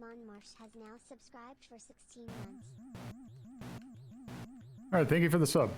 Von Marsh has now subscribed for 16 months. All right, thank you for the sub.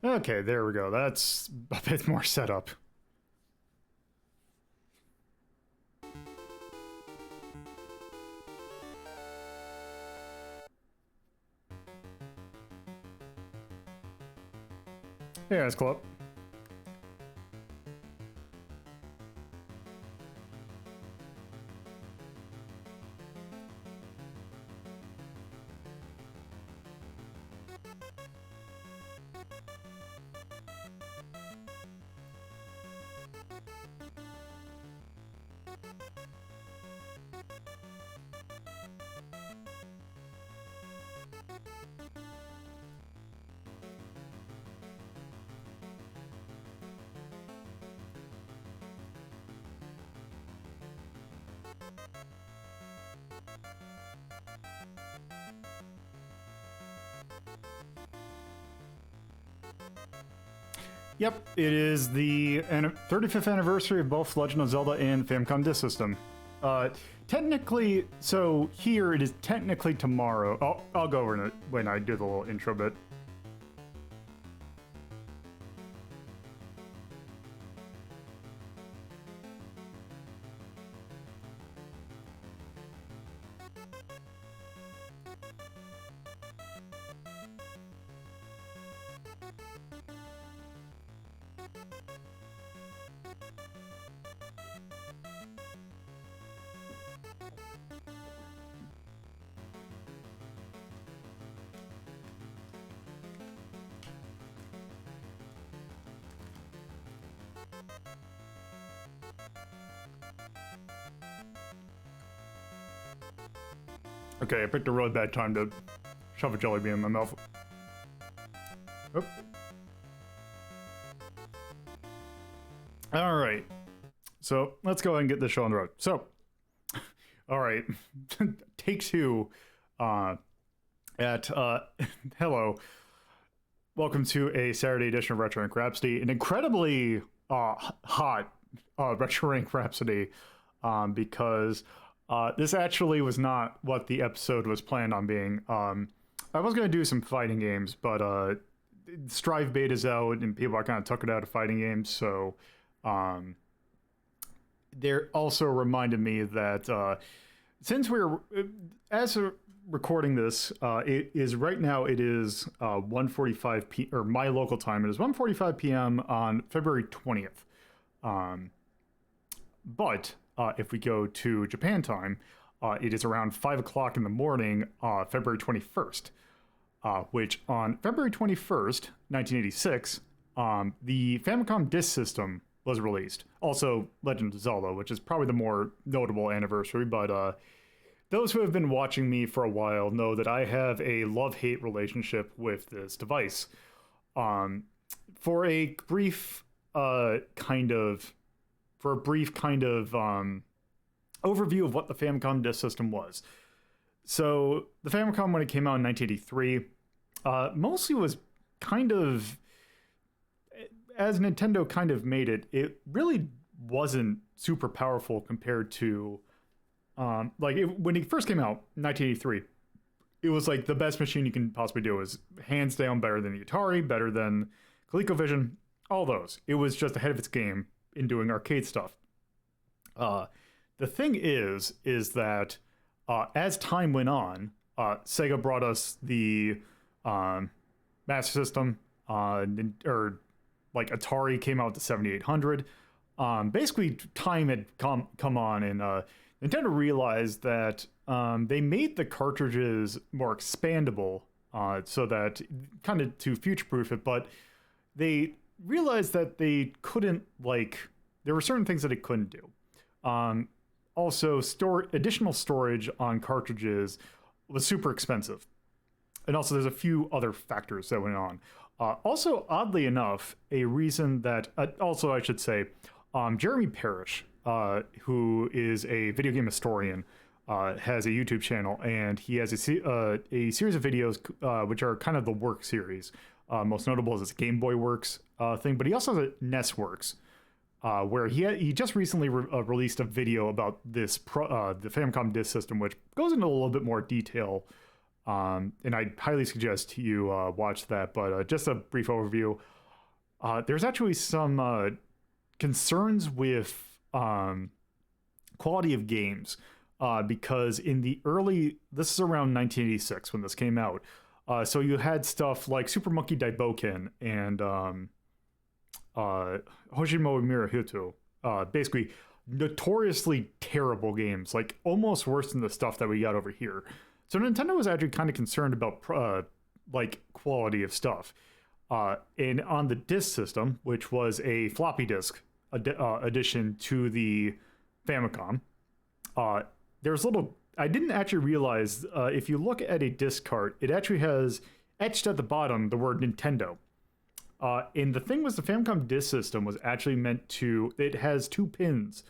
Okay, there we go. That's a bit more setup. Hey guys, Club. Yep, it is the 35th anniversary of both Legend of Zelda and Famicom Disk System. Technically, so here it is technically tomorrow. I'll go over it when I do the little intro bit. Okay, I picked a really bad time to shove a jelly bean in my mouth. Oop. All right, so let's go ahead and get this show on the road. So, All right. Take two. Hello. Welcome to a Saturday edition of Retro Rank Rhapsody, an incredibly hot Retro Rank Rhapsody, because this actually was not what the episode was planned on being. I was going to do some fighting games, but Strive beta's out and people are kind of took it out of fighting games, so there also reminded me that since we're as a recording this, it is right now. It is 1:45 p. or my local time. It is 1:45 p.m. on February 20th. But if we go to Japan time, it is around 5 o'clock in the morning, February 21st. Which on February 21st, 1986, the Famicom Disk System was released. Also, Legend of Zelda, which is probably the more notable anniversary, but those who have been watching me for a while know that I have a love-hate relationship with this device. For a brief kind of overview of what the Famicom Disk System was. So the Famicom, when it came out in 1983, mostly was kind of, as Nintendo kind of made it, it really wasn't super powerful compared to when it first came out in 1983, it was like the best machine you can possibly do. It was hands down better than the Atari, better than ColecoVision, all those. It was just ahead of its game in doing arcade stuff. The thing is that as time went on, Sega brought us the Master System, or like Atari came out with the 7800. Basically, time had come on, and Nintendo realized that they made the cartridges more expandable, so that kind of to future-proof it, but they realized that they couldn't, there were certain things that it couldn't do. Also, additional storage on cartridges was super expensive. And also, there's a few other factors that went on. Also, oddly enough, a reason that, also I should say, Jeremy Parrish, who is a video game historian, has a YouTube channel, and he has a series of videos which are kind of the Work series. Most notable is his Game Boy Works thing, but he also has a NES Works, where he just recently released a video about this the Famicom Disk System, which goes into a little bit more detail, and I highly suggest you watch that. But just a brief overview. There's actually some concerns with quality of games, because in the this is around 1986 when this came out. So you had stuff like Super Monkey Daiboken and Hoshimo Mirahuto, basically notoriously terrible games, like almost worse than the stuff that we got over here. So Nintendo was actually kind of concerned about quality of stuff. And on the disk system, which was a floppy disk addition to the Famicom, there's I didn't actually realize, if you look at a disc cart, it actually has etched at the bottom the word Nintendo. And the thing was, the Famicom Disk System was actually meant to, it has 2 pins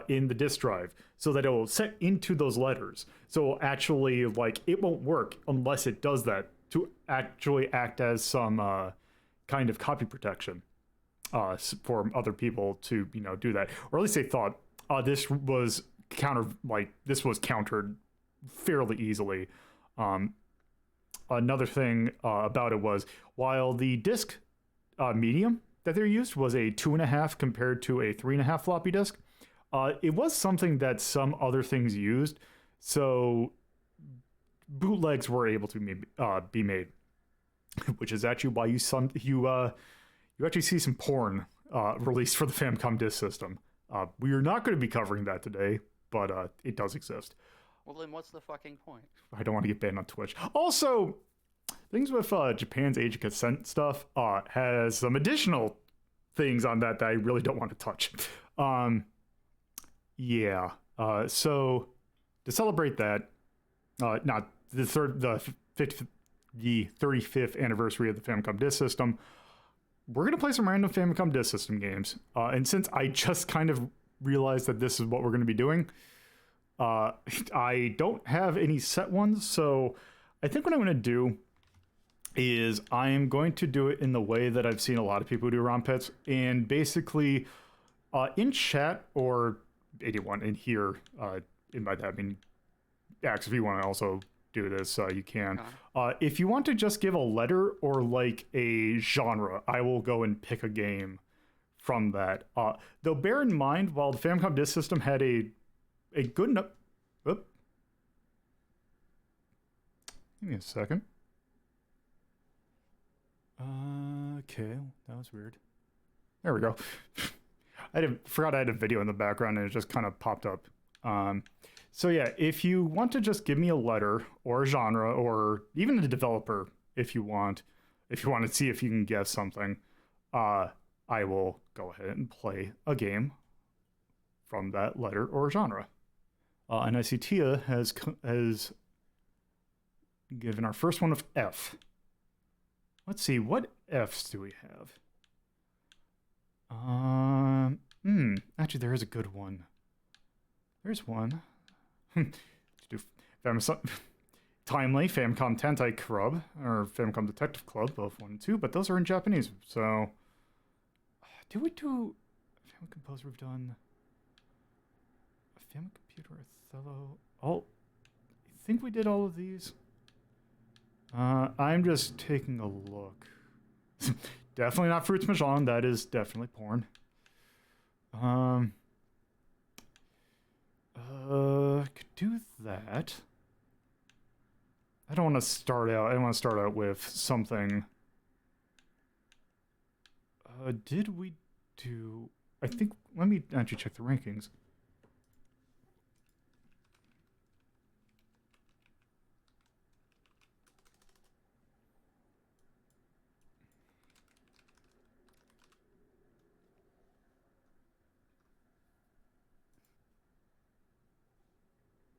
in the disk drive so that it will set into those letters. So actually, it won't work unless it does that, to actually act as some kind of copy protection for other people to, do that. Or at least they thought this was countered fairly easily. Another thing about it was, while the disk medium that they used was a 2.5 compared to a 3.5 floppy disk, it was something that some other things used, so bootlegs were able to be made, which is actually why you actually see some porn released for the Famicom Disk System. We are not going to be covering that today, but it does exist. Well, then what's the fucking point? I don't want to get banned on Twitch. Also, things with Japan's age of consent stuff has some additional things on that I really don't want to touch. So to celebrate that, not the 35th anniversary of the Famicom Disk System, we're going to play some random Famicom Disk System games. And since I just kind of realized that this is what we're going to be doing, I don't have any set ones, so I think what I'm going to do is I am going to do it in the way that I've seen a lot of people do round pits, and basically in chat or 81 in here, and by that I mean, Axe, if you want to also do this, you can. If you want to just give a letter or like a genre, I will go and pick a game from that. Though bear in mind, while the Famicom Disk System had a good enough... Oop. Give me a second. Okay, that was weird. There we go. Forgot I had a video in the background and it just kind of popped up. So yeah, if you want to just give me a letter or a genre or even a developer, if you want to see if you can guess something, I will go ahead and play a game from that letter or genre. And I see Tia has given our first one of F. Let's see, what Fs do we have? Actually, there is a good one. There's one. Timely, Famicom Tentai Club, or Famicom Detective Club, both 1 and 2, but those are in Japanese, so... Did we do... Famicom Composer, we've done... Famicom Computer, Othello... Oh, I think we did all of these. I'm just taking a look. Definitely not Fruits Mahjong, that is definitely porn. Could do that. I don't want to start out with something. Did we do... I think... Let me actually check the rankings.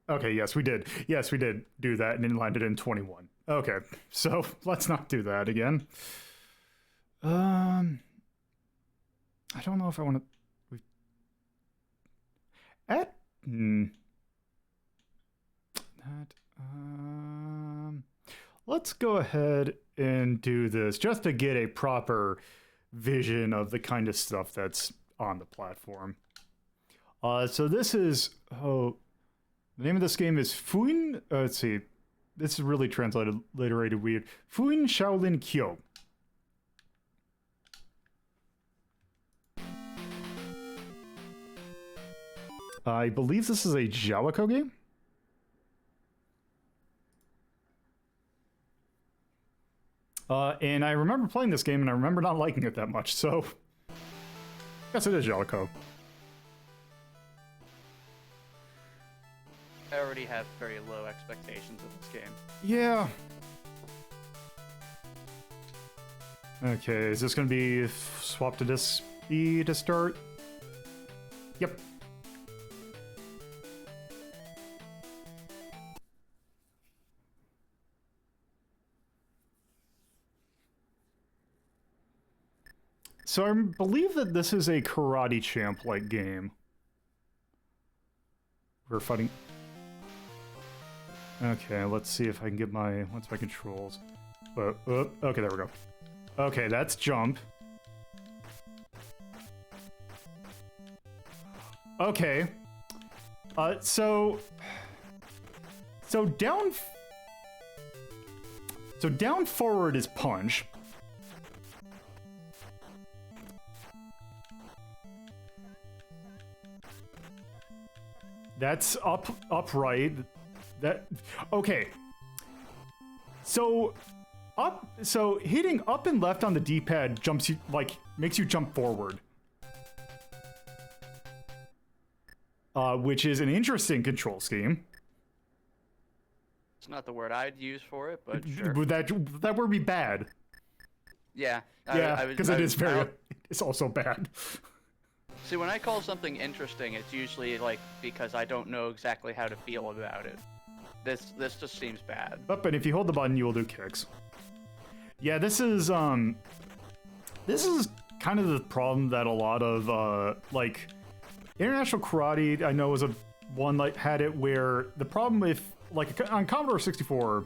Okay, yes, we did. Yes, we did do that and then landed in 21. Okay, so let's not do that again. I don't know if I want to... Let's go ahead and do this just to get a proper vision of the kind of stuff that's on the platform. So this is... The name of this game is Fuuun... let's see. This is really translated weird. Fuuun Shaolin Kyo. I believe this is a Jalico game. And I remember playing this game and I remember not liking it that much, so... I guess it is Jalico. I already have very low expectations of this game. Yeah. Okay, is this going to be swap to disk B to start? Yep. So I believe that this is a Karate Champ-like game. We're fighting... Okay, let's see if I can get my... What's my controls? Okay, there we go. Okay, that's jump. Okay. So down forward is punch. That's upright. Okay. So hitting up and left on the D-pad jumps you, like, makes you jump forward. Which is an interesting control scheme. It's not the word I'd use for it, but sure. Would that word be bad? Yeah. Yeah, because it's also bad. See, when I call something interesting, it's usually like because I don't know exactly how to feel about it. This just seems bad. But if you hold the button, you will do kicks. Yeah, this is kind of the problem that a lot of like international karate I know one like had it where the problem with like on Commodore 64,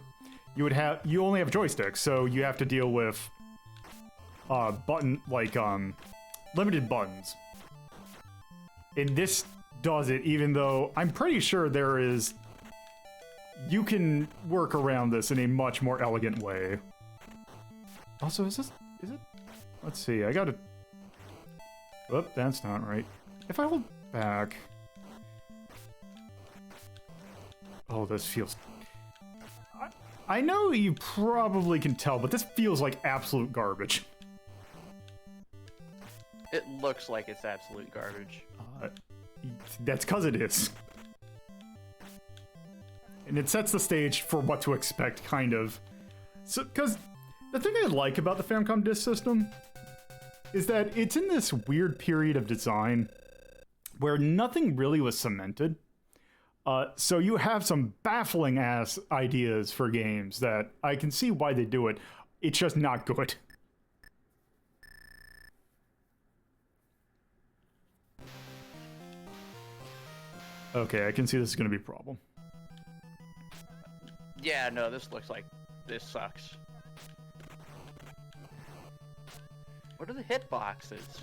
you only have joysticks, so you have to deal with limited buttons. And this does it, even though I'm pretty sure you can work around this in a much more elegant way. Also, is it? Let's see, I gotta... Oop, that's not right. If I hold back... Oh, this feels... I know you probably can tell, but this feels like absolute garbage. It looks like it's absolute garbage. That's because it is. And it sets the stage for what to expect, kind of. So, because the thing I like about the Famicom Disk System is that it's in this weird period of design where nothing really was cemented. So you have some baffling ass ideas for games that I can see why they do it. It's just not good. Okay, I can see this is going to be a problem. Yeah, no, this looks like this sucks. What are the hitboxes?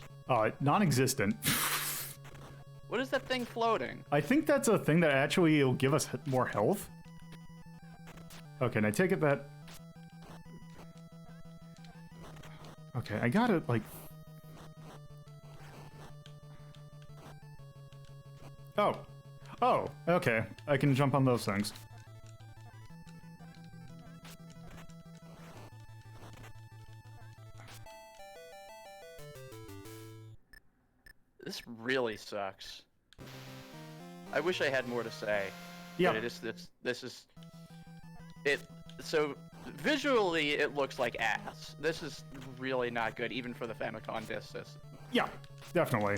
Non-existent. What is that thing floating? I think that's a thing that actually will give us more health. Okay, and I take it that... Okay, I gotta, like... Oh, okay. I can jump on those things. This really sucks. I wish I had more to say. Yeah. But this is it. So visually, it looks like ass. This is really not good, even for the Famicom Disk System. Yeah, definitely.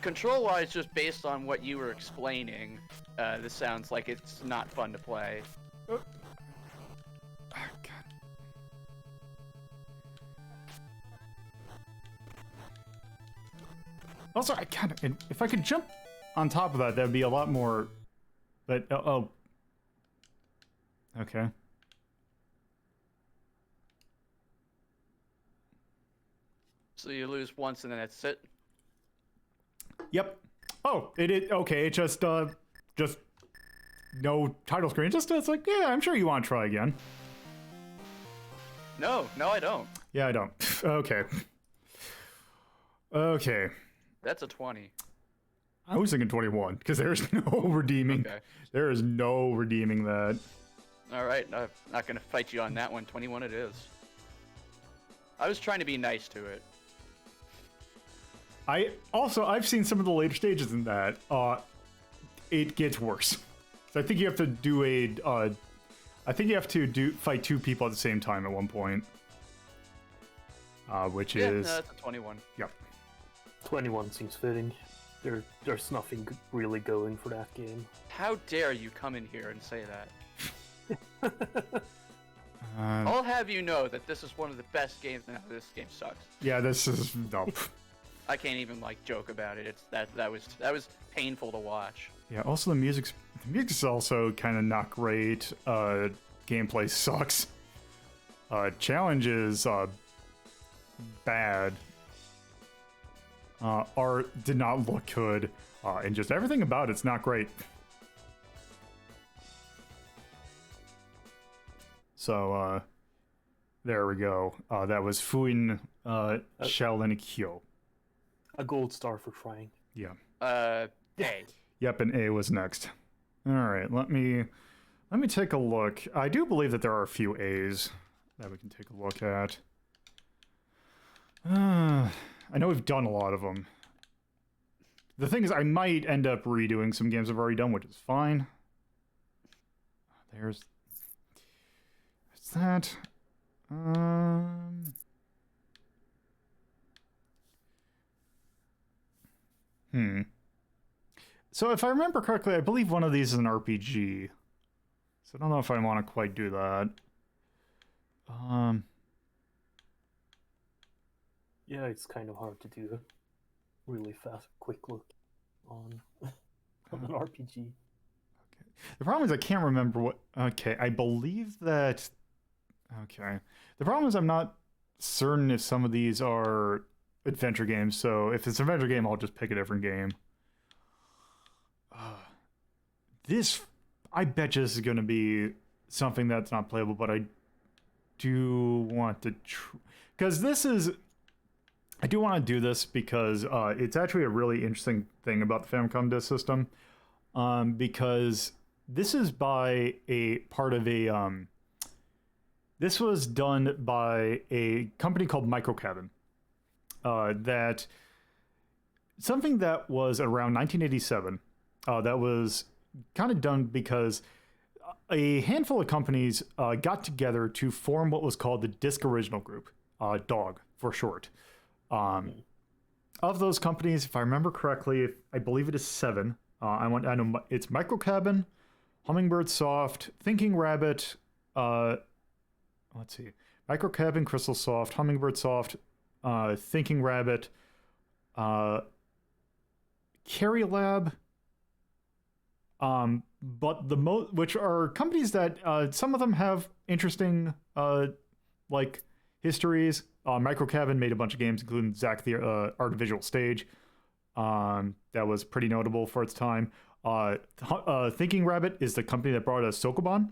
Control-wise, just based on what you were explaining, this sounds like it's not fun to play. Oh, God. Also, I kind of... If I could jump on top of that, that'd be a lot more... But, oh. Okay. So you lose once and then that's it? Yep. Oh, okay, it just no title screen. It's like, yeah, I'm sure you want to try again. No, I don't. Yeah, I don't. Okay. Okay. That's a 20. I was thinking 21, because there's no redeeming. Okay. There is no redeeming that. Alright, I'm not gonna fight you on that one. 21 it is. I was trying to be nice to it. I've seen some of the later stages in that. It gets worse. So I think you have to do fight two people at the same time at one point. Which is... no, that's a 21. Yep. 21 seems fitting. There's nothing really going for that game. How dare you come in here and say that? I'll have you know that this is one of the best games now. This game sucks. Yeah, this is... Nope. I can't even like joke about it. That was painful to watch. Yeah, also the music's also kind of not great. Gameplay sucks. Challenge is bad. Art did not look good. And just everything about it's not great. So, there we go. That was Fuuun Shaolin Kyo. A gold star for trying. Yeah. Hey. Yep, and A was next. All right, let me take a look. I do believe that there are a few A's that we can take a look at. I know we've done a lot of them. The thing is, I might end up redoing some games I've already done, which is fine. There's that. So if I remember correctly, I believe one of these is an RPG. So I don't know if I want to quite do that. Yeah, it's kind of hard to do a really fast, quick look on. From an RPG. The problem is I can't remember what... Okay, I believe that... Okay. The problem is I'm not certain if some of these are adventure games, so if it's an adventure game, I'll just pick a different game. This... I bet you this is going to be something that's not playable, but I do want to... Because this is... I do want to do this because it's actually a really interesting thing about the Famicom Disk System. Because this is by a part of a... this was done by a company called Microcabin. That... Something that was around 1987. That was kind of done because a handful of companies got together to form what was called the Disk Original Group. DOG, for short. Of those companies, if I remember correctly, I believe it is 7. I know it's Microcabin, Hummingbird Soft, Thinking Rabbit, let's see, Microcabin, Crystal Soft, Hummingbird Soft, Thinking Rabbit, Carry Lab, but which are companies that some of them have interesting like histories. Microcabin made a bunch of games, including Zack the Art of Visual Stage. That was pretty notable for its time. Thinking Rabbit is the company that brought us Sokoban.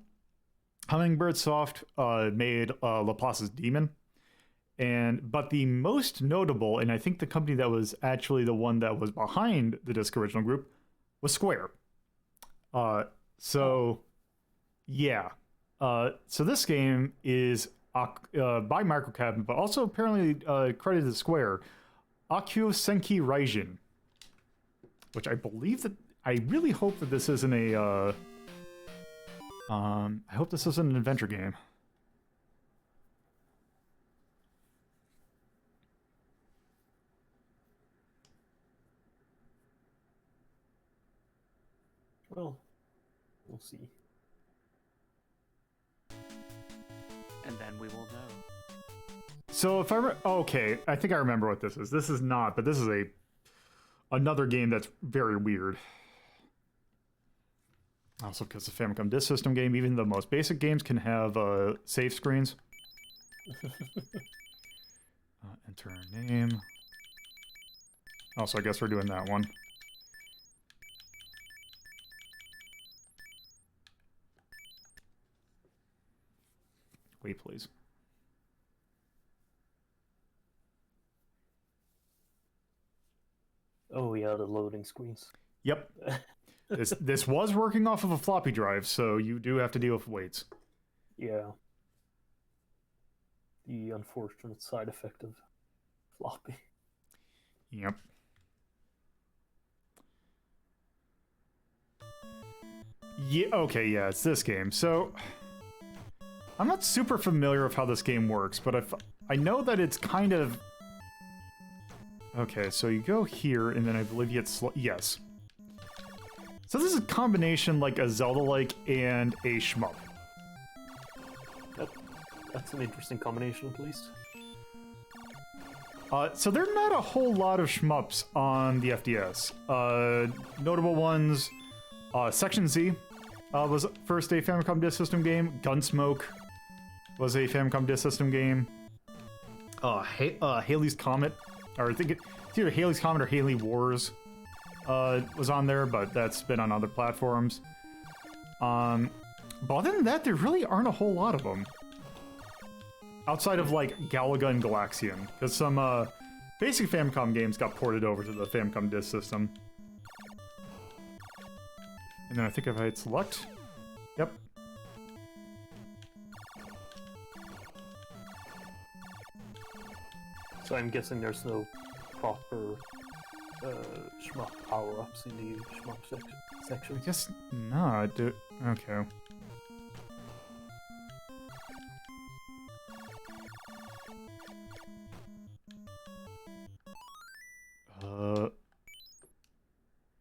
Hummingbird Soft made Laplace's Demon. But the most notable, and I think the company that was actually the one that was behind the Disk Original Group, was Square. Yeah. So this game is by Microcabin, but also apparently credited to Square. Akuu Senki Raijin. Which I believe that... I really hope that this isn't a... I hope this isn't an adventure game. Well, we'll see. And then we will know. So if I... okay, I think I remember what this is. This is not, but this is another game that's very weird. Also because the Famicom Disk System game, even the most basic games can have save screens. Enter a name. Also, I guess we're doing that one. Wait, please. Oh yeah, the loading screens. Yep. This was working off of a floppy drive, so you do have to deal with waits. Yeah. The unfortunate side effect of floppy. Yep. Yeah, okay, yeah, it's this game. So, I'm not super familiar with how this game works, but I know that it's kind of... Okay, so you go here, and then I believe you get... Yes. So this is a combination like a Zelda-like and a shmup. That's an interesting combination, at least. So there are not a whole lot of shmups on the FDS. Notable ones, Section Z was first a Famicom Disk System game. Gunsmoke was a Famicom Disk System game. Halley's Comet, or I think it's either Halley's Comet or Halley Wars was on there, but that's been on other platforms. But other than that, there really aren't a whole lot of them. Outside of, like, Galaga and Galaxian. Because some basic Famicom games got ported over to the Famicom Disk System. And then I think if I hit select... Yep. So I'm guessing there's no proper shmup power-ups in the shmup section. I guess not. Okay.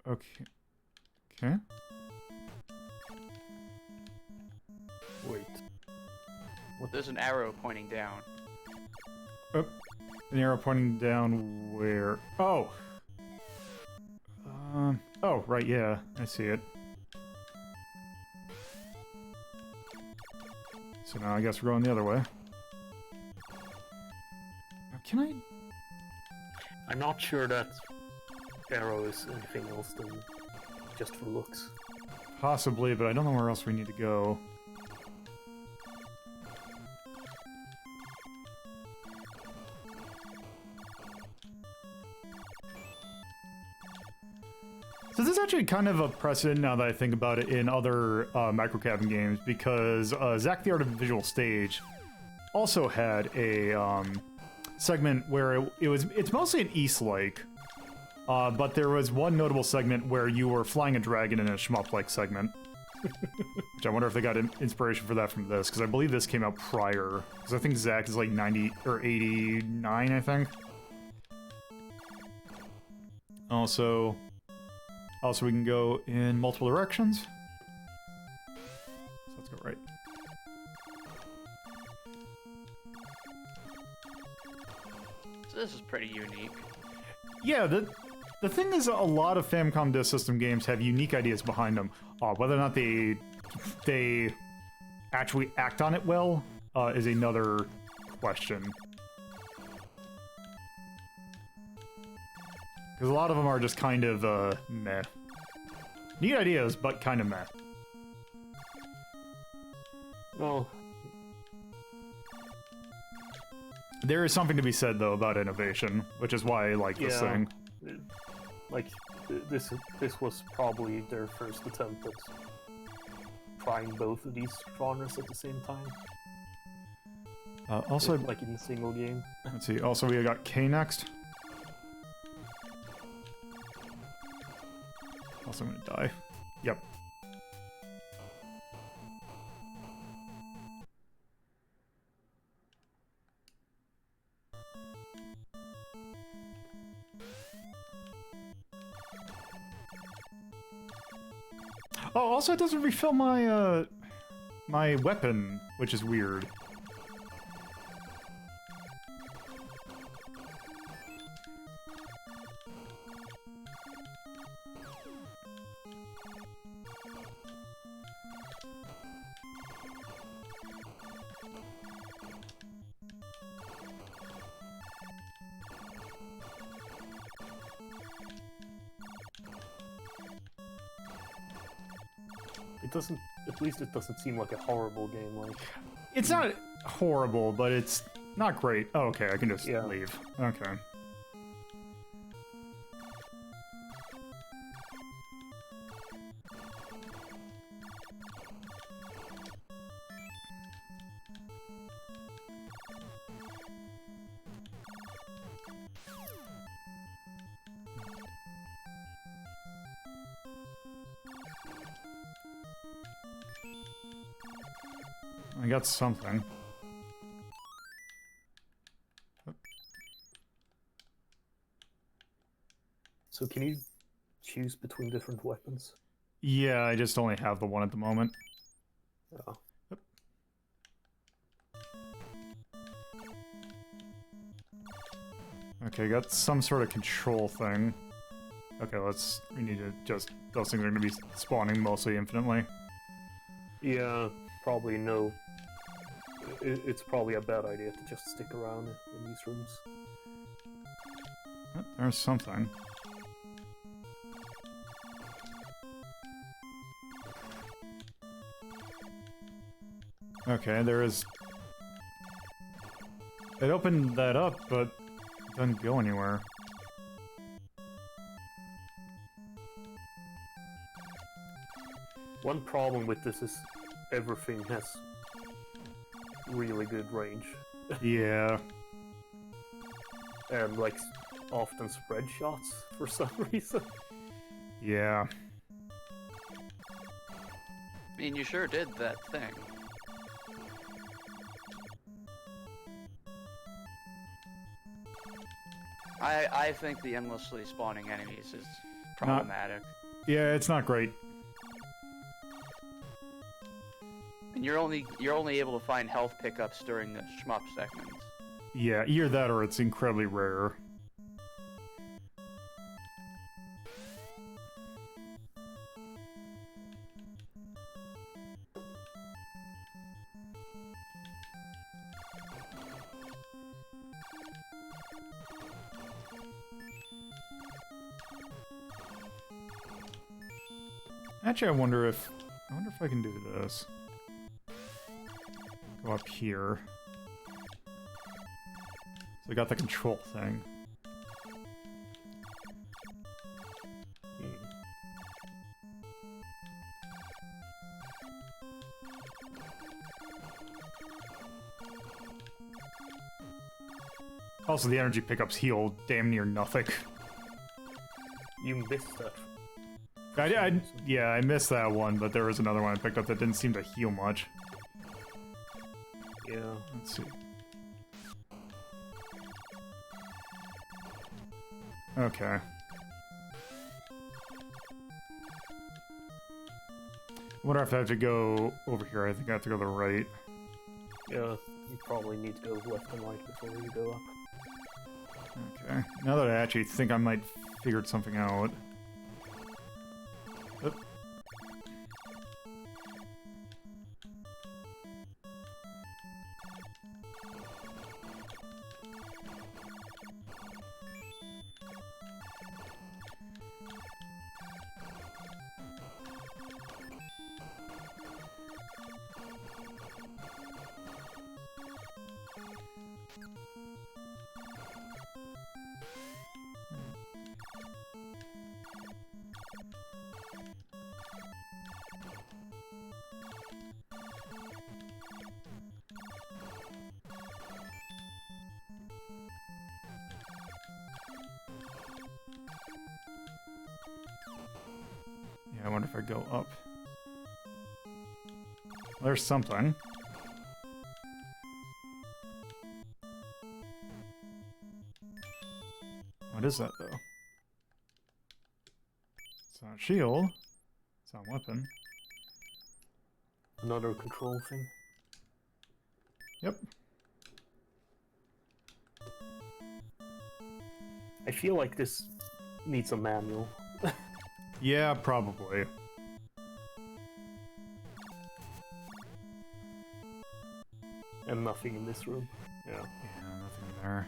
Okay. Okay. Wait. There's an arrow pointing down. Oh, an arrow pointing down where? Oh. Oh, right, yeah. I see it. So now I guess we're going the other way. Now, can I... I'm not sure that arrow is anything else than just for looks. Possibly, but I don't know where else we need to go. So this is actually kind of a precedent now that I think about it in other microcabin games, because Zack the Art of Visual Stage also had a segment where it's mostly an East-like, but there was one notable segment where you were flying a dragon in a shmup-like segment. Which I wonder if they got inspiration for that from this, because I believe this came out prior. Because I think Zack is like 90 or 89, I think. Also, we can go in multiple directions. So let's go right. So this is pretty unique. Yeah, the thing is, a lot of Famicom Disk System games have unique ideas behind them. Whether or not they actually act on it well is another question. Because a lot of them are just kind of meh. Neat ideas, but kind of meh. Well, there is something to be said, though, about innovation, which is why I like this thing. Like, this was probably their first attempt at trying both of these genres at the same time. Also, like in a single game. let's see. Also, we got K next. Also, I'm gonna die. Yep. Oh, also it doesn't refill my my weapon, which is weird. It doesn't. At least it doesn't seem like a horrible game. Like It's not horrible, but it's not great. Oh, okay, I can just Yeah. leave. Okay. I got something. so, can you choose between different weapons? Yeah, I just only have the one at the moment. Oh. Okay, got some sort of control thing. Okay, we need to just, those things are gonna be spawning mostly infinitely. Yeah, probably no. It's probably a bad idea to just stick around in these rooms. Oh, there's something. Okay, there is... It opened that up, but it doesn't go anywhere. One problem with this is everything has really good range. Yeah. And, like, often spread shots for some reason. Yeah. I mean, you sure did that thing. I think the endlessly spawning enemies is problematic. Yeah, it's not great. And you're only able to find health pickups during the shmup segments. Yeah, either that or it's incredibly rare. Actually, I wonder if I can do this. Go up here. So I got the control thing. Also, the energy pickups heal damn near nothing. You missed that. Yeah, I missed that one, but there was another one I picked up that didn't seem to heal much. Yeah. Let's see. Okay. I wonder if I have to go over here. I think I have to go to the right. Yeah, you probably need to go left and right before you go up. Okay. Now that I actually think I might figured something out. Oop. Yeah, I wonder if I go up. There's something. What is that, though? It's not a shield. It's not a weapon. Another control thing. Yep. I feel like this needs a manual. Yeah, probably. And nothing in this room. Yeah. Yeah, nothing there.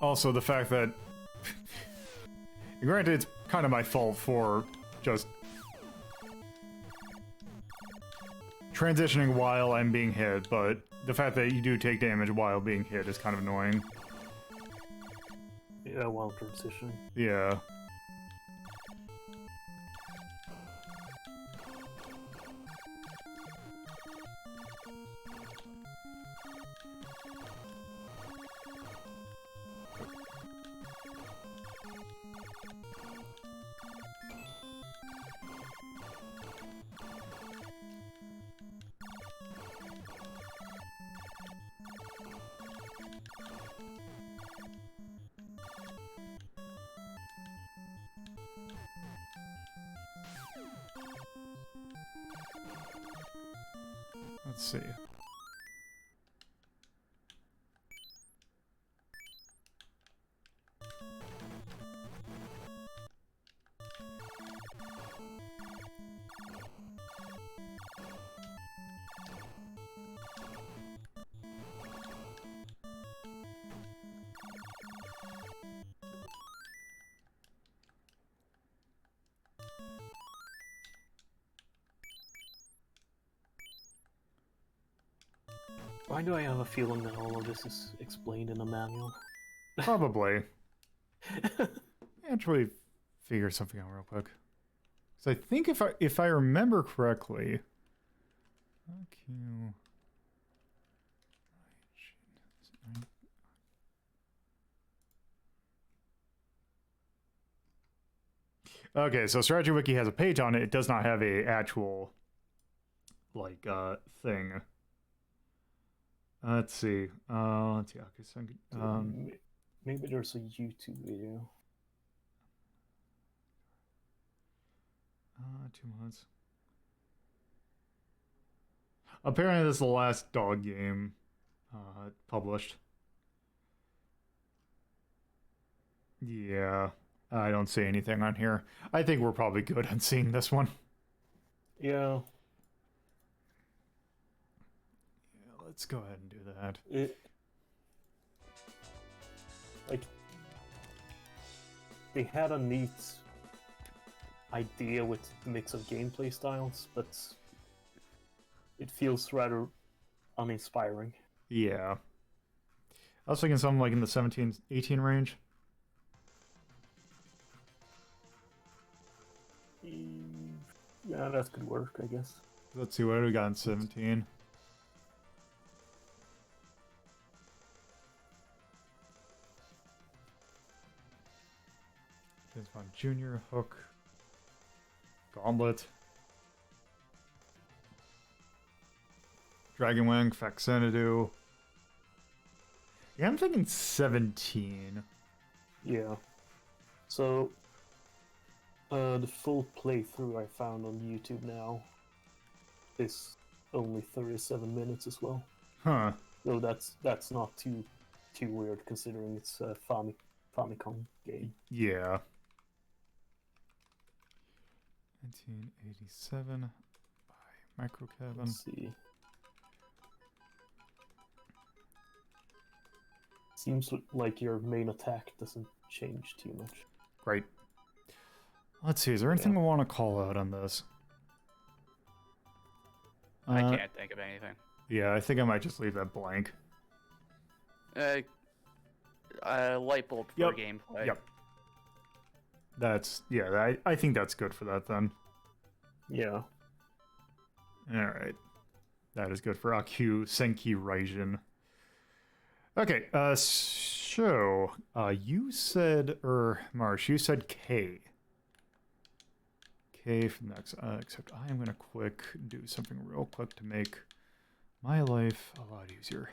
Also, the fact that... Granted, it's kind of my fault for just... transitioning while I'm being hit, but the fact that you do take damage while being hit is kind of annoying. Yeah, while transitioning. Yeah. Let's see. Why do I have a feeling that all of this is explained in a manual? Probably. Actually, figure something out real quick. So I think if I remember correctly, Akuu, okay, so Strategy Wiki has a page on it. It does not have a actual like thing. Let's see. Let's see. Maybe there's a YouTube video. 2 months. Apparently, this is the last dog game published. Yeah, I don't see anything on here. I think we're probably good on seeing this one. Yeah. Yeah, let's go ahead and do that. Like, they had a neat idea with the mix of gameplay styles, but it feels rather uninspiring. Yeah. I was thinking something like in the 17, 18 range. Yeah, that could work, I guess. Let's see, what do we got in 17? James Bond Jr., Hook, Gauntlet, Dragon Wing, Faxanadu. Yeah, I'm thinking 17. Yeah. So, the full playthrough I found on YouTube now is only 37 minutes as well. Huh. So that's not too weird considering it's a Famicom game. Yeah. 1987 by Microcabin. Let's see. Seems like your main attack doesn't change too much. Great. Let's see, is there anything I want to call out on this? I can't think of anything. Yeah, I think I might just leave that blank. Light bulb for Yep. gameplay. Yep. That's, yeah, I think that's good for that then. Yeah. Alright. That is good for Akuu, Senki, Raijin. Okay, so, you said, Marsh, you said K. K from next, except I am going to do something real quick to make my life a lot easier.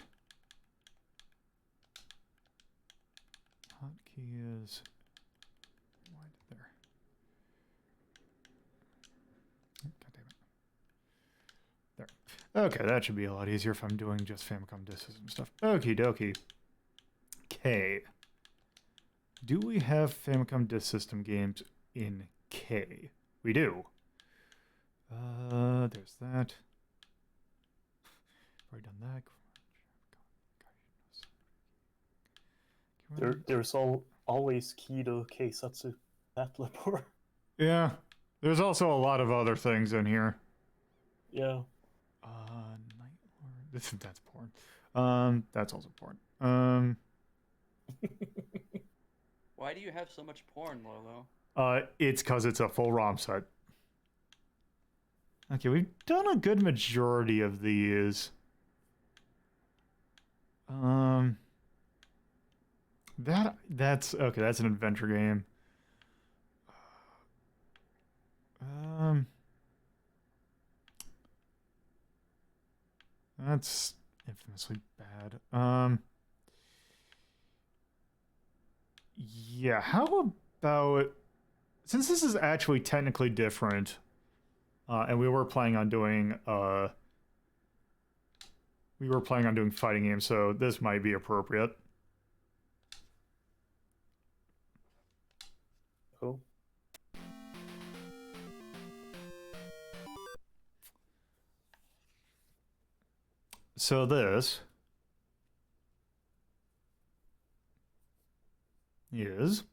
Hotkey is right there. God damn it. There. Okay, that should be a lot easier if I'm doing just Famicom Disk System stuff. Okie dokie. K. Do we have Famicom Disk System games in K? We do. There's that. Already done that. There's always Kido Keisatsu Battle Report. Yeah. There's also a lot of other things in here. Yeah. Night Lord. That's porn. That's also porn. Why do you have so much porn, Lolo? It's because it's a full ROM set. Okay, we've done a good majority of these. That's okay. That's an adventure game. That's infamously bad. Yeah, how about, since this is actually technically different, and we were planning on doing fighting games, so this might be appropriate. Oh. So this is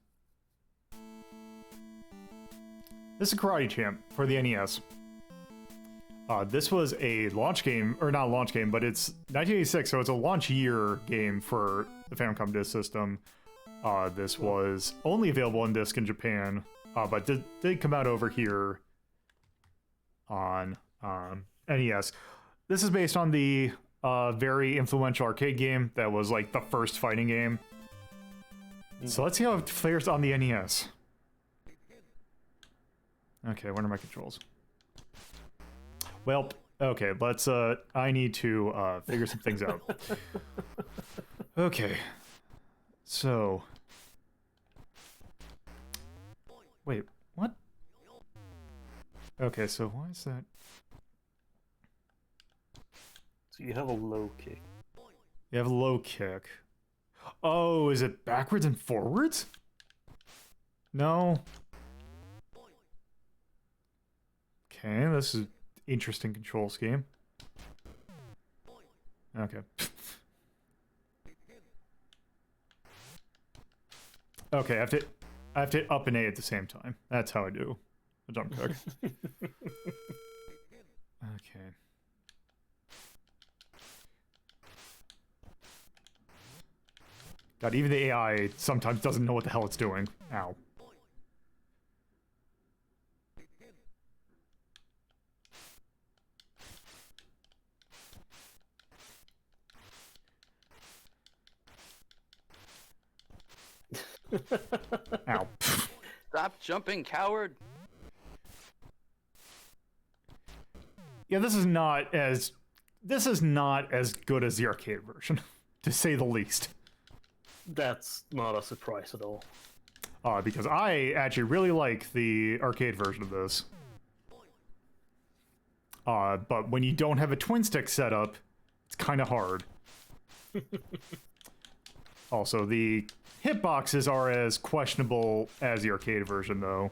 a Karate Champ for the NES. This was a launch game, or not a launch game, but it's 1986, so it's a launch year game for the Famicom Disk System. This was only available in disc in Japan, but did come out over here on NES. This is based on the very influential arcade game that was like the first fighting game. So let's see how it fares on the NES. Okay, what are my controls? Well, okay, let's, I need to, figure some things out. Okay. So. Wait, what? Okay, so why is that? So you have a low kick. You have a low kick. Oh, is it backwards and forwards? No. Okay, this is interesting control scheme. Okay. Okay, I have to hit up and A at the same time. That's how I do a jump kick. Okay. God, even the AI sometimes doesn't know what the hell it's doing. Ow. Ow. Stop jumping, coward! Yeah, this is not as good as the arcade version, to say the least. That's not a surprise at all. Because I actually really like the arcade version of this. But when you don't have a twin stick setup, it's kind of hard. Also, the hitboxes are as questionable as the arcade version, though.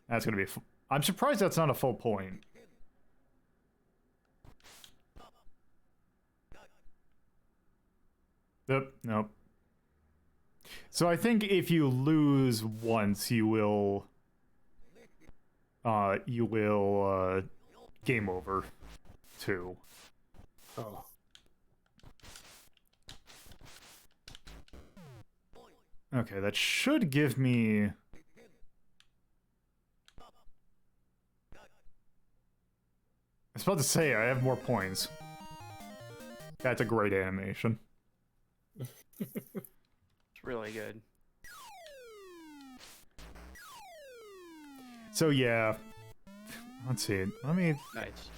That's gonna be. I'm surprised that's not a full point. Nope. So I think if you lose once, you will game over, too. Oh. Okay, that should give me... I was about to say, I have more points. That's a great animation. It's really good. So yeah, let's see. Let me... Nice.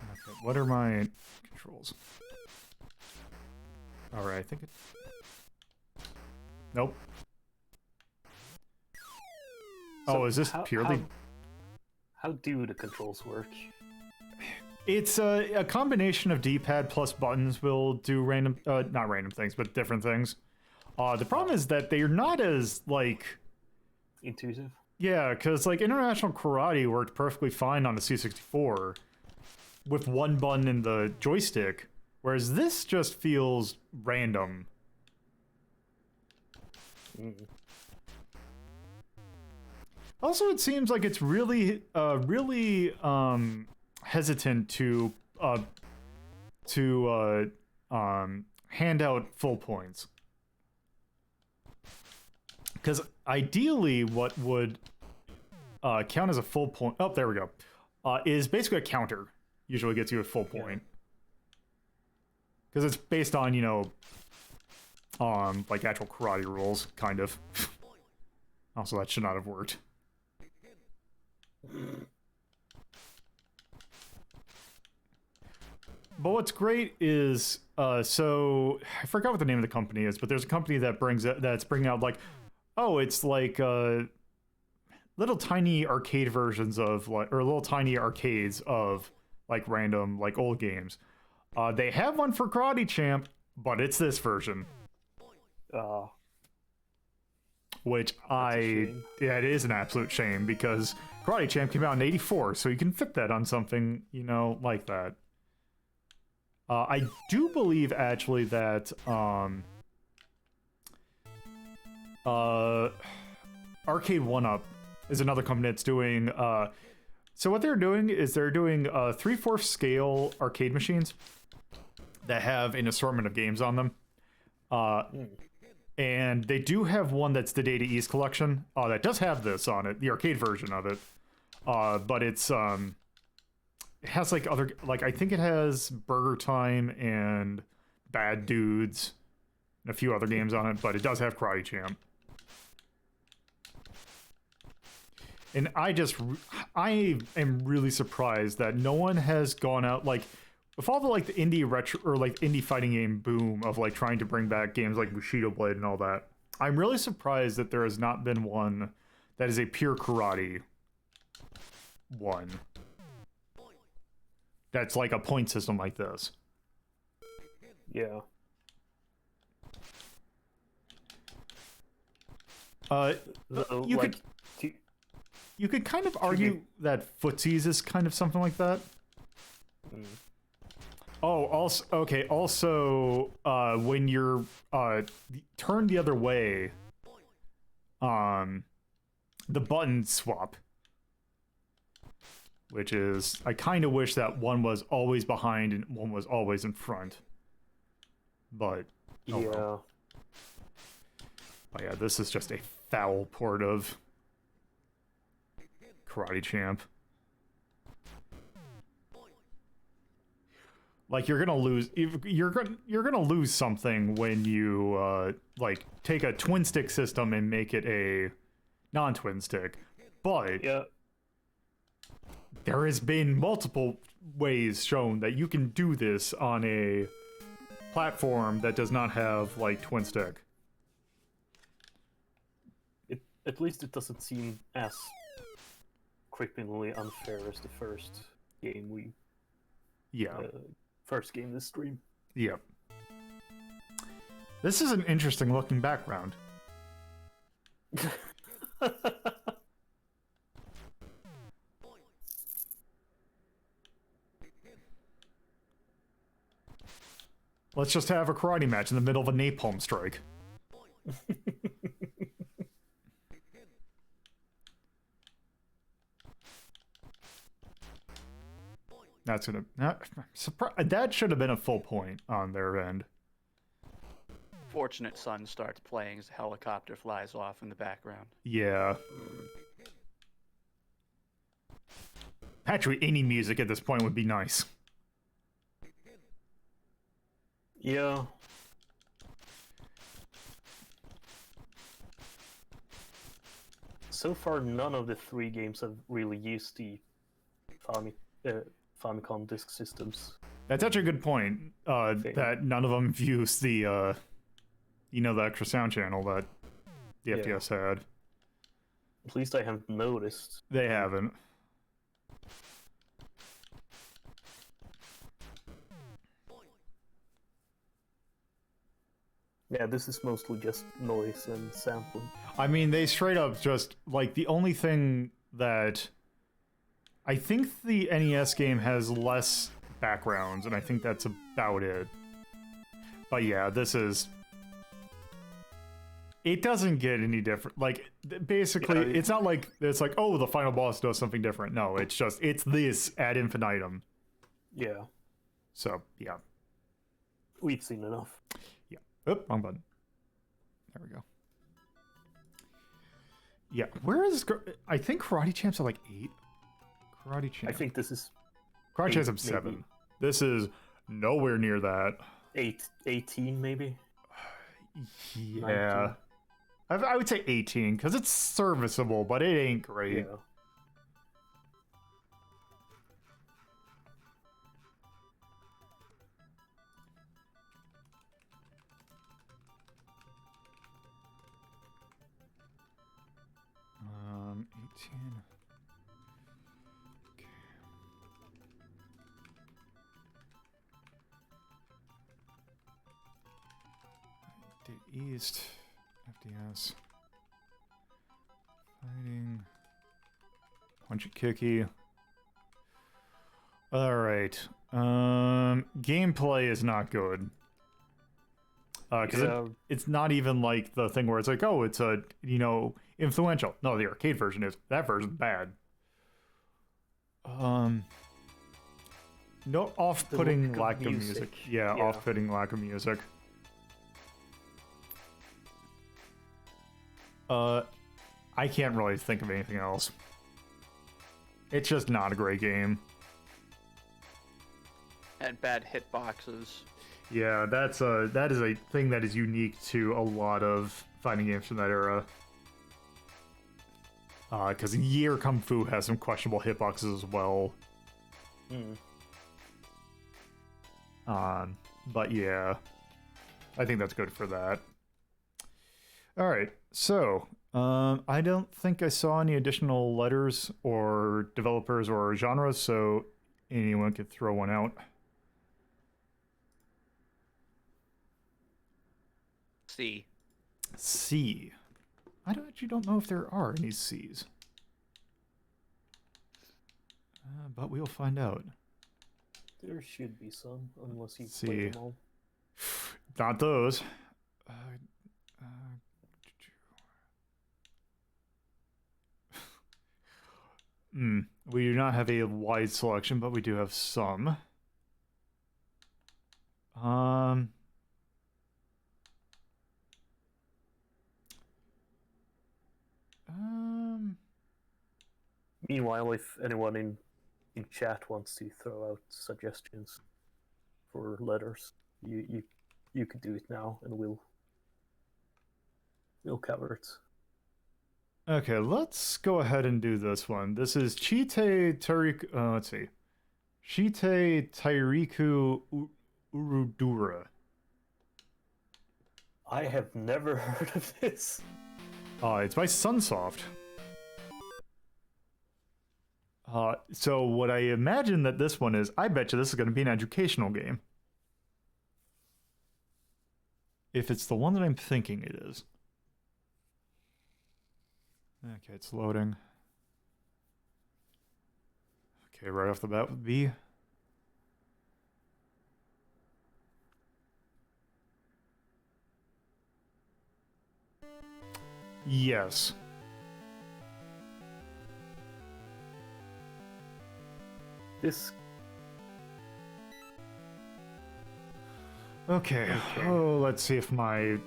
Okay, what are my controls? Alright, I think it... Nope. So oh, is this purely... How do the controls work? It's a combination of D-pad plus buttons will do random... not random things, but different things. The problem is that they're not as, like... Intuitive? Yeah, because, like, International Karate worked perfectly fine on the C64 with one button in the joystick, whereas this just feels random. Also, it seems like it's really hesitant to hand out full points. Because ideally, what would count as a full point... Oh, there we go. Is basically a counter. Usually gets you a full point. Because it's based on, you know, like actual karate rules, kind of. Also, that should not have worked. But what's great is, so I forgot what the name of the company is, but there's a company that that's bringing out like, oh, it's like little tiny arcade versions of like, or little tiny arcades of like random like old games. They have one for Karate Champ, but it's this version. Which yeah, it is an absolute shame because Karate Champ came out in '84, so you can fit that on something, you know, like that. I do believe actually that Arcade 1-Up is another company that's doing so what they're doing is they're doing 3/4 scale arcade machines that have an assortment of games on them. And they do have one that's the Data East collection that does have this on it, the arcade version of it. But it's it has like other, like I think it has Burger Time and Bad Dudes and a few other games on it, but it does have Karate Champ. And I am really surprised that no one has gone out, like, with all the, like, the indie retro, or, like, indie fighting game boom of, like, trying to bring back games like Bushido Blade and all that, I'm really surprised that there has not been one that is a pure karate one. That's like a point system like this. Yeah. You like, could you could kind of argue that footsies is kind of something like that. Oh, also okay. Also, when you're turned the other way, the buttons swap, which is I kind of wish that one was always behind and one was always in front. But oh yeah. well. Oh yeah, this is just a foul port of Karate Champ. Like you're gonna lose. You're gonna lose something when you like take a twin stick system and make it a non-twin stick. But Yeah. there has been multiple ways shown that you can do this on a platform that does not have like twin stick. At least it doesn't seem as cripplingly unfair as the first game first game this stream. Yep. This is an interesting looking background. Let's just have a karate match in the middle of a napalm strike. That's gonna. That should have been a full point on their end. Fortunate Son starts playing as the helicopter flies off in the background. Yeah. Actually, any music at this point would be nice. Yeah. So far, none of the three games have really used the Famicom disk systems. That's actually a good point. That none of them use the, the extra sound channel that the FDS had. At least I haven't noticed. They haven't. Yeah, this is mostly just noise and sampling. I mean, they straight up just, like, the only thing that... I think the NES game has less backgrounds, and I think that's about it. But yeah, this is... It doesn't get any different. Like, basically, it's not like, it's like, oh, the final boss does something different. No, it's just, it's this ad infinitum. Yeah. So, yeah. We've seen enough. Yeah. Oop, wrong button. There we go. Yeah, where is... I think Karate Champs are like 8. Karate Champ. I think this is... Karate Champs have maybe. 7. This is nowhere near that. 18, maybe? Yeah. I would say 18, because it's serviceable, but it ain't great. Yeah. Um, 18. Okay. Date East. FDS. Fighting. Punch it kicky. Alright. Gameplay is not good. Because it's not even like the thing where it's like, oh, it's a, influential. No, the arcade version is. That version's bad. No off-putting lack of music. Yeah, off-putting lack of music. I can't really think of anything else. It's just not a great game. And bad hitboxes. Yeah, that is a thing that is unique to a lot of fighting games from that era. Because Year Kung Fu has some questionable hitboxes as well. But yeah, I think that's good for that. All right, so I don't think I saw any additional letters or developers or genres, so anyone could throw one out. C. C. Actually don't know if there are any C's. But we'll find out. There should be some, unless you See. play them all. Not those. We do not have a wide selection, but we do have some. Meanwhile, if anyone in chat wants to throw out suggestions for letters, you could do it now, and we'll cover it. Okay, let's go ahead and do this one. This is Chitei Tairiku. Let's see. Chitei Tairiku Urudura. I have never heard of this. It's by Sunsoft. So what I imagine that this one is, I bet you this is going to be an educational game. If it's the one that I'm thinking it is. Okay, it's loading. Okay, right off the bat with B. Yes. This. Okay. Oh, let's see if my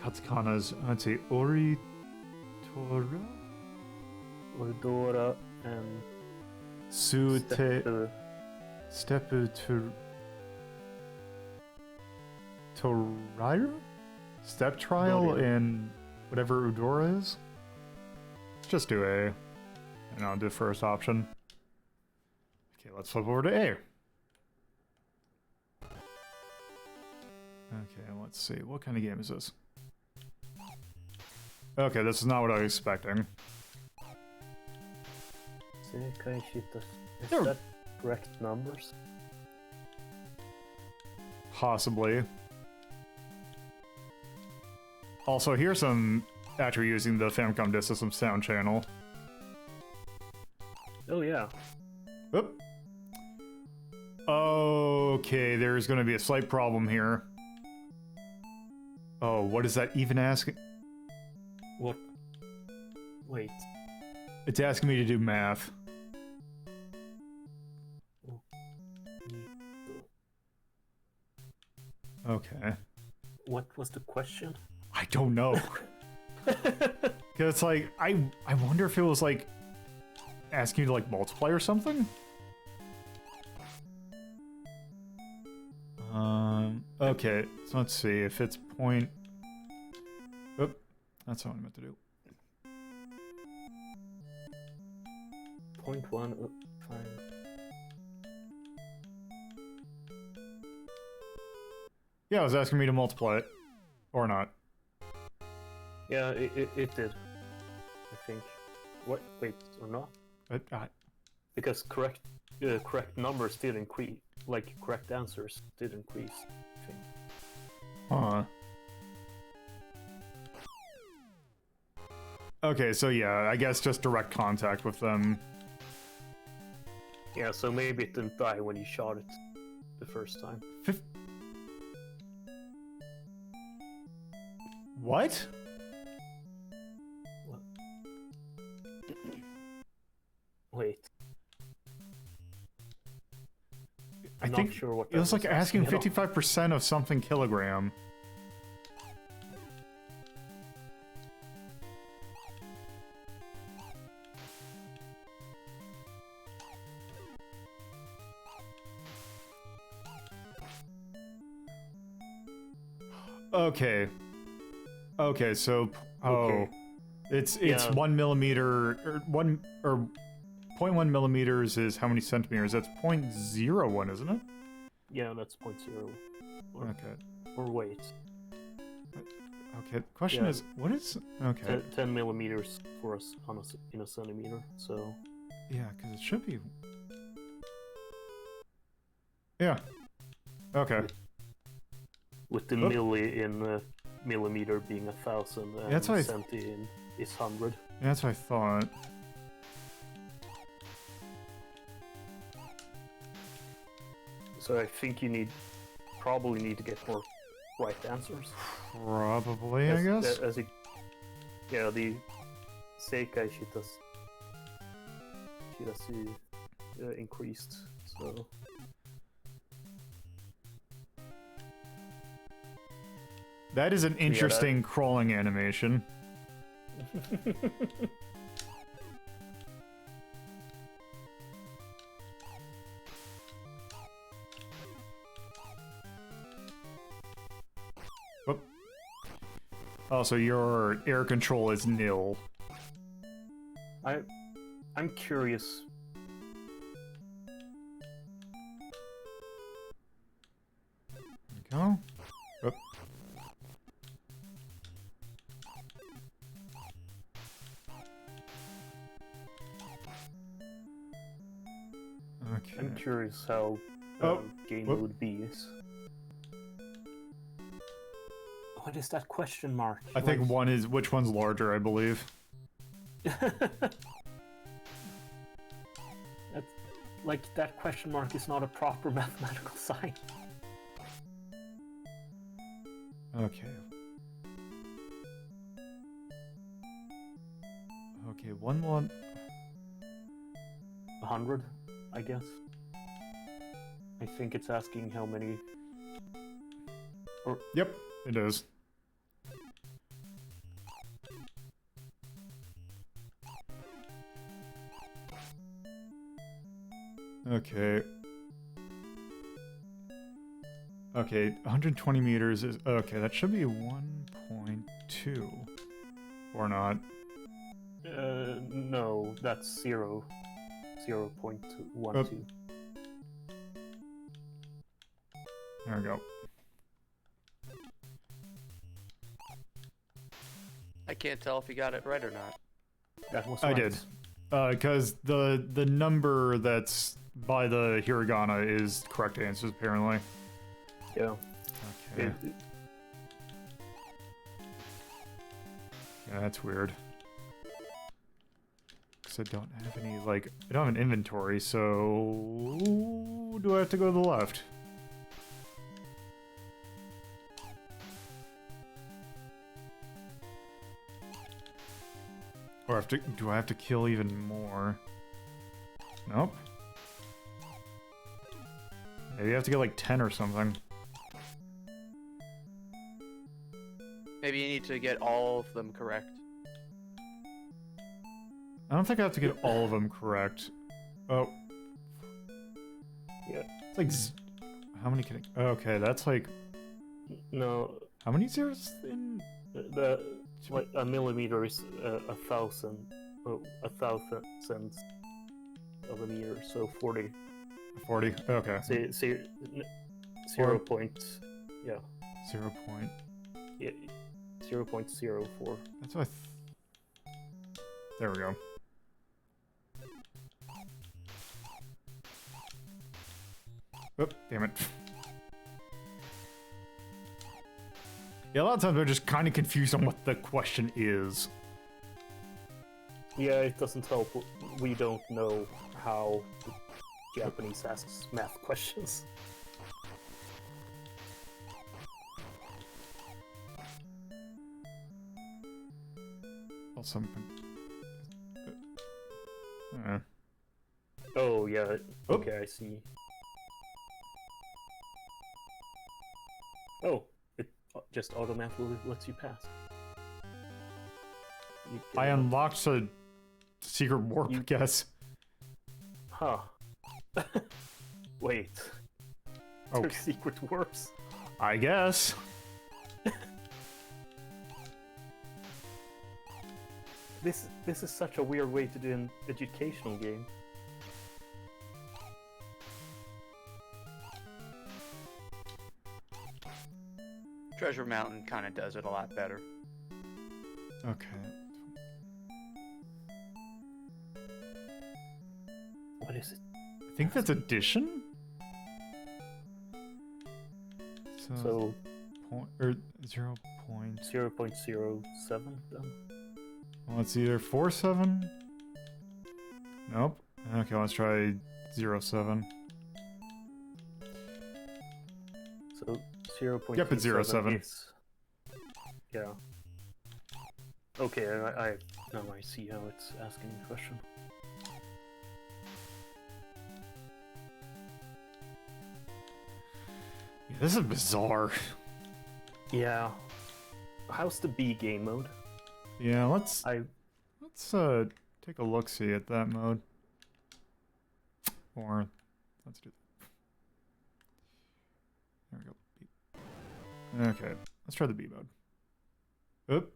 katakana's. Let's see. Oritora? Ordora and Sute. Stepu Torairu? Step trial Lode. and whatever Udora is? Just do A. And I'll do first option. Okay, let's flip over to A. Okay, let's see. What kind of game is this? Okay, this is not what I was expecting. Is There- that correct numbers? Possibly. Also, here's some actually using the Famicom Disk System sound channel. Oh yeah. Oop. Okay, there's going to be a slight problem here. Oh, what is that even asking? What? Wait. It's asking me to do math. Okay. What was the question? I don't know. Cause it's like I wonder if it was like asking you to like multiply or something. Okay, so let's see if it's point. Oop, that's what I meant to do. 0.1. Fine. Yeah, it was asking me to multiply it, or not. Yeah, it did. I think. What? Wait, or not? Because correct numbers did increase. Like correct answers did increase. I think. Huh. Okay, so yeah, I guess just direct contact with them. Yeah, so maybe it didn't die when you shot it the first time. What? What? Wait. I I'm think not sure what it was like asking at all. 55% of something kilogram. Okay. Okay, so Okay. it's Yeah. 1 millimeter or 0.1 millimeters is how many centimeters? That's 0.01, isn't it? Yeah, that's 0.0. Or, Okay. or wait. Okay, the question Yeah. is, what is... Okay. 10 millimeters for us in a centimeter, so... Yeah, because it should be... Yeah. Okay. With the milli in millimeter being 1,000 and That's what I centi in is 100. Yeah, that's what I thought. So I think you probably need to get more right answers. Probably, I guess. Yeah, the Seikai Shitasu increased, so... That is an interesting crawling animation. Whoop. Also, your air control is nil. I'm curious. There we go. Whoop. Okay. I'm curious how game Whoop. mode B is. What is that question mark? I think one is... Which one's larger, I believe. That question mark is not a proper mathematical sign. Okay. Okay, 1-1... 100, I guess. I think it's asking how many... Yep, it is. Okay. Okay, 120 meters is... Okay, that should be 1.2. Or not. No, that's 0. 0.12. There we go. I can't tell if you got it right or not. That was I right. did. Because the number that's by the hiragana is correct answers, apparently. Yeah. Okay. Yeah, that's weird. Because I don't have any, like... I don't have an inventory, so... Do I have to go to the left? Or do I have to kill even more? Nope. Maybe I have to get like 10 or something. Maybe you need to get all of them correct. I don't think I have to get all of them correct. Oh. Yeah. It's like... How many can I... Okay, that's like... No. How many zeros in... Like a millimeter is 1,000. Oh, 1,000 of a meter, so 40. 40? Okay. 0 point. Yeah. 0 point... Yeah. 0.04. That's what There we go. Oh, damn it. Yeah, a lot of times I'm just kind of confused on what the question is. Yeah, it doesn't help. We don't know how the Japanese asks math questions. Also, Oh, yeah. Okay, I see. Oh, it just automatically lets you pass. I unlocked a secret warp, I guess. Huh. Wait. Okay. There's secret warps? I guess. This is such a weird way to do an educational game. Treasure Mountain kind of does it a lot better. Okay. What is it? I think that's addition? So point, or 0. 0.07 then? Well, it's either 47. Nope. Okay, let's try 07. So 0.07. Yep, it's 07. Is... Yeah. Okay, I now I see how it's asking the question. Yeah, this is bizarre. Yeah. How's the B game mode? Yeah, let's take a look see at that mode. Or let's do that. There we go. Okay, let's try the B mode. Oop.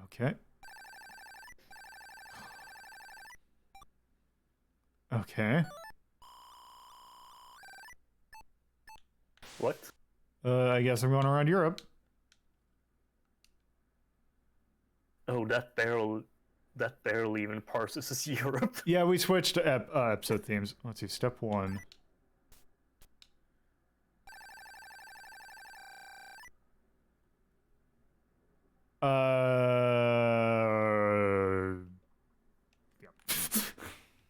Okay. Okay. What? I guess I'm going around Europe. Oh, that barely even parses as Europe. Yeah, we switched to episode themes. Let's see, step 1.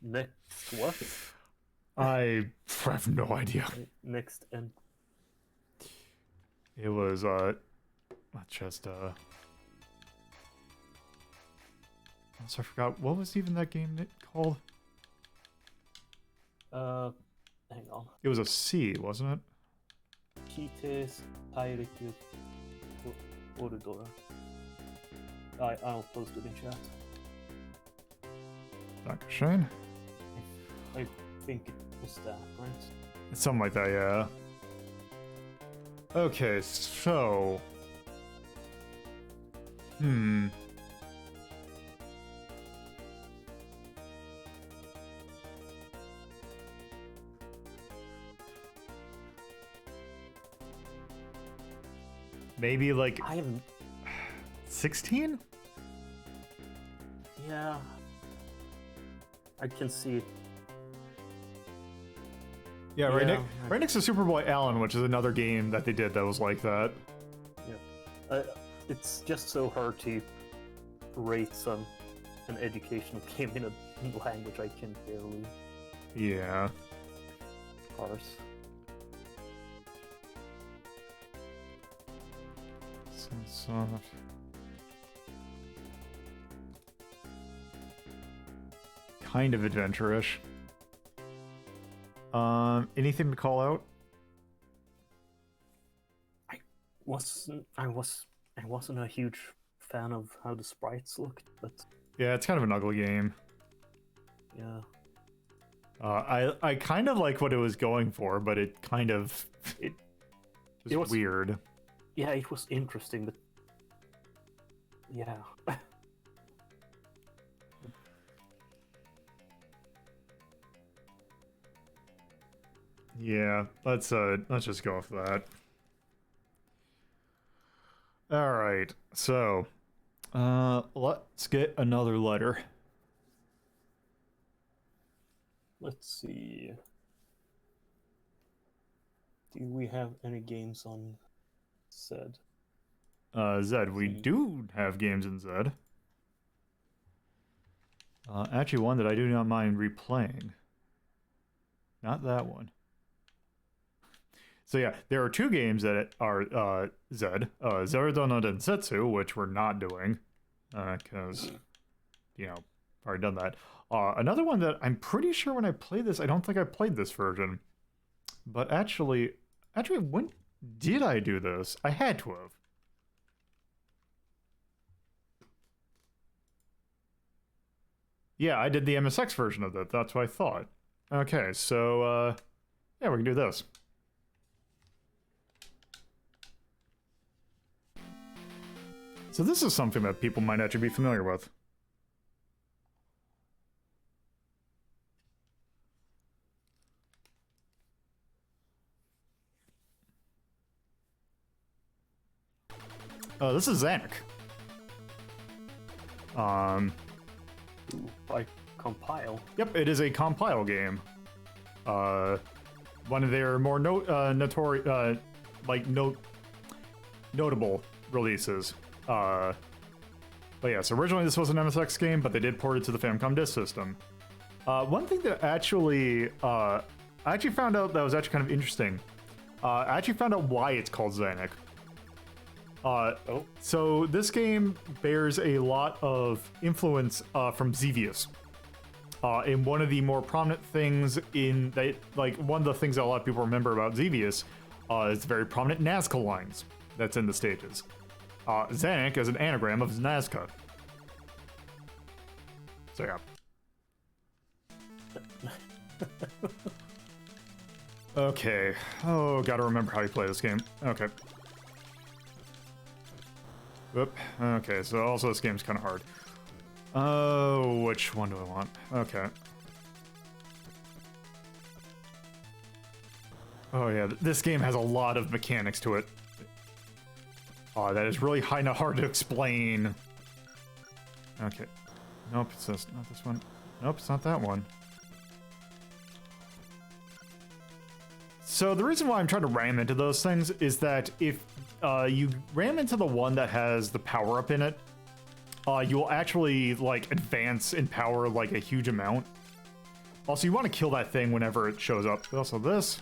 Next what? I have no idea. Next and It was, let's just, also I forgot, what was even that game called? hang on. It was a C, wasn't it? Chitei, Tairiku, Ordola. I'll post it in chat. Dankeschön. I think it was that, right? Something like that, yeah. Okay, so... Maybe like I'm 16? Yeah. I can see it. Yeah, right, Yeah. right next to Superboy Allen, which is another game that they did that was like that. Yeah. It's just so hard to rate an educational game in a language I can barely Yeah. parse. Kind of adventure-ish. Anything to call out? I wasn't a huge fan of how the sprites looked, but Yeah, it's kind of an ugly game. yeah. I kind of like what it was going for, but it kind of It was weird. Yeah, it was interesting, but yeah. Yeah, let's just go with that. All right, so let's get another letter. Let's see. Do we have any games on Zed? Zed, we do have games in Zed. Actually, one that I do not mind replaying. Not that one. So yeah, there are two games that are Zed. Zerudo no Densetsu, which we're not doing, because, you know, already done that. Another one that I'm pretty sure when I played this, I don't think I played this version. But actually, when did I do this? I had to have. Yeah, I did the MSX version of that. That's what I thought. Okay, so, yeah, we can do this. So this is something that people might actually be familiar with. This is Zanac. Ooh, by compile. Yep, it is a compile game. One of their more notable releases. But yes, originally this was an MSX game, but they did port it to the Famicom Disk System. One thing that I actually found out that was actually kind of interesting. I actually found out why it's called Zanac. So this game bears a lot of influence from Xevious. And one of the more prominent things in that, like one of the things that a lot of people remember about Xevious is the very prominent Nazca lines that's in the stages. Zanac is an anagram of Nazca. So yeah. Okay. Oh, gotta remember how you play this game. Okay. Whoop. Okay, so also this game's kind of hard. Oh, which one do I want? Okay. Oh yeah, this game has a lot of mechanics to it. Oh, that is really kind of hard to explain. Okay. Nope, it's this, not this one. Nope, it's not that one. So the reason why I'm trying to ram into those things is that if you ram into the one that has the power-up in it, you will actually, like, advance in power, like, a huge amount. Also, you want to kill that thing whenever it shows up. Also this.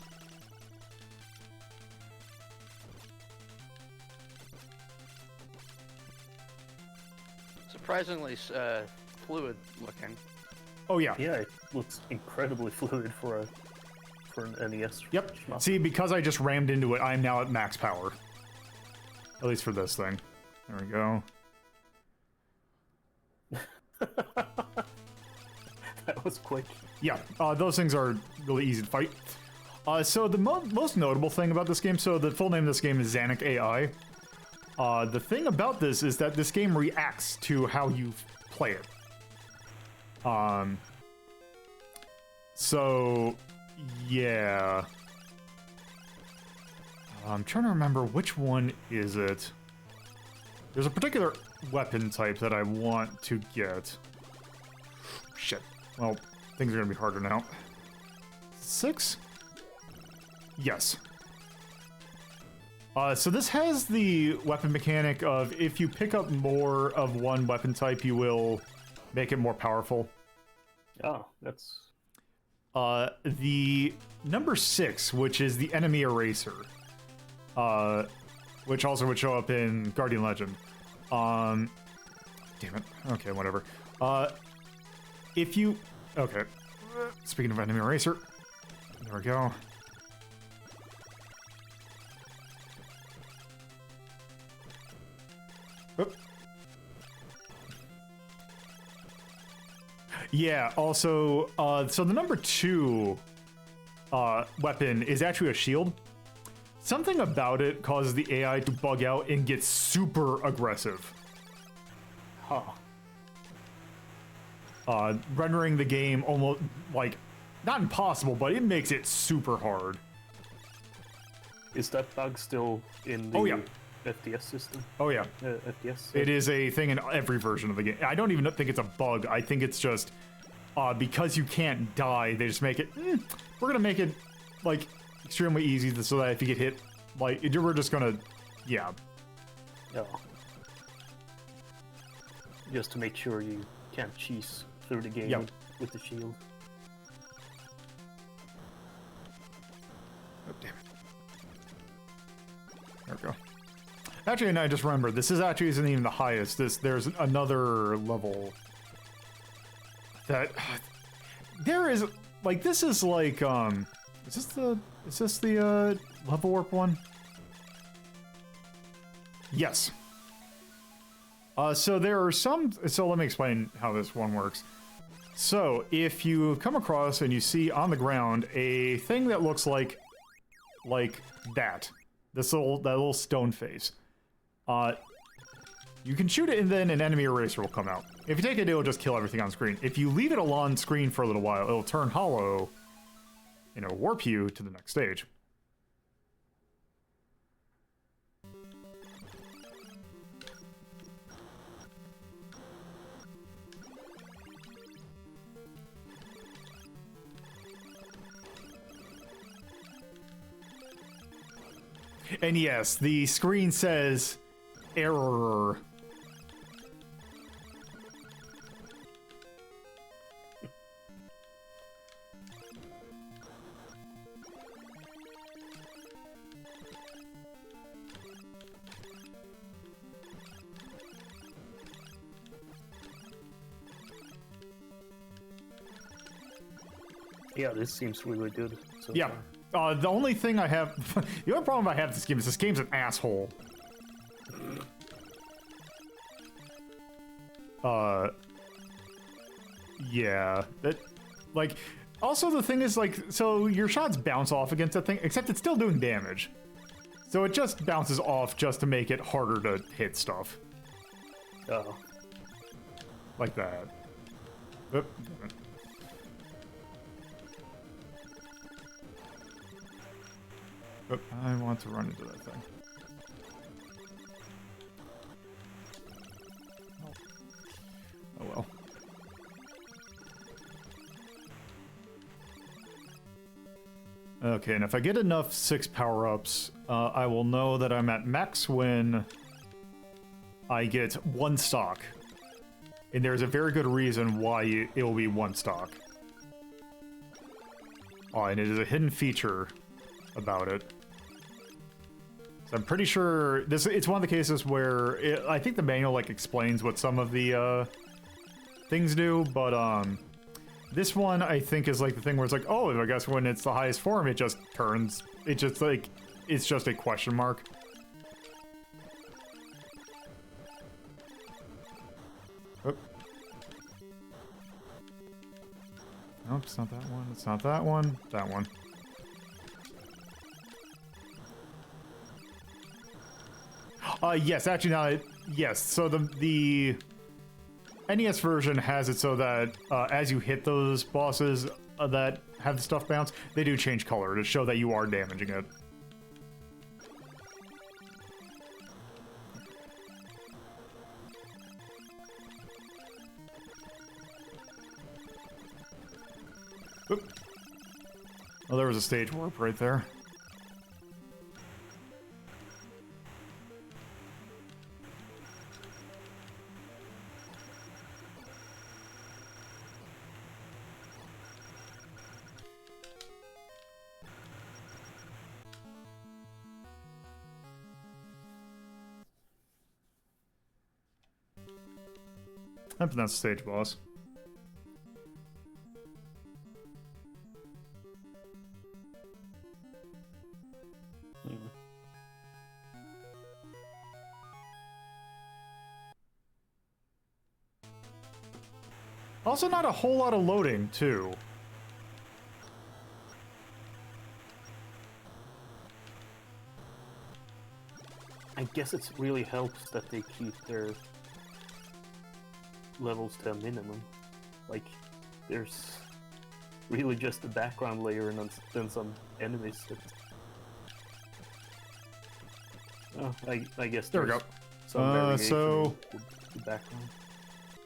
Surprisingly fluid looking. Oh, yeah. Yeah, it looks incredibly fluid for an NES. Yep. shmup. See, because I just rammed into it, I'm now at max power. At least for this thing. There we go. That was quick. Yeah, those things are really easy to fight. So the most notable thing about this game, so the full name of this game is Zanac AI. The thing about this is that this game reacts to how you play it. So, yeah. I'm trying to remember which one is it. There's a particular weapon type that I want to get. Shit. Well, things are gonna be harder now. 6? Yes. So this has the weapon mechanic of if you pick up more of one weapon type, you will make it more powerful. Oh, that's... The number 6, which is the enemy eraser, which also would show up in Guardian Legend. Damn it. Okay, whatever. If you... Okay. Speaking of enemy eraser, there we go. Oop. Yeah, also, so the number 2 weapon is actually a shield. Something about it causes the AI to bug out and get super aggressive. Huh. Rendering the game almost, like, not impossible, but it makes it super hard. Is that bug still in the Oh, yeah. FDS system? Oh, yeah. FDS? It is a thing in every version of the game. I don't even think it's a bug. I think it's just, because you can't die, they just make it, we're gonna make it, like, extremely easy so that if you get hit, like, we're just gonna, yeah. Yeah. Just to make sure you can't cheese through the game Yep. with the shield. Oh, damn it. There we go. Actually, and I just remembered, this actually isn't even the highest. There's another level that there is, like, this is like, is this the level warp one? Yes. So there are some, so let me explain how this one works. So if you come across and you see on the ground a thing that looks like that little stone face, you can shoot it and then an enemy eraser will come out. If you take it, it'll just kill everything on screen. If you leave it on screen for a little while, it'll turn hollow and it'll warp you to the next stage. And yes, the screen says error. Yeah, this seems really good. So Yeah. The only thing I have, the only problem I have with this game is this game's an asshole. Yeah. That, like, also the thing is, like, so your shots bounce off against that thing, except it's still doing damage. So it just bounces off just to make it harder to hit stuff. Oh. Like that. Oop. Oop, I want to run into that thing. Oh well. Okay, and if I get enough 6 power-ups, I will know that I'm at max when I get 1 stock. And there's a very good reason why it will be 1 stock. Oh, and it is a hidden feature about it. So I'm pretty sure it's one of the cases where I think the manual like explains what some of the things do, but this one I think is like the thing where it's like, oh, I guess when it's the highest form, it just turns. It just like it's just a question mark. Oop. Nope, it's not that one. It's not that one. That one. Yes, actually, now, yes. So the NES version has it so that as you hit those bosses that have the stuff bounce, they do change color to show that you are damaging it. Oop. Oh, there was a stage warp right there. I think that's the stage boss. Also, not a whole lot of loading, too. I guess it really helps that they keep their levels to a minimum. Like, there's really just a background layer and then some enemies. Oh, I guess there we go. Some variation so in the background.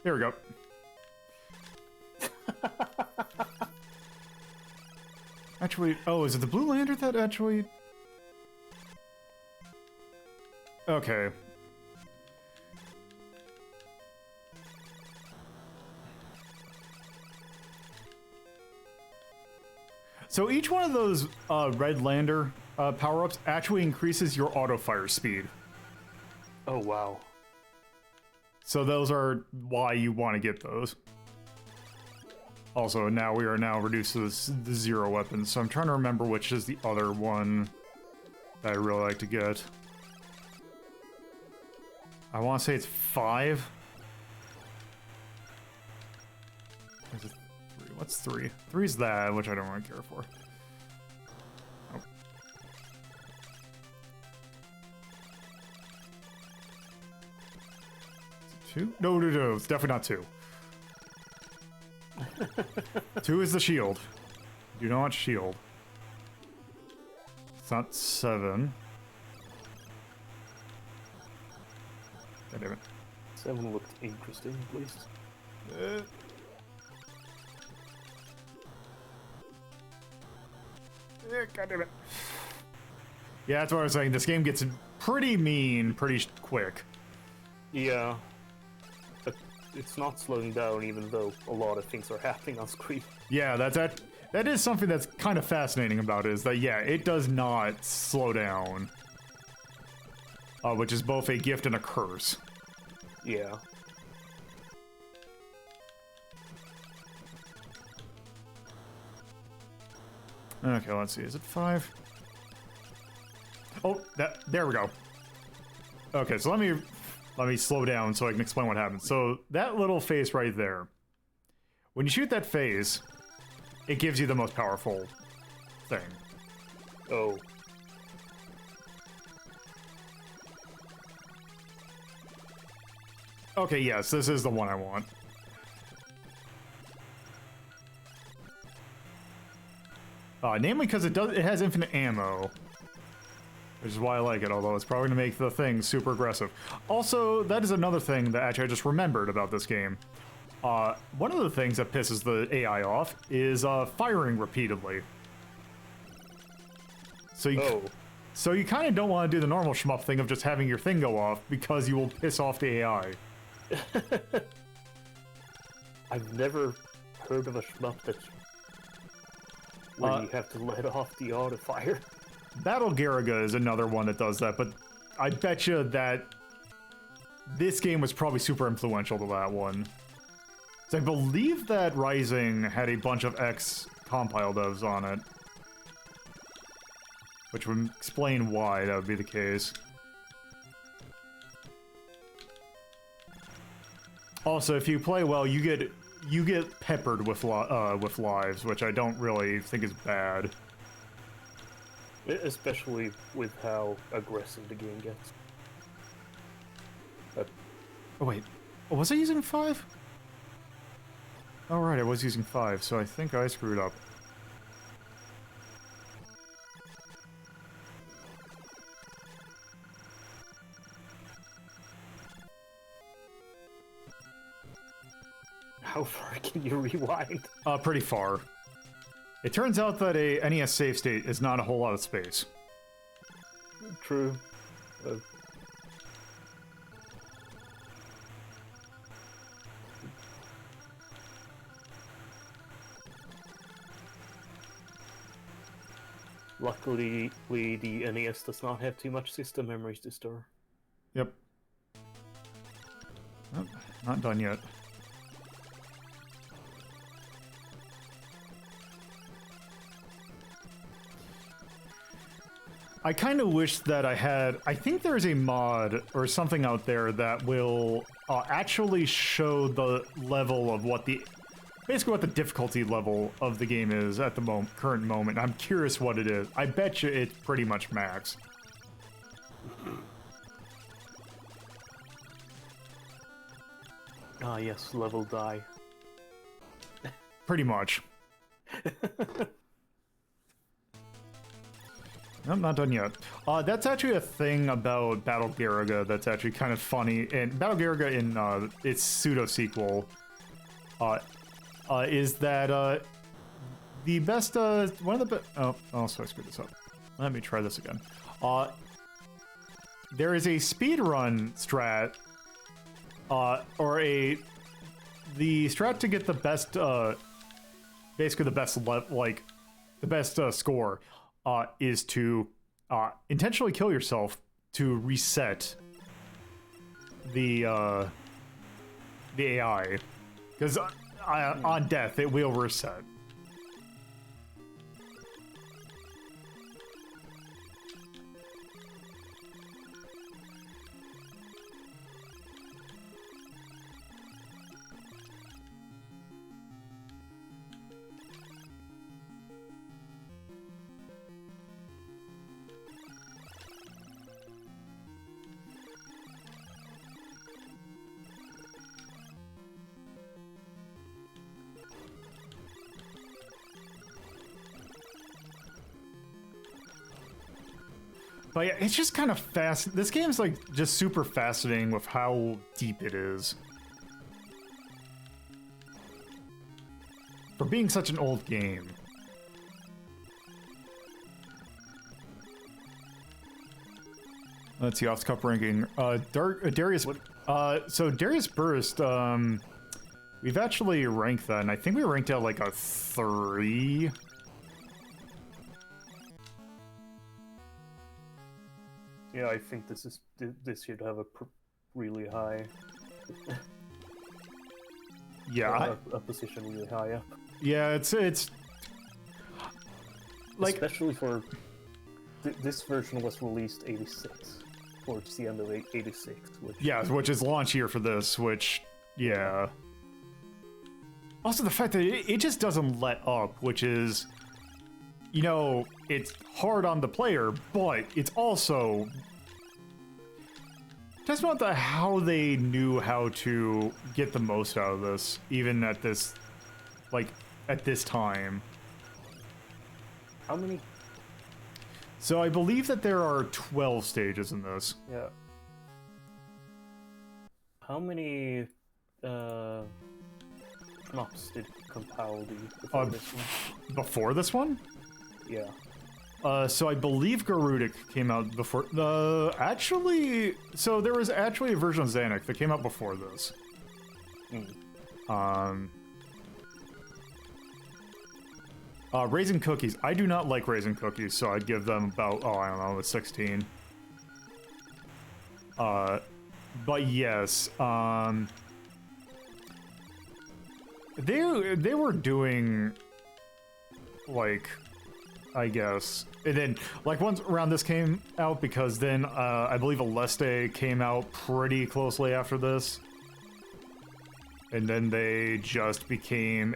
There we go. Actually, oh, is it the Blue Lantern that actually? Okay. So each one of those Red Lander power-ups actually increases your auto-fire speed. Oh, wow. So those are why you want to get those. Also, now we are now reduced to the 0 weapons, so I'm trying to remember which is the other one that I really like to get. I want to say it's 5. Is it 3? What's 3? 3's that, which I don't really care for. Nope. Is it 2? No, it's definitely not 2. 2 is the shield. Do not want shield. It's not 7. God damn it. 7 looked interesting, at least. God damn it. Yeah, that's what I was saying. This game gets pretty mean pretty quick. Yeah. But it's not slowing down even though a lot of things are happening on screen. Yeah, that is something that's kind of fascinating about it, is that, yeah, it does not slow down. Which is both a gift and a curse. Yeah. Okay, let's see. Is it 5? Oh, there we go. Okay, so let me slow down so I can explain what happens. So that little face right there, when you shoot that face, it gives you the most powerful thing. Oh. Okay, yes, this is the one I want. Namely because it has infinite ammo, which is why I like it, although it's probably going to make the thing super aggressive. Also, that is another thing that actually I just remembered about this game. One of the things that pisses the AI off is firing repeatedly. So you kind of don't want to do the normal shmup thing of just having your thing go off, because you will piss off the AI. I've never heard of a shmup that's where you have to let off the auto fire. Battle Garaga is another one that does that, but I bet you that this game was probably super influential to that one. So I believe that Raijin had a bunch of X-compile devs on it, which would explain why that would be the case. Also, if you play well, you get peppered with lives, which I don't really think is bad. Especially with how aggressive the game gets. Oh wait, was I using 5? Oh right, I was using 5, so I think I screwed up. How far can you rewind? Pretty far. It turns out that a NES save state is not a whole lot of space. True. Luckily, the NES does not have too much system memories to store. Yep. Oh, not done yet. I kind of wish that I think there's a mod or something out there that will actually show the level of basically what the difficulty level of the game is at the current moment. I'm curious what it is. I bet you it's pretty much max. Ah yes, level die. Pretty much. I'm not done yet. That's actually a thing about Battle Garaga that's actually kind of funny. And Battle Garaga in its pseudo-sequel is that the best, one of the best... Oh, so I screwed this up. Let me try this again. There is a speedrun strat, the strat to get the best, basically the best, the best score. Is to intentionally kill yourself to reset the AI, because on death it will reset. But yeah, it's just kind of fast. This game's like just super fascinating with how deep it is. For being such an old game. Let's see, off cup ranking. Darius. So Darius Burst. We've actually ranked that, and I think we ranked out like a 3. Yeah, I think this should have a really high. Yeah, a position really high up. yeah, it's like, especially for this version was released 86, towards the end of 86. Which is launch year for this. Which, yeah. Also, the fact that it just doesn't let up, which is, you know, it's hard on the player, but it's also just about how they knew how to get the most out of this, even at this, like, at this time. How many? So I believe that there are 12 stages in this. Yeah. How many maps did compile before this one? Before this one? Yeah. So I believe Garudic came out before. Actually, so there was actually a version of Zanac that came out before this. Raisin Cookies. I do not like Raisin Cookies, so I'd give them about, I don't know, a 16. But yes, they were doing, like, I guess, and then like once around this came out, because then I believe Aleste came out pretty closely after this, and then they just became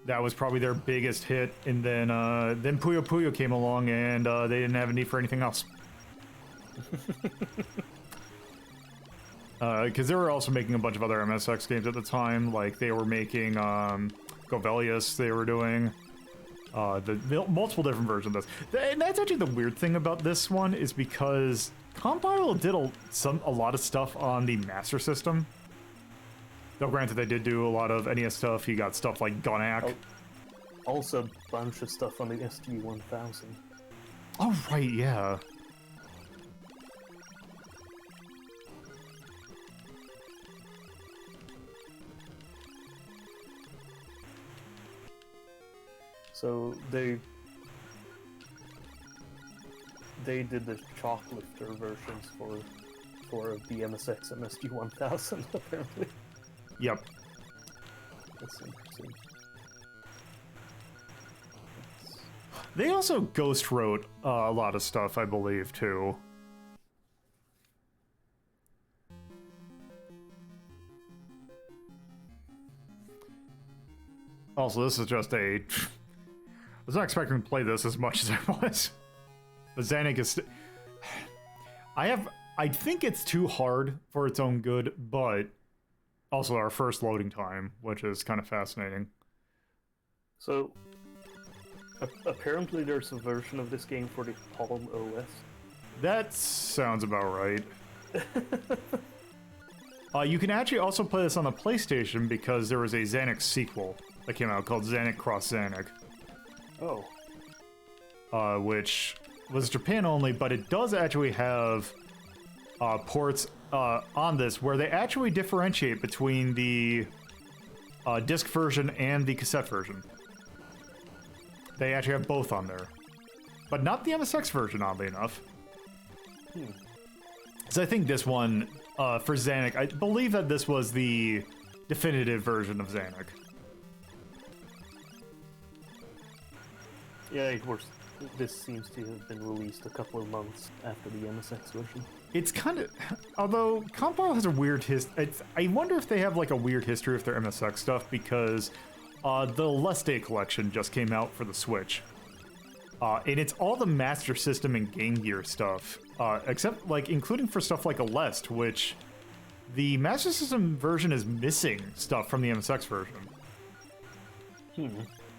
that was probably their biggest hit, and then Puyo Puyo came along, and they didn't have a need for anything else. Because they were also making a bunch of other MSX games at the time, like they were making Govelius, they were doing the multiple different versions of this. And that's actually the weird thing about this one, is because Compile did a lot of stuff on the Master System. Though granted, they did do a lot of NES stuff. You got stuff like Zanac. Also a bunch of stuff on the SG-1000. Oh, right, yeah. So they did the Chalklifter versions for the MSX and SG-1000 apparently. Yep. That's interesting. They also ghost wrote a lot of stuff, I believe, too. Also, this is just a... I was not expecting to play this as much as I was. But Zanac is... I think it's too hard for its own good, but also our first loading time, which is kind of fascinating. So, apparently there's a version of this game for the Palm OS. That sounds about right. You can actually also play this on the PlayStation, because there was a Zanac sequel that came out called Zanac Cross Zanac. Oh. Which was Japan only, but it does actually have ports on this where they actually differentiate between the disc version and the cassette version. They actually have both on there. But not the MSX version, oddly enough. So I think this one, for Zanac, I believe that this was the definitive version of Zanac. Yeah, of course. This seems to have been released a couple of months after the MSX version. It's kind of... Although, Compile has a weird history... I wonder if they have, like, a weird history with their MSX stuff, because the Leste collection just came out for the Switch. And it's all the Master System and Game Gear stuff, except, like, including for stuff like Aleste, which the Master System version is missing stuff from the MSX version.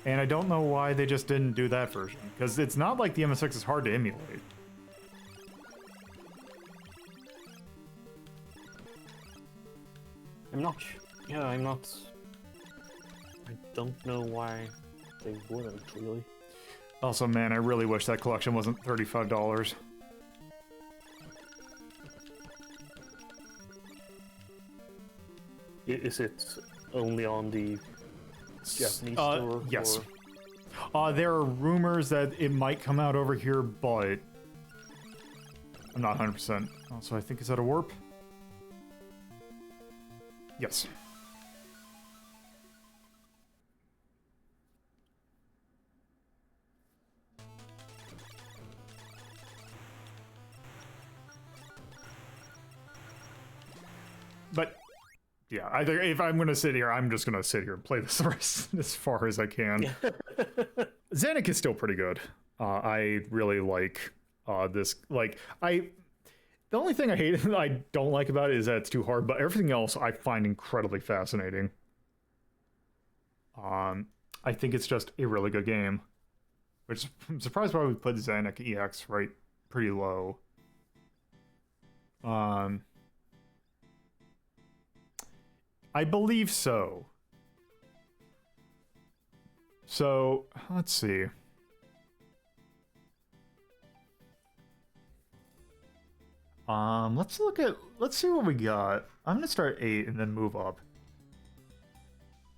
And I don't know why they just didn't do that version, because it's not like the MSX is hard to emulate. I'm not... I don't know why they wouldn't, really. Also, man, I really wish that collection wasn't $35. Is it only on the Japanese store? Yes. Or... There are rumors that it might come out over here, but I'm not 100%. Also, I think, is that a warp? Yes. But yeah, I think if I'm gonna sit here, I'm just gonna sit here and play this the rest as far as I can. Zanac is still pretty good. I really like this. Like, the only thing I hate, I don't like about it is that it's too hard, but everything else I find incredibly fascinating. I think it's just a really good game, which I'm surprised why we put Zanac EX right pretty low. I believe so. So, let's see. Let's see what we got. I'm gonna start 8 and then move up.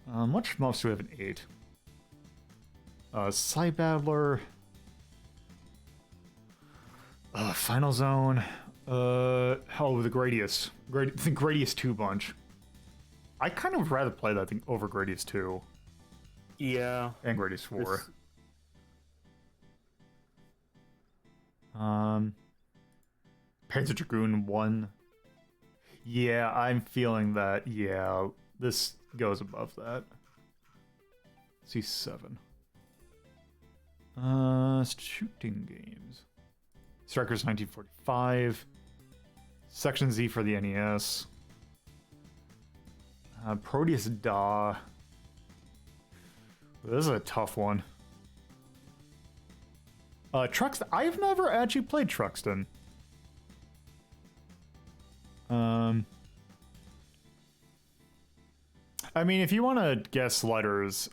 What shmups do we have in 8? Side Battler. Final Zone. The Gradius. The Gradius 2 bunch. I kind of would rather play that thing over Gradius 2. Yeah. And Gradius 4. Panzer Dragoon 1. Yeah, I'm feeling that. Yeah, this goes above that. C7. Shooting games. Strikers 1945. Section Z for the NES. Proteus Da. This is a tough one. Truxton. I've never actually played Truxton. I mean, if you want to guess letters,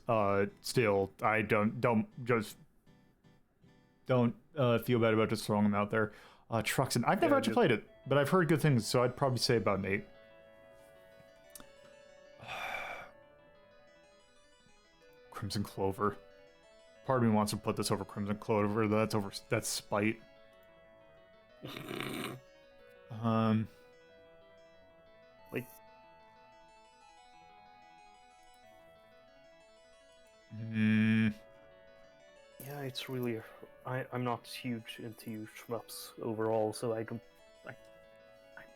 still, I don't feel bad about just throwing them out there. Truxton. I've never actually played it, but I've heard good things, so I'd probably say about an 8. Crimson Clover. Part of me wants to put this over Crimson Clover. That's Spite. Like. Yeah, it's really. I'm not huge into shmups overall, so I'm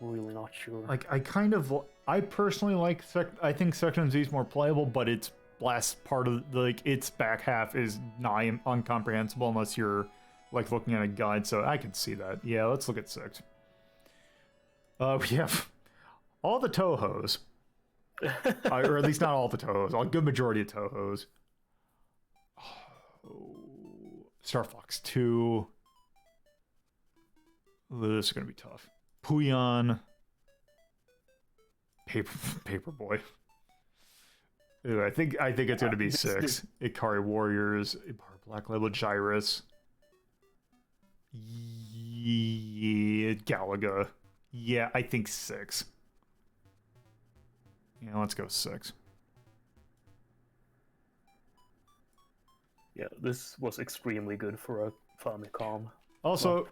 really not sure. Like, I personally like. I think Section Z is more playable, but its last part of its back half is nigh incomprehensible unless you're like looking at a guide. So I can see that. Yeah, let's look at 6. We have all the Tohos, or at least not all the Tohos. A good majority of Tohos. Star Fox 2. This is gonna be tough. Puyon. Paperboy. Ooh, I think it's gonna be 6. Ikari Warriors, Black Label Gyrus. Yeah, Galaga. Yeah, I think 6. Yeah, let's go 6. Yeah, this was extremely good for a Famicom. Also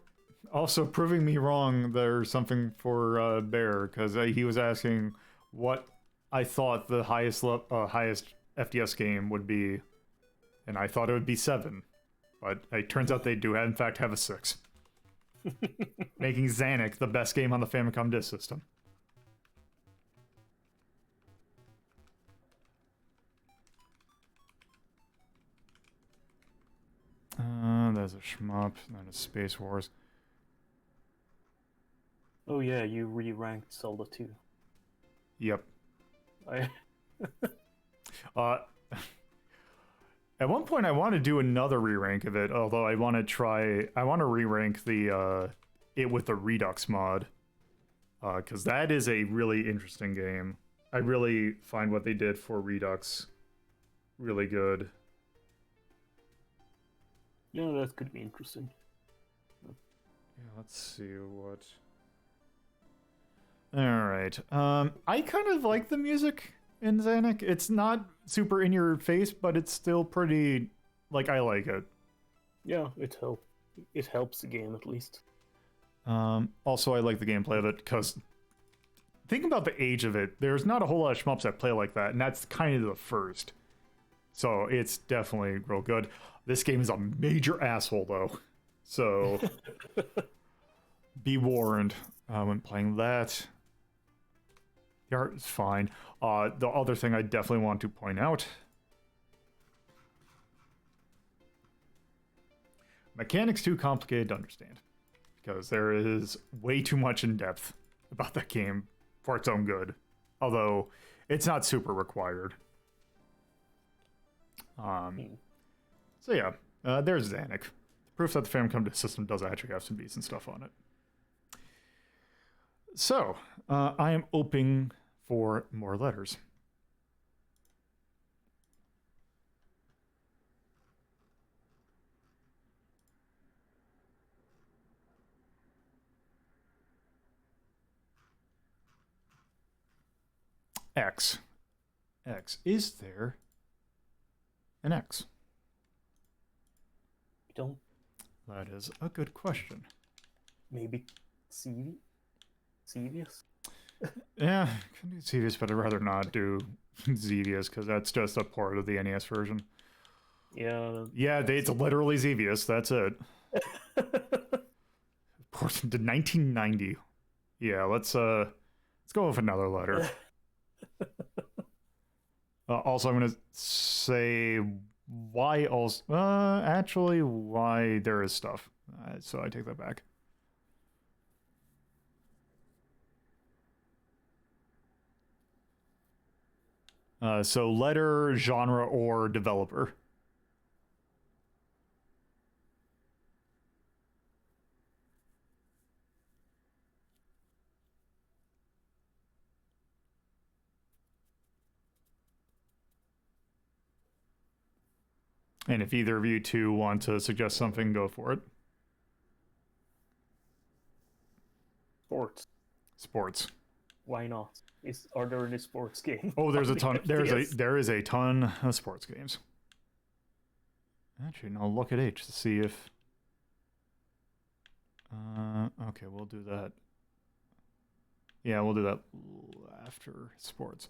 proving me wrong, there's something for Bear, because he was asking what I thought the highest FDS game would be, and I thought it would be 7, but it turns out they do in fact have a 6, making Zanac the best game on the Famicom Disk System. There's a shmup, then a Space Wars. Oh yeah, you re-ranked Zelda 2. Yep. At one point I want to do another re-rank of it, although I want to re-rank the it with the Redux mod, because that is a really interesting game. I really find what they did for Redux really good. Yeah, that could be interesting. Yeah, let's see what. Alright. I kind of like the music in Zanac. It's not super in your face, but it's still pretty. Like, I like it. Yeah, it helps the game at least. Also, I like the gameplay of it because think about the age of it. There's not a whole lot of shmups that play like that, and that's kind of the first. So it's definitely real good. This game is a major asshole, though. So be warned when playing that. The art is fine. The other thing I definitely want to point out. Mechanics too complicated to understand. Because there is way too much in depth about that game for its own good. Although, it's not super required. So yeah, there's Zanac. Proof that the Famicom system does actually have some decent stuff on it. So, I am open for more letters. X. X. Is there an X? Don't. That is a good question. Maybe Xevious? Yeah, I can do Xevious, but I'd rather not do Xevious because that's just a part of the NES version. Yeah. Yeah, it's literally Xevious. That's it. Ported to 1990. Yeah, let's go with another letter. Also, I'm gonna say why also. Actually, why there is stuff. So I take that back. So letter, genre, or developer. And if either of you two want to suggest something, go for it. Sports. Sports. Why not? Are there any sports games? Oh, there's a ton. There is a ton of sports games. Actually, no. Look at H to see if. Okay, we'll do that. Yeah, we'll do that after sports.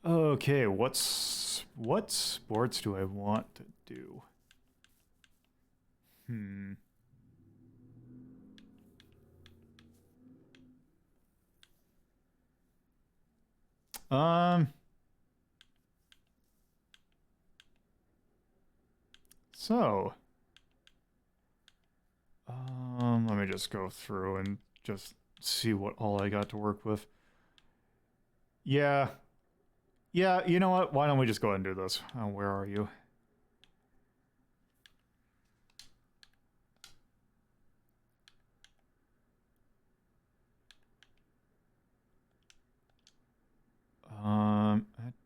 Okay, what sports do I want to do? So, let me just go through and just see what all I got to work with. Yeah, you know what? Why don't we just go ahead and do this? Where are you?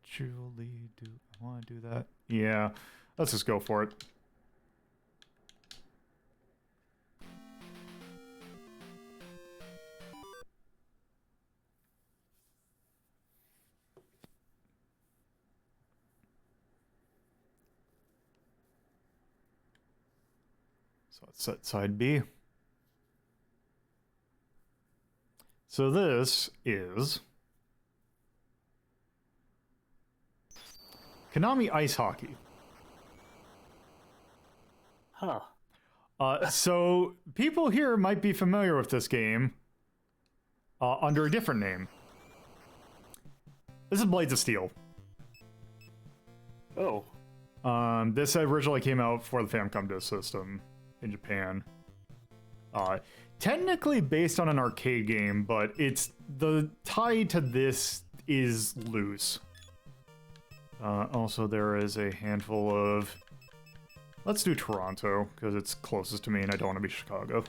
Actually, do I want to do that? Yeah, let's just go for it. So let's set side B. So this is Konami Ice Hockey. Huh. So people here might be familiar with this game under a different name. This is Blades of Steel. Oh. This originally came out for the Famicom Disk System in Japan. Technically based on an arcade game, but it's the tie to this is loose. Also, there is a handful of. Let's do Toronto because it's closest to me, and I don't want to be Chicago.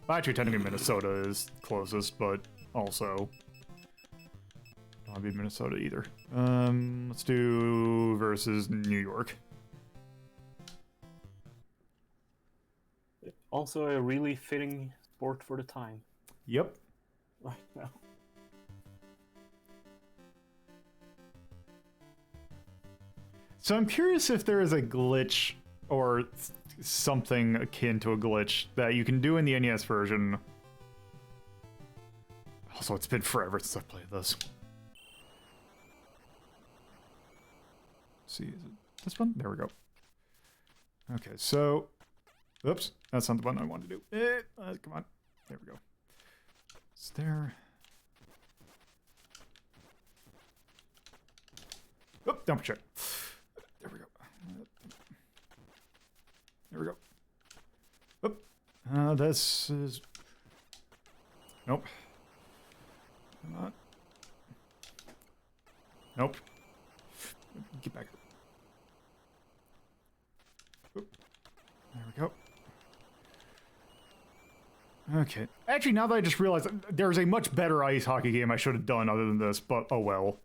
Well, actually, technically Minnesota is closest, but also don't want to be Minnesota either. Let's do versus New York. Also a really fitting sport for the time Yep. right now. So I'm curious if there is a glitch or something akin to a glitch that you can do in the NES version. Also, it's been forever since I played this. Let's see, is it this one? There we go. Okay, so... Oops, that's not the one I wanted to do. Come on. There we go. It's there. Oh, don't check. There we go. There we go. Oh, this is... Nope. Come on. Nope. Get back here. Oop. There we go. Okay. Actually, now that I just realized, there's a much better ice hockey game I should have done other than this, but oh well.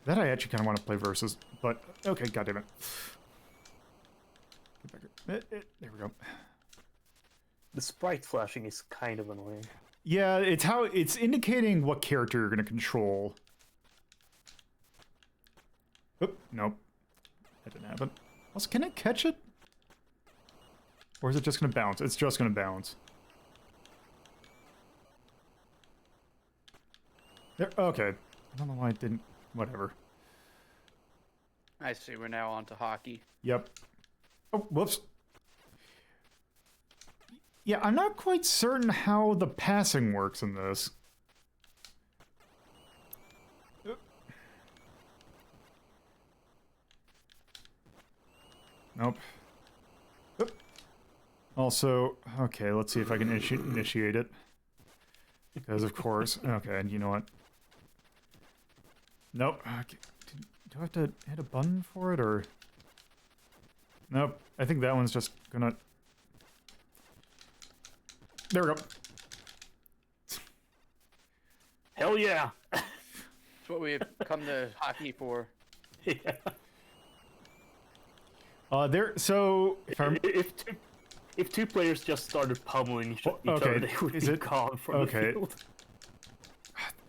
That I actually kind of want to play versus, but okay, goddammit. Get back here. There we go. The sprite flashing is kind of annoying. Yeah, it's indicating what character you're going to control. Oop, nope. That didn't happen. Also, can I catch it? Or is it just going to bounce? It's just going to bounce. There, okay. I don't know why it didn't... Whatever. I see, we're now on to hockey. Yep. Oh, whoops. Yeah, I'm not quite certain how the passing works in this. Nope. Oop. Also, okay, let's see if I can initiate it. Because, of course. Okay, and you know what? Nope. Okay. Do I have to hit a button for it, or... Nope. I think that one's just gonna... There we go. Hell yeah! That's what we've come to hockey for. Yeah. So... If two players just started pummeling each other, they would be gone from the field.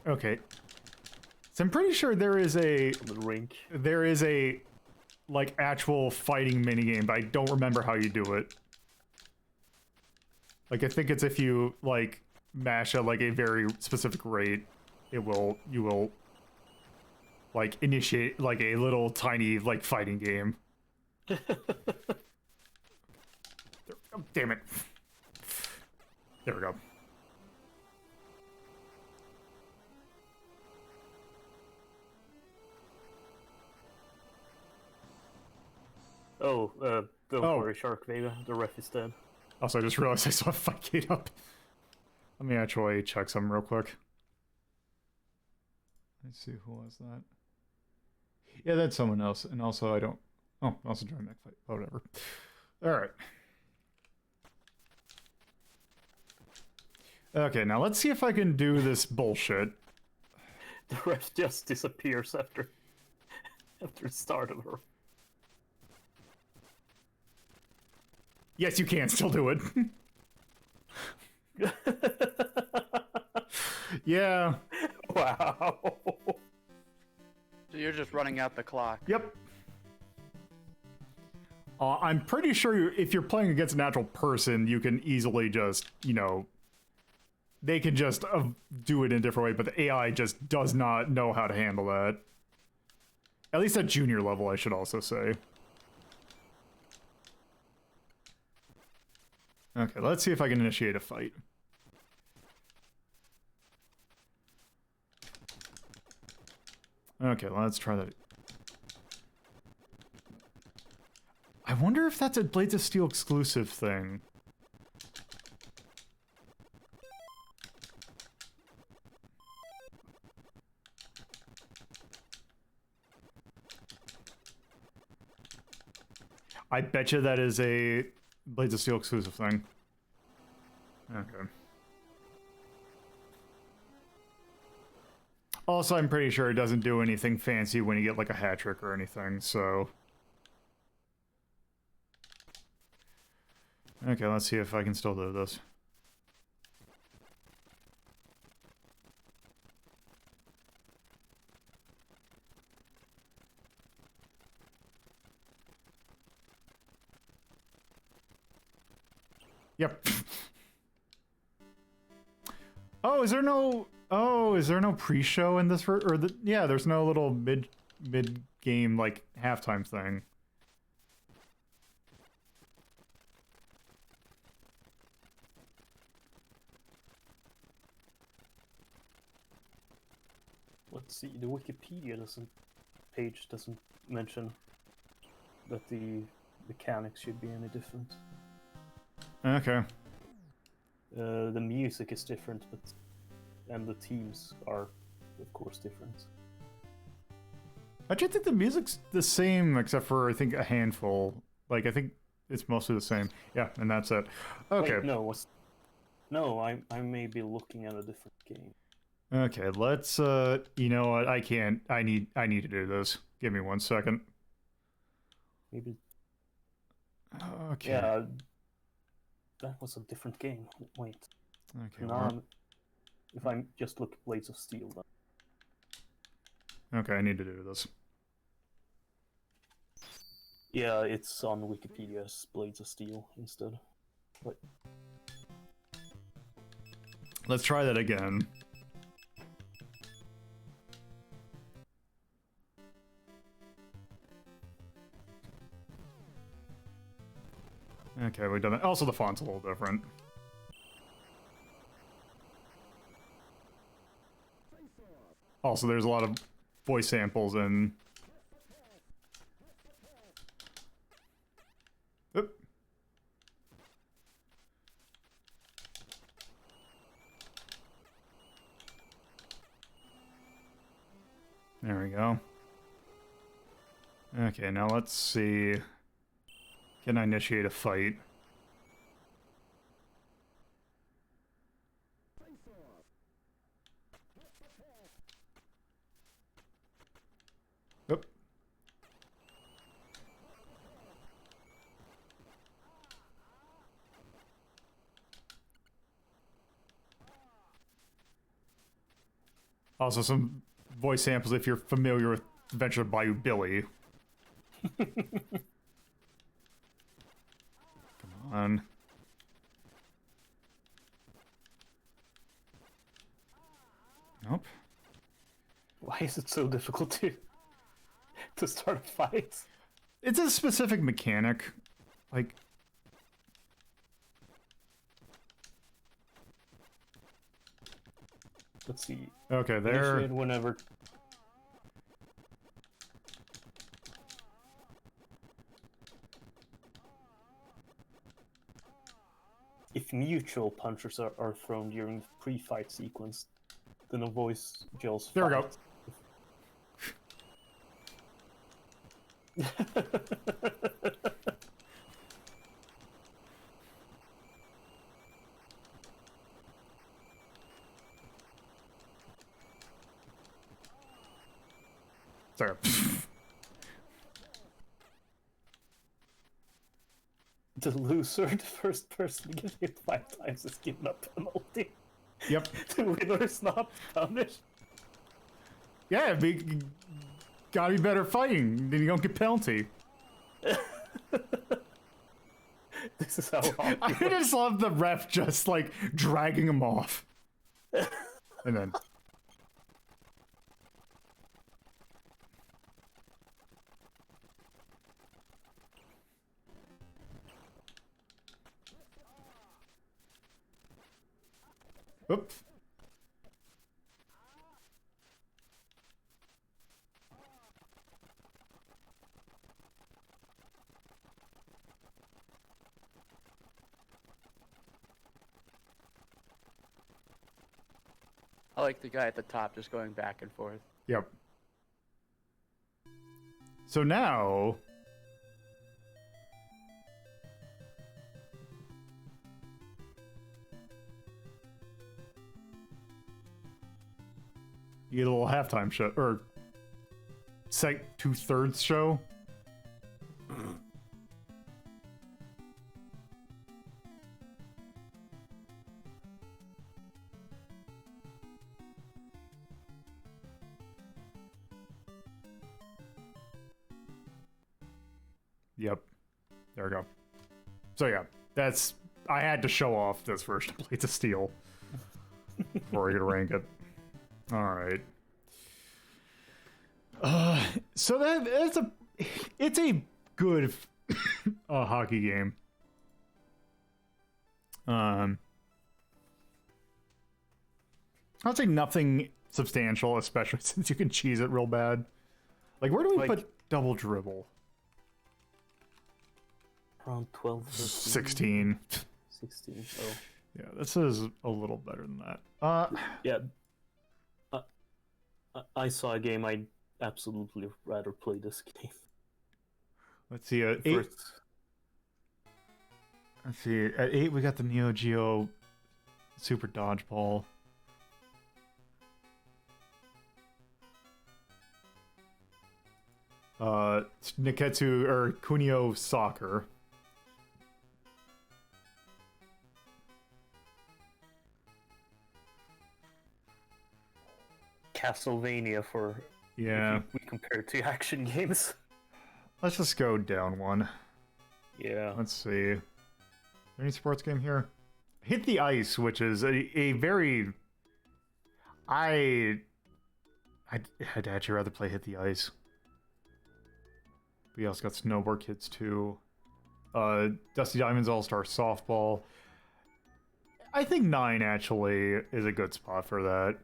Okay. So I'm pretty sure there is a... The rink. There is a, like, actual fighting minigame, but I don't remember how you do it. Like, I think it's if you, like, mash at, like, a very specific rate, you will, like, initiate, like, a little tiny, like, fighting game. Oh, damn it. There we go. Don't worry, Shark Vega. The ref is dead. Also, I just realized I saw a fight gate up. Let me actually check something real quick. Let's see, who was that? Yeah, that's someone else. And also, I don't... Oh, also join that fight. Whatever. Alright. Okay, now let's see if I can do this bullshit. The ref just disappears after the start of her. Yes, you can still do it. Yeah. Wow. So you're just running out the clock. Yep. I'm pretty sure if you're playing against a natural person, you can easily just, you know... They can just do it in a different way, but the AI just does not know how to handle that. At least at junior level, I should also say. Okay, let's see if I can initiate a fight. Okay, let's try that. I wonder if that's a Blades of Steel exclusive thing. I bet you that is a Blades of Steel exclusive thing. Okay. Also, I'm pretty sure it doesn't do anything fancy when you get like a hat trick or anything, so... Okay, let's see if I can still do this. Yep. Oh, is there no? Oh, is there no pre-show in this? Or the? Yeah, there's no little mid-game like halftime thing. Let's see. The Wikipedia page doesn't mention that the mechanics should be any different. Okay. The music is different, and the teams are, of course, different. Actually, I think the music's the same, except for I think a handful. Like I think it's mostly the same. Yeah, and that's it. Okay. Wait, no, I may be looking at a different game. Okay, let's. You know what? I can't. I need to do this. Give me 1 second. Maybe. Okay. Yeah. That was a different game. Wait. Okay. No, if I just look at Blades of Steel, then. Okay, I need to do this. Yeah, it's on Wikipedia as Blades of Steel instead. But Let's try that again. Okay, we've done it. Also, the font's a little different. Also, there's a lot of voice samples and... Oop. There we go. Okay, now let's see... Can I initiate a fight? Oop. Also, some voice samples if you're familiar with Adventure of Bayou Billy. On. Nope. why is it so difficult to start a fight? It's a specific mechanic. Like... Let's see. Okay, there... Initiate whenever... If mutual punches are thrown during the pre-fight sequence, then a voice gels There we go. Sorry. The loser, the first person to get hit 5 times is given a penalty. Yep. The winner is not punished. Yeah, gotta be better fighting, then you don't get penalty. This is how I just love the ref just like dragging him off. And then... Oops. I like the guy at the top just going back and forth. Yep. So now... You get a little halftime show, or... 2/3 show. Yep. There we go. So yeah, I had to show off this version of Blades of Steel before I could rank it. Alright. So it's a good hockey game. I'd say nothing substantial, especially since you can cheese it real bad. Like, where do we put double dribble? Around 12, 13, 16. 16. Oh. Yeah, this is a little better than that. Yeah. I saw a game I'd absolutely rather play this game. Let's see. At 8. Let's see. At 8, we got the Neo Geo Super Dodgeball. Niketsu or Kunio Soccer. Castlevania for Yeah. if we compare it to action games. Let's just go down one. Yeah. Let's see. Any sports game here? Hit the Ice, which is a very. I'd actually rather play Hit the Ice. We also got Snowboard Kids 2. Dusty Diamonds All-Star Softball. I think 9 actually is a good spot for that.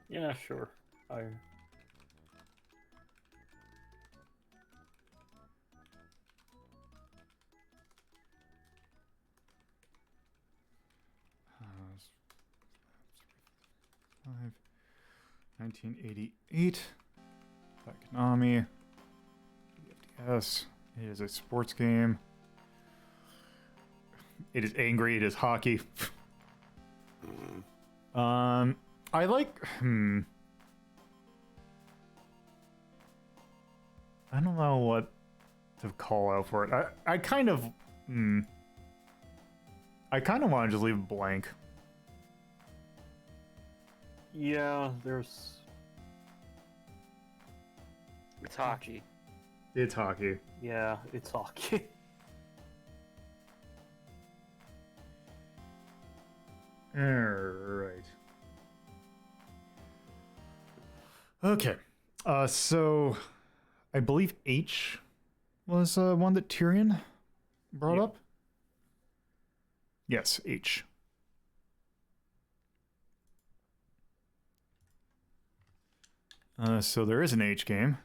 Yeah, sure. Five, 1988. By Konami. Yes, it is a sports game. It is angry. It is hockey. I like. I don't know what to call out for it. I kind of. I kind of want to just leave it blank. Yeah, there's. It's hockey. It's hockey. Yeah, it's hockey. Alright. Okay. So I believe H was one that Tyrion brought up. Yes, H. So there is an H game.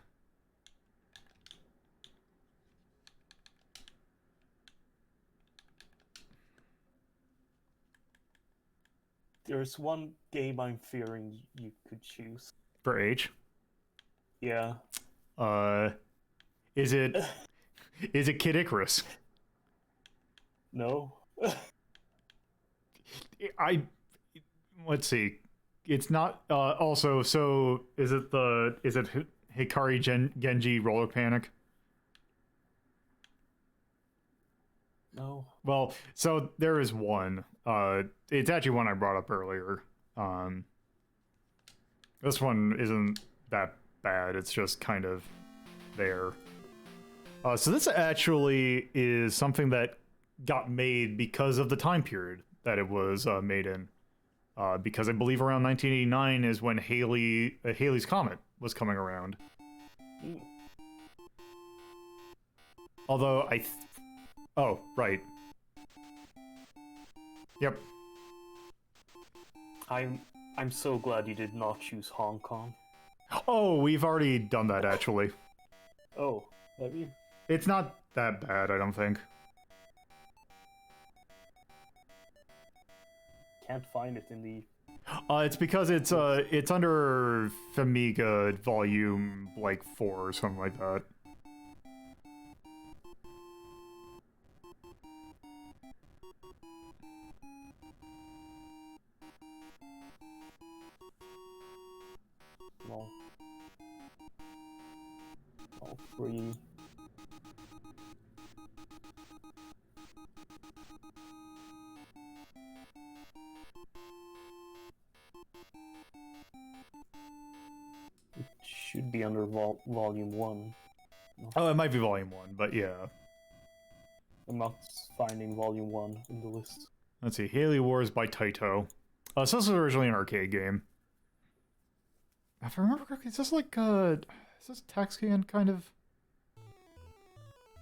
There's one game I'm fearing you could choose. For H? Yeah. Is it Kid Icarus? No. Let's see. It's not also, so is it Hikari Genji Roller Panic? No. Well, so there is one. It's actually one I brought up earlier. This one isn't that bad. It's just kind of there. So this actually is something that got made because of the time period that it was made in. Because I believe around 1989 is when Halley's Comet was coming around. Although oh, right. Yep. I'm so glad you did not choose Hong Kong. Oh, we've already done that actually. Oh, have you? It's not that bad, I don't think. Can't find it in the. It's because it's under Famiga volume like 4 or something like that. No. All free. should be under volume 1. Oh, it might be volume 1, but yeah. I'm not finding volume 1 in the list. Let's see, Halley Wars by Taito. So this was originally an arcade game. If I remember correctly, is this like is this Taxcan kind of?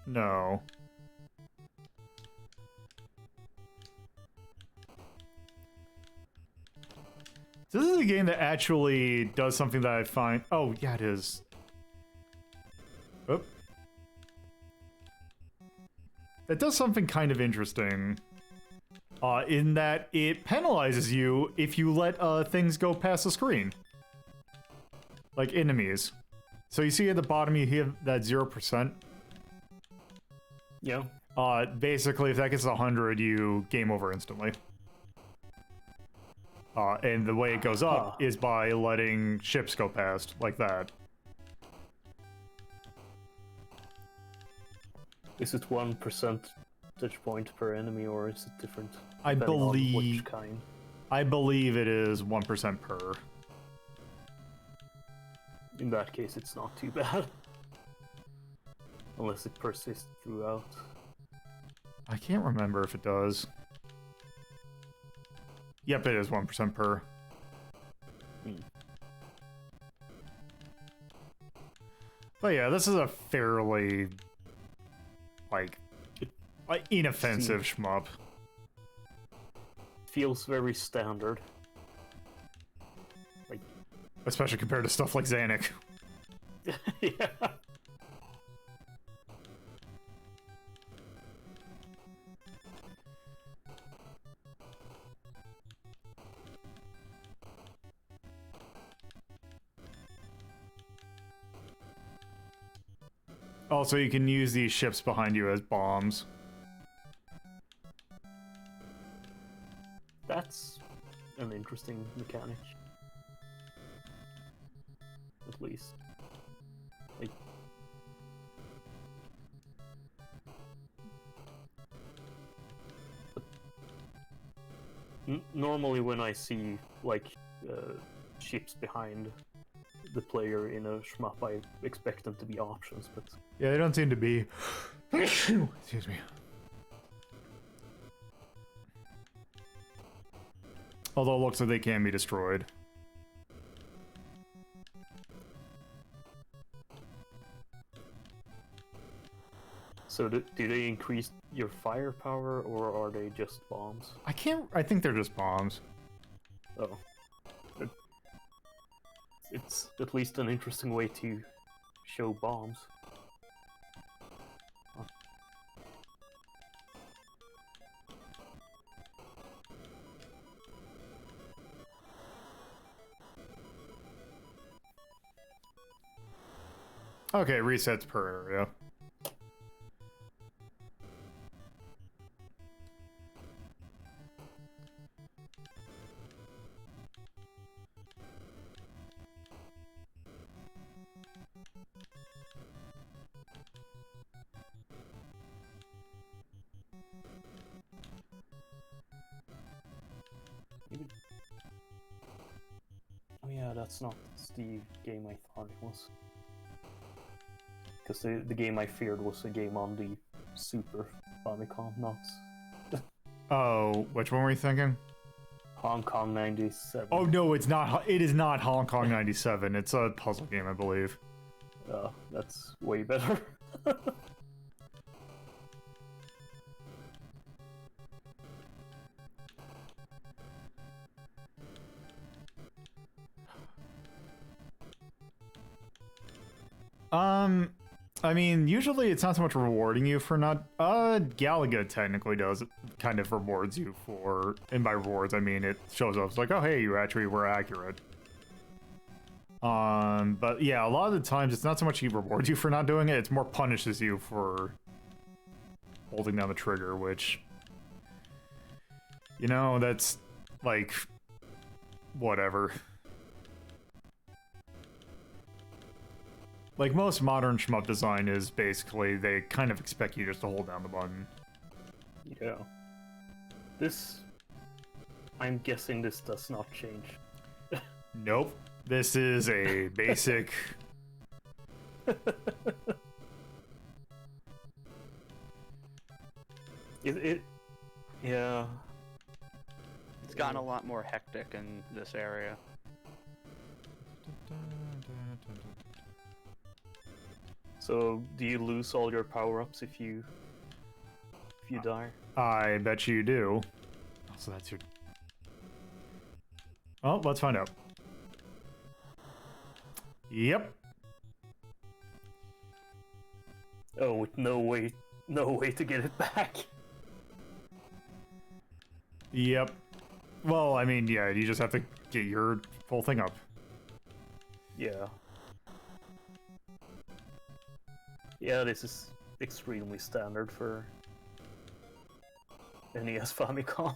No. So this is a game that actually does something that I find. Oh yeah, it is. Oop. That does something kind of interesting. In that it penalizes you if you let things go past the screen. Like enemies. So you see at the bottom you have that 0%. Yeah. Basically if that gets 100, you game over instantly. And the way it goes up is by letting ships go past, like that. Is it 1 percentage point per enemy, or is it different? I depending on believe. which kind? I believe it is 1% per. In that case, it's not too bad. Unless it persists throughout. I can't remember if it does. Yep, it is 1% per. But yeah, this is a fairly, like inoffensive shmup. Feels very standard. Like, especially compared to stuff like Zanac. yeah. Also, you can use these ships behind you as bombs. That's an interesting mechanic. At least. Like, normally when I see, like, ships behind the player in a shmup, I expect them to be options, but... Yeah, they don't seem to be. Excuse me. Although it looks like they can be destroyed. So do they increase your firepower, or are they just bombs? I think they're just bombs. Oh. It's at least an interesting way to show bombs. Okay, resets per area. Oh yeah, that's not the game I thought it was. Because the game I feared was a game on the Super Famicom, not... Oh, which one were you thinking? Hong Kong 97. Oh no, it's not. It is not Hong Kong 97. It's a puzzle game, I believe. Oh, that's way better. I mean, usually it's not so much rewarding you for not. Galaga technically does. It kind of rewards you for, and by rewards I mean it shows up. It's like, oh hey, you actually were accurate. But yeah, a lot of the times it's not so much he rewards you for not doing it, it's more punishes you for holding down the trigger, which, you know, that's like, whatever. Like, most modern shmup design is basically, they kind of expect you just to hold down the button. Yeah. This... I'm guessing this does not change. Nope. This is a basic Yeah. It's gotten a lot more hectic in this area. So, do you lose all your power-ups if you die? I bet you do. So that's your... Well, let's find out. Yep. Oh, with no way to get it back. Yep. Well, I mean, yeah, you just have to get your full thing up. Yeah. Yeah, this is extremely standard for NES Famicom.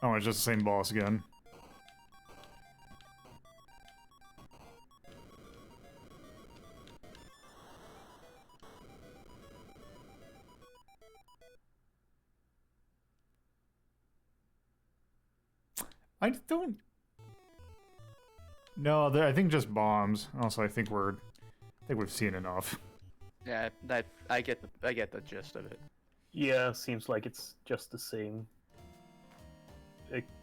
Oh, it's just the same boss again. I don't... No, I think just bombs. Also, I think we've seen enough. Yeah, I get the gist of it. Yeah, seems like it's just the same.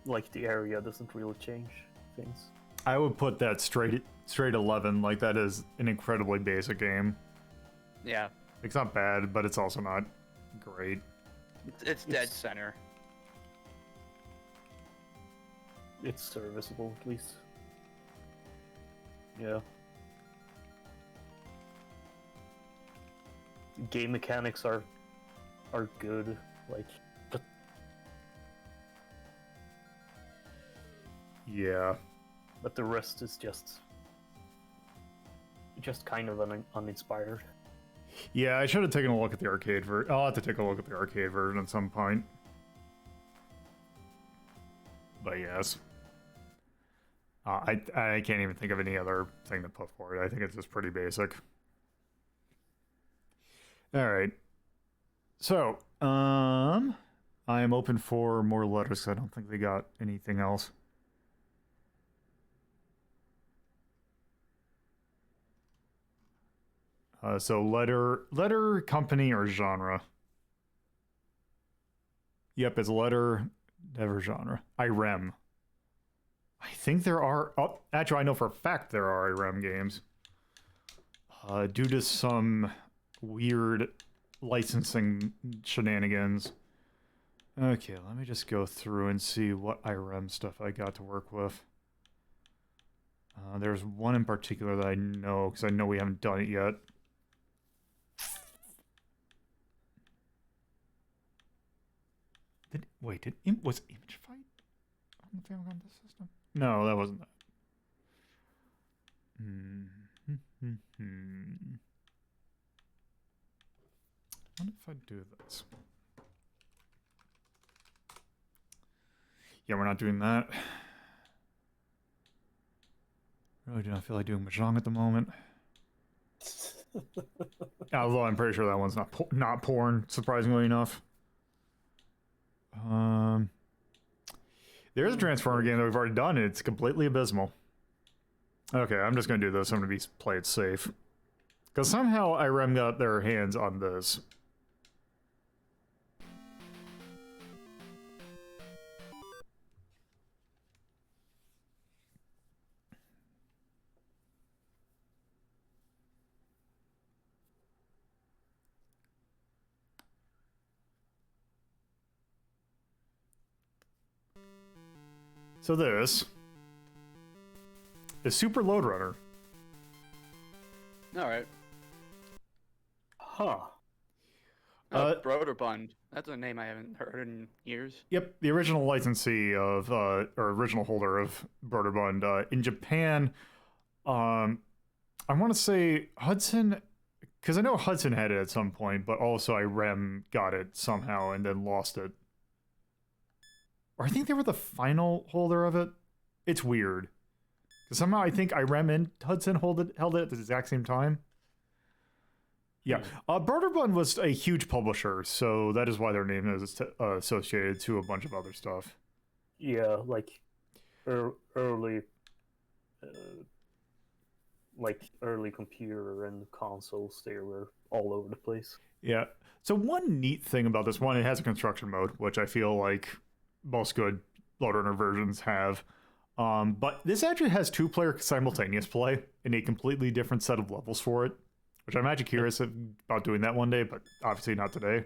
Like the area doesn't really change things. I would put that straight 11. Like, that is an incredibly basic game. Yeah. It's not bad, but it's also not great. It's dead center. It's serviceable, at least. Yeah. Game mechanics are good, like, but Yeah. but the rest is just kind of uninspired. Yeah, I should have taken a look at the arcade version. I'll have to take a look at the arcade version at some point. But yes. I can't even think of any other thing to put for it. I think it's just pretty basic. Alright. So, I am open for more letters. I don't think they got anything else. So letter, company, or genre. Yep, it's letter, never genre. IREM. I think there are... Oh, actually, I know for a fact there are IREM games. Due to some weird licensing shenanigans. Okay, let me just go through and see what IREM stuff I got to work with. There's one in particular that I know, because I know we haven't done it yet. Was Image Fight on the Famicom Disk System? No, that wasn't that. What if I do this? Yeah, we're not doing that. Really do not feel like doing Mahjong at the moment. Although I'm pretty sure that one's not porn, surprisingly enough. There's a Transformer game that we've already done, and it's completely abysmal. Okay, I'm just gonna do this. I'm gonna play it safe. Because somehow IREM got their hands on this. So this is Super Lode Runner. Alright. Huh. Broderbund. That's a name I haven't heard in years. Yep, the original licensee of, or original holder of Broderbund. In Japan, I want to say Hudson, because I know Hudson had it at some point, but also IREM got it somehow and then lost it. Or I think they were the final holder of it. It's weird. Because somehow I think IREM and Hudson held it at the exact same time. Yeah. Broderbund was a huge publisher, so that is why their name is associated to a bunch of other stuff. Yeah, like early like early computer and consoles, they were all over the place. Yeah. So one neat thing about this one, it has a construction mode, which I feel like most good Lode Runner versions have. But this actually has 2-player simultaneous play in a completely different set of levels for it, which I'm actually curious about doing that one day, but obviously not today.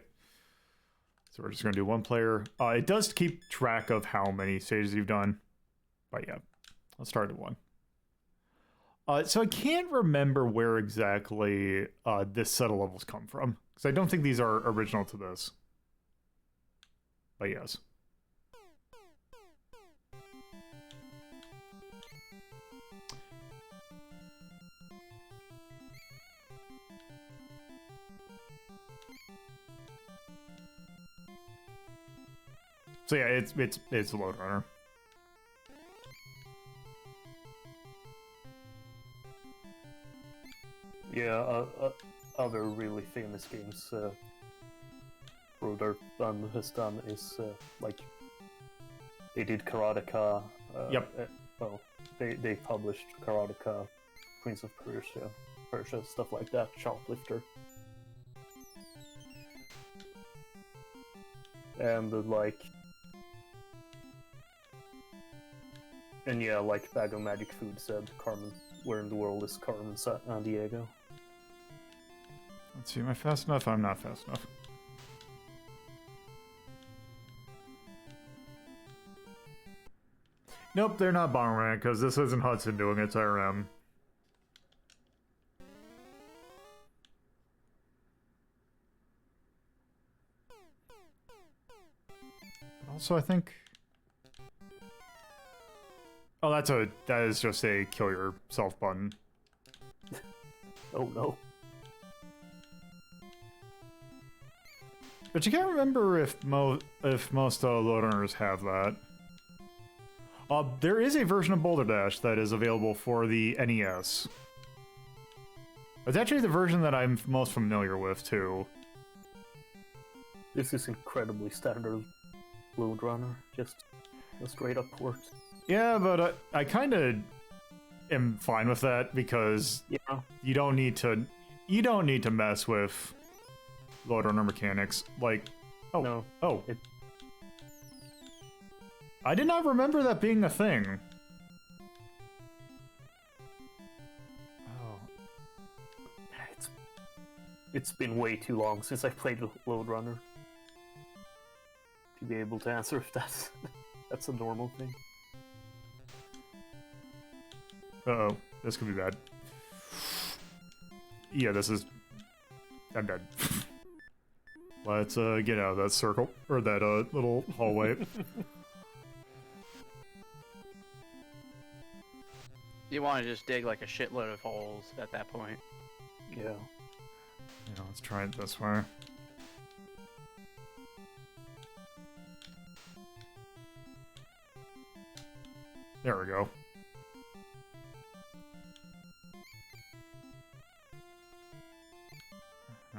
So we're just going to do 1 player. It does keep track of how many stages you've done. But yeah, let's start at 1. So I can't remember where exactly this set of levels come from, because I don't think these are original to this. But yes. So yeah, it's a Lode Runner. Yeah, other really famous games Roder has done is like they did Karateka. Yep. Well, they published Karateka, Prince of Persia, stuff like that. Shoplifter. And yeah, like Bag of Magic Food said, Carmen, where in the world is Carmen San Diego? Let's see, am I fast enough? I'm not fast enough. Nope, they're not Bomberman, because this isn't Hudson doing it, it's IRM. Also, I think... Oh, that is just a kill yourself button. Oh no. But you can't remember if most Lode Runners have that. There is a version of Boulder Dash that is available for the NES. It's actually the version that I'm most familiar with, too. This is incredibly standard Lode Runner, just a straight up port. Yeah, but I kind of am fine with that because Yeah. you don't need to mess with Lode Runner mechanics. Like, No. I did not remember that being a thing. Oh. It's been way too long since I played Lode Runner to be able to answer if that's a normal thing. Uh-oh, this could be bad. Yeah, I'm dead. Let's get out of that circle, or that little hallway. You want to just dig like a shitload of holes at that point. Yeah. Yeah, let's try it this way. There we go.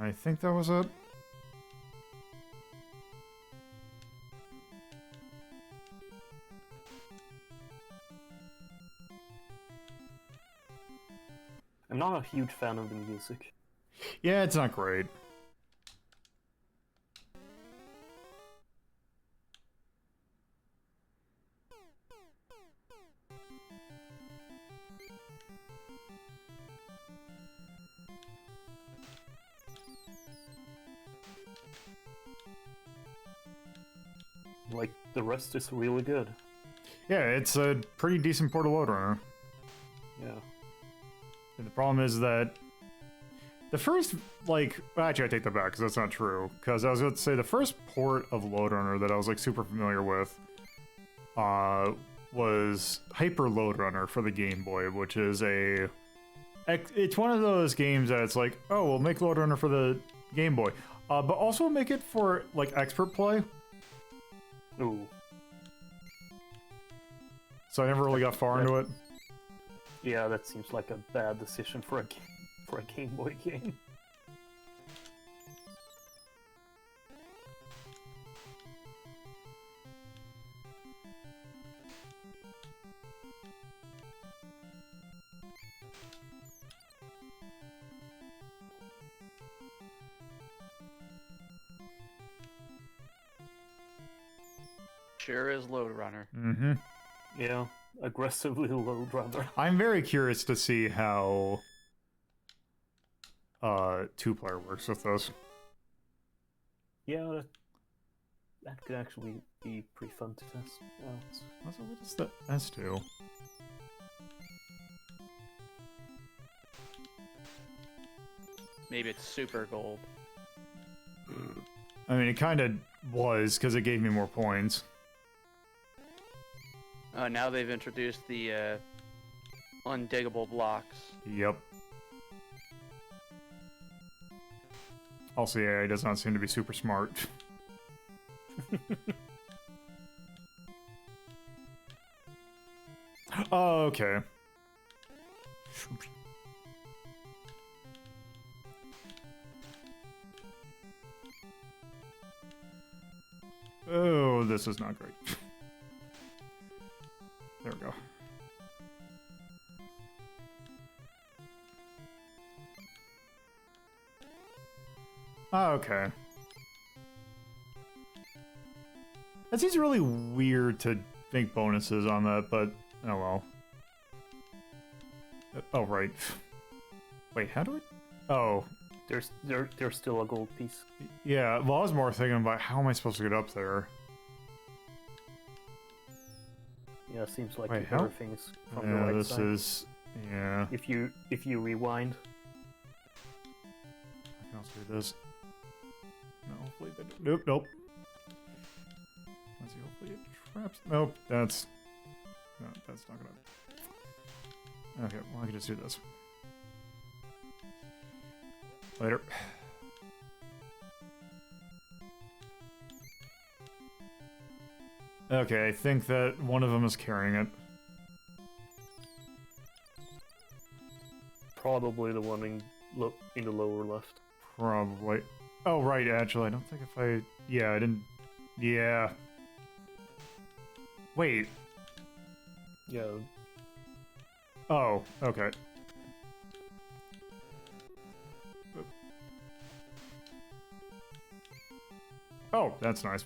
I think that was it. I'm not a huge fan of the music. Yeah, it's not great. Like, the rest is really good. Yeah, it's a pretty decent port of Lode Runner. Yeah. And the problem is that the first, like, actually I take that back because that's not true. Because I was going to say the first port of Lode Runner that I was like super familiar with was Hyper Lode Runner for the Game Boy, which is it's one of those games that it's like, oh, we'll make Lode Runner for the Game Boy, but also make it for like expert play. Ooh. So I never really got far into it. Yeah, that seems like a bad decision for a Game Boy game. Sure is Lode Runner. Mm-hmm. Yeah, aggressively low runner. I'm very curious to see how two-player works with those. Yeah, that could actually be pretty fun to test out. Also, what is the S2? Maybe it's Super Gold. I mean, it kind of was, because it gave me more points. Now they've introduced the undiggable blocks. Yep. Also, yeah, he does not seem to be super smart. Oh, okay. Oh, this is not great. There we go. Oh, okay. That seems really weird to think bonuses on that, but oh well. Oh, right. Wait, how do I... Oh. There's still a gold piece. Yeah, well, I was more thinking about how am I supposed to get up there? Yeah, it seems like Wait, how? everything is from the Yeah, right this side. is... Yeah. If you rewind. I can also do this. No, hopefully they don't... Nope, nope. Let's see, hopefully it traps... Nope, that's... No, that's not gonna... Okay, well, I can just do this. Later. Okay, I think that one of them is carrying it. Probably the one in the lower left. Probably. Oh, right, actually, I don't think if I... Yeah, I didn't... Yeah. Wait. Yeah. Oh, okay. Oh, that's nice.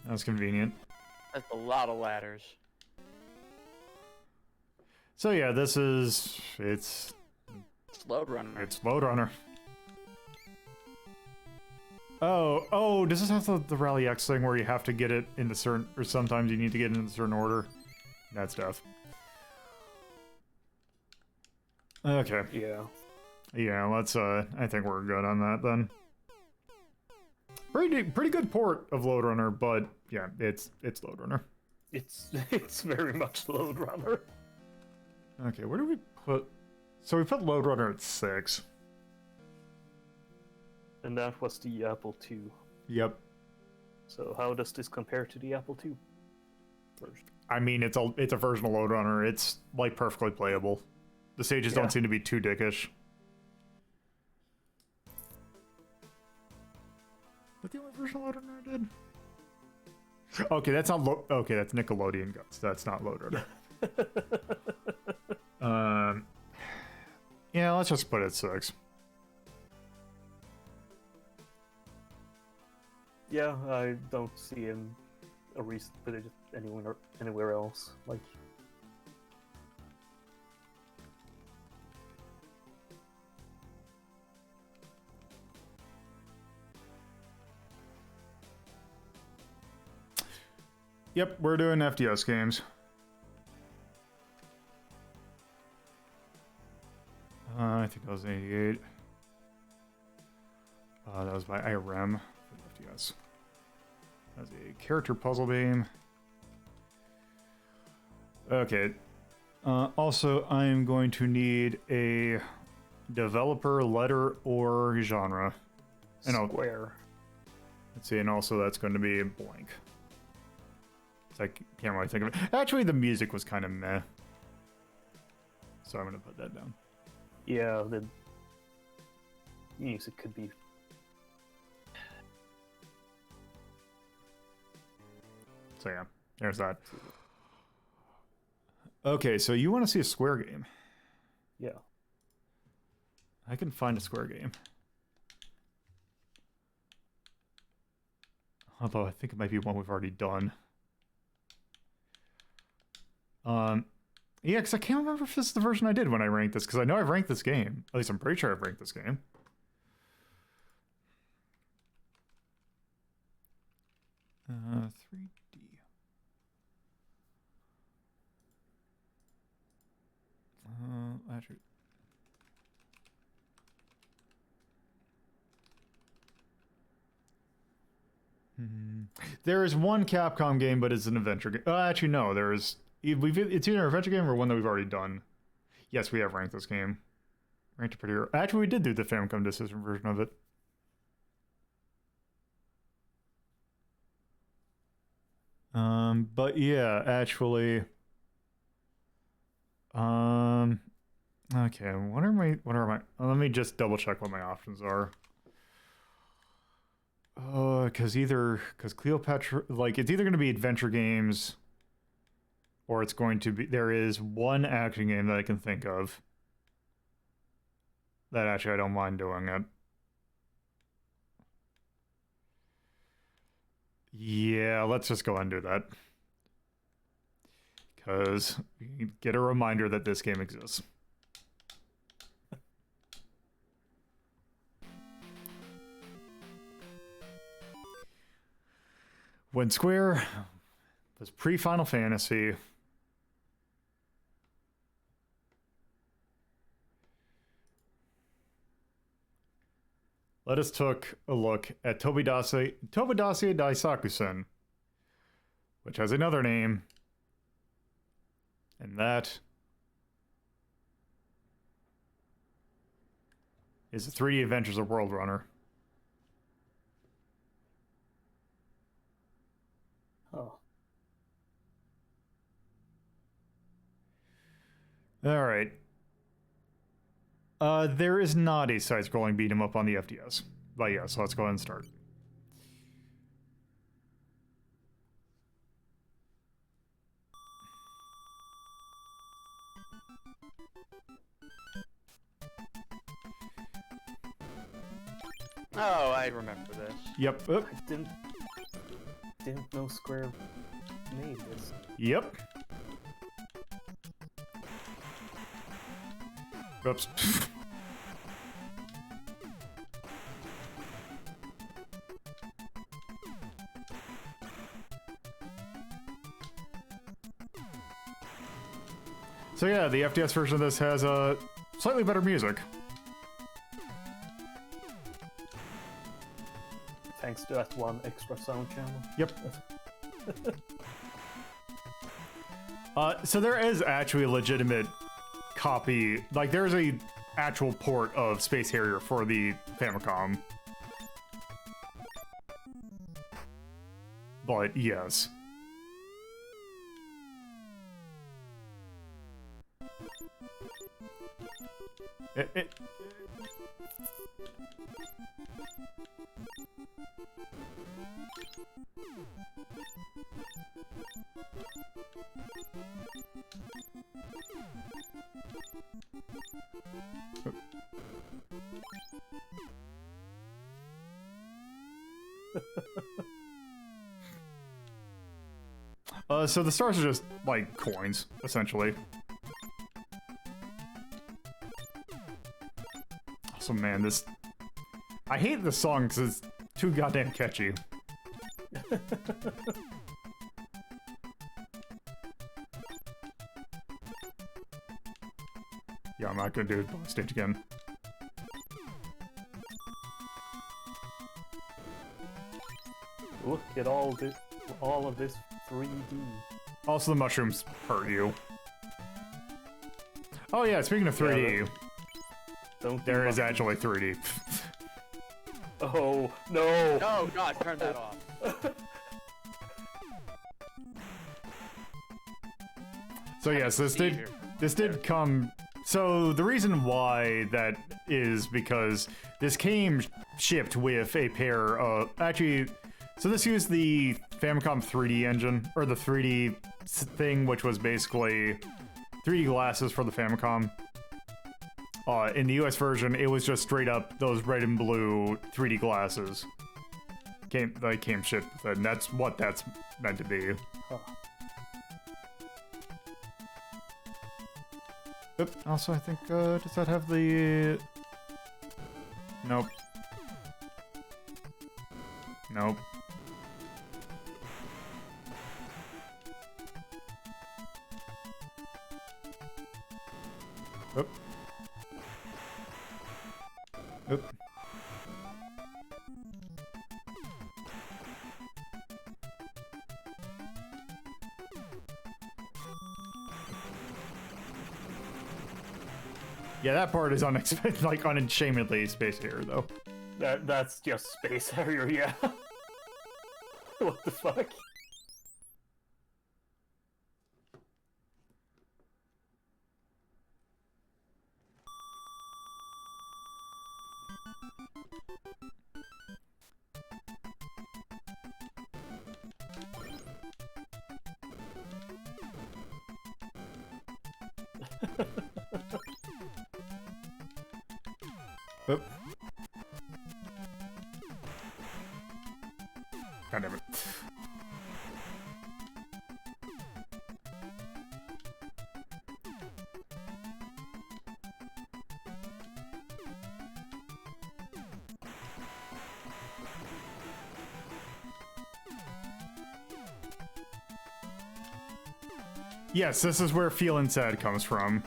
That's convenient. That's a lot of ladders. So yeah, this is... It's Lode Runner. Lode Runner. Oh, does this have the Rally X thing where you have to get it in the certain... Or sometimes you need to get it in a certain order? That's death. Okay. Yeah. Yeah, let's, I think we're good on that then. Pretty good port of Lode Runner, but yeah, it's Lode Runner. It's very much Lode Runner. Okay, where do we put... So we put Lode Runner at 6. And that was the Apple II. Yep. So how does this compare to the Apple II version? I mean, it's a version of Lode Runner. It's, like, perfectly playable. The stages don't seem to be too dickish. Is that the only version of Lode Runner I did? Okay, that's not okay, that's Nickelodeon Guts. That's not Lode Runner. Yeah, let's just put it at 6. Yeah, I don't see a reason to put it anywhere else. Like, Yep, we're doing FDS games. I think that was 88. That was by IRM for the FDS. That's a character puzzle game. Okay. Also, I'm going to need a developer, letter, or genre. Square. Let's see, and also that's going to be blank. I can't really think of it. Actually, the music was kind of meh. So I'm going to put that down. Yeah, the music could be... So yeah, there's that. Okay, so you want to see a Square game? Yeah. I can find a Square game. Although I think it might be one we've already done. Yeah, because I can't remember if this is the version I did when I ranked this, because I know I've ranked this game. At least I'm pretty sure I've ranked this game. Uh, 3D. Actually. There is one Capcom game, but it's an adventure game. Actually, no. There is. It's either an adventure game or one that we've already done. Yes, we have ranked this game. Ranked it pretty. Actually, we did do the Famicom Disk System version of it. But yeah, actually. Okay. What are my? Let me just double check what my options are. Because Cleopatra, like, it's either going to be adventure games, or it's going to be, there is one action game that I can think of that actually I don't mind doing it. Yeah, let's just go ahead and do that. Because we get a reminder that this game exists. When Square was pre-Final Fantasy, let us take a look at Tobidase Daisakusen, which has another name, and that is the 3D Adventures of World Runner. Oh. All right. There is not a side-scrolling beat-em-up on the FDS. But yeah, so let's go ahead and start. Oh, I remember this. Yep. I didn't know Square made this. Yep. Oops. So yeah, the FDS version of this has slightly better music. Thanks to that one extra sound channel. Yep. So there is actually a legitimate copy, like there's a actual port of Space Harrier for the Famicom. But yes. So the stars are just, like, coins, essentially. Also, man, this... I hate this song because it's too goddamn catchy. Yeah, I'm not gonna do the stage again. Look at all of this 3D. Also, the mushrooms hurt you. Oh yeah, speaking of 3D, there is actually 3D. Oh no! Oh god, turn that off. So yes, this did come. So the reason why that is because this game shipped with a pair of actually. So this used the Famicom 3D engine, or the 3D thing, which was basically 3D glasses for the Famicom. In the US version, it was just straight up those red and blue 3D glasses. came shit with it, and that's what that's meant to be. Huh. Yep. Also, I think does that have the? Nope. Nope. Oop. Oop. Yeah, that part is unexpected, like unashamedly space error, though. That's just space error, yeah. What the fuck? Oop. God damn it. Yes, this is where feeling sad comes from.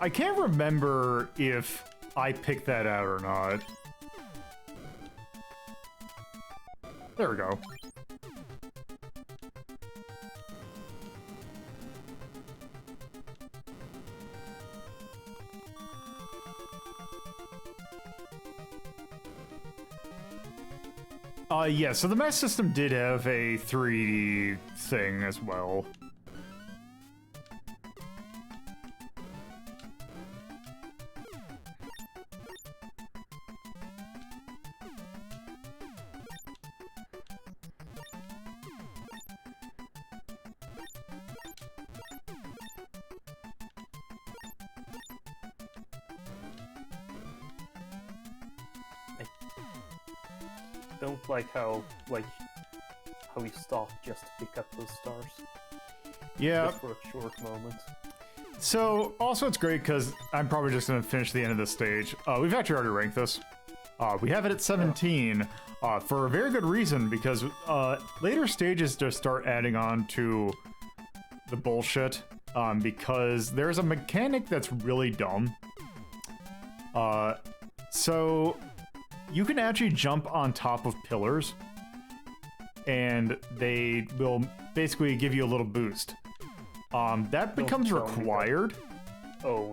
I can't remember if I picked that out or not. There we go. Yeah, so the Mass System did have a 3D thing as well. Don't like how we stopped just to pick up those stars. Yeah. Just for a short moment. So, also it's great because I'm probably just going to finish the end of this stage. We've actually already ranked this. We have it at 17 for a very good reason, because later stages just start adding on to the bullshit, because there's a mechanic that's really dumb. So you can actually jump on top of pillars, and they will basically give you a little boost. That becomes required. Oh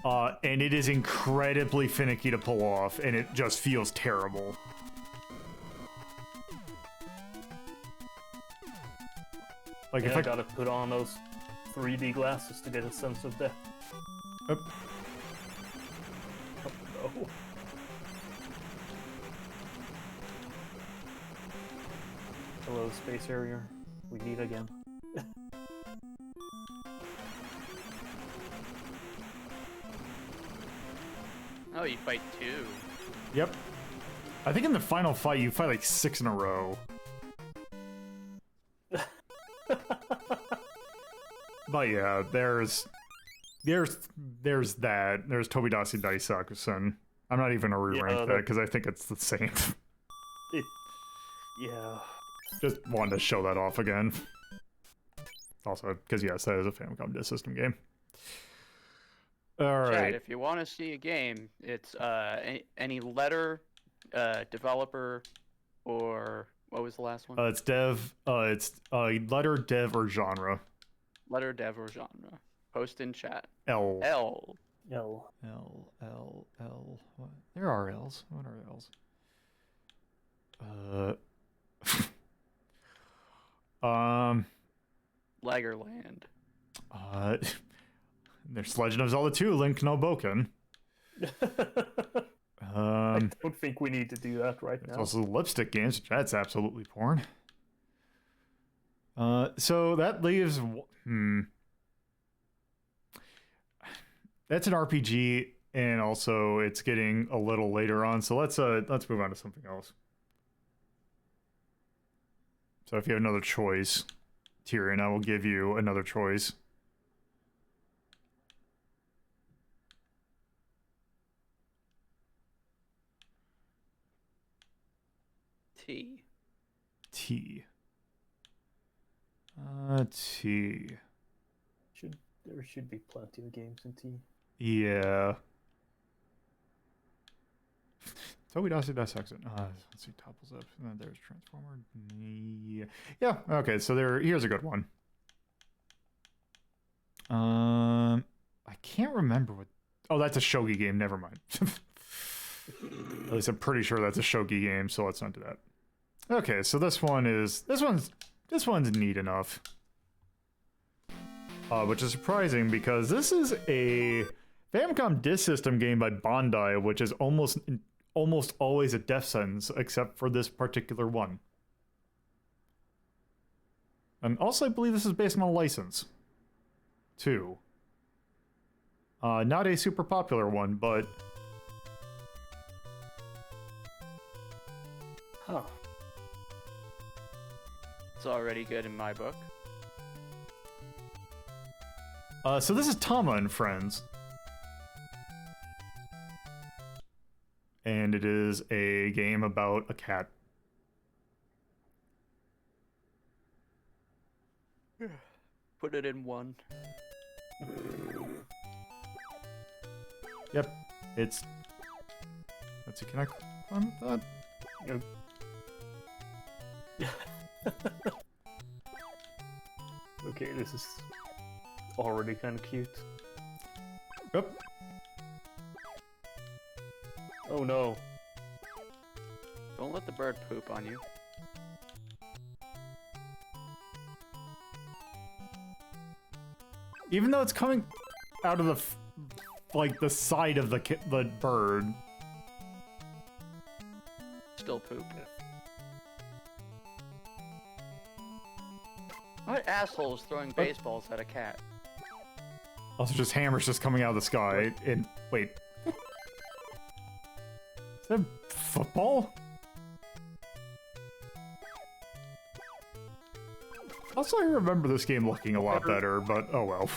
no. And it is incredibly finicky to pull off, and it just feels terrible. Like, yeah, if I gotta put on those 3D glasses to get a sense of depth. Oh. Oh no. Hello, space area. We meet again. Oh, you fight two. Yep. I think in the final fight, you fight like 6 in a row. But yeah, there's that. There's Tobidase Daisakusen. I'm not even gonna re-rank that because I think it's the same. Yeah. Just wanted to show that off again. Also, because yes, that is a Famicom Disk System game. All right. Chad, if you want to see a game, it's any letter, developer, or what was the last one? It's dev. It's letter, dev, or genre. Letter, dev, or genre. Post in chat. L. L. L. L. L. L. What? There are L's. What are L's? Lagerland. There's Legend of Zelda 2, Link no Boken. I don't think we need to do that right now. There's also lipstick games. That's absolutely porn. So that leaves... that's an RPG, and also it's getting a little later on. So let's move on to something else. So if you have another choice, Tyrion, I will give you another choice. T. T. T. There should be plenty of games in T. Yeah. Tobidase Daisakusen. Let's see, topples up. There's Transformer. Yeah. Okay, so here's a good one. I can't remember what. Oh, that's a shogi game. Never mind. At least I'm pretty sure that's a shogi game. So let's not do that. Okay, so this one's neat enough. Which is surprising because this is a Famicom Disk System game by Bandai, which is almost always a death sentence, except for this particular one. And also, I believe this is based on a license, too. Not a super popular one, but... Huh. It's already good in my book. So this is Tama and Friends. And it is a game about a cat. Put it in one. Yep, it's... Let's see, can I climb that? Nope. Okay, this is already kind of cute. Yep. Oh no. Don't let the bird poop on you. Even though it's coming out of the, like, the side of the bird. Still poop. What asshole is throwing baseballs at a cat? Also, just hammers just coming out of the sky. And wait, is that football? Also, I remember this game looking a lot better, but oh well.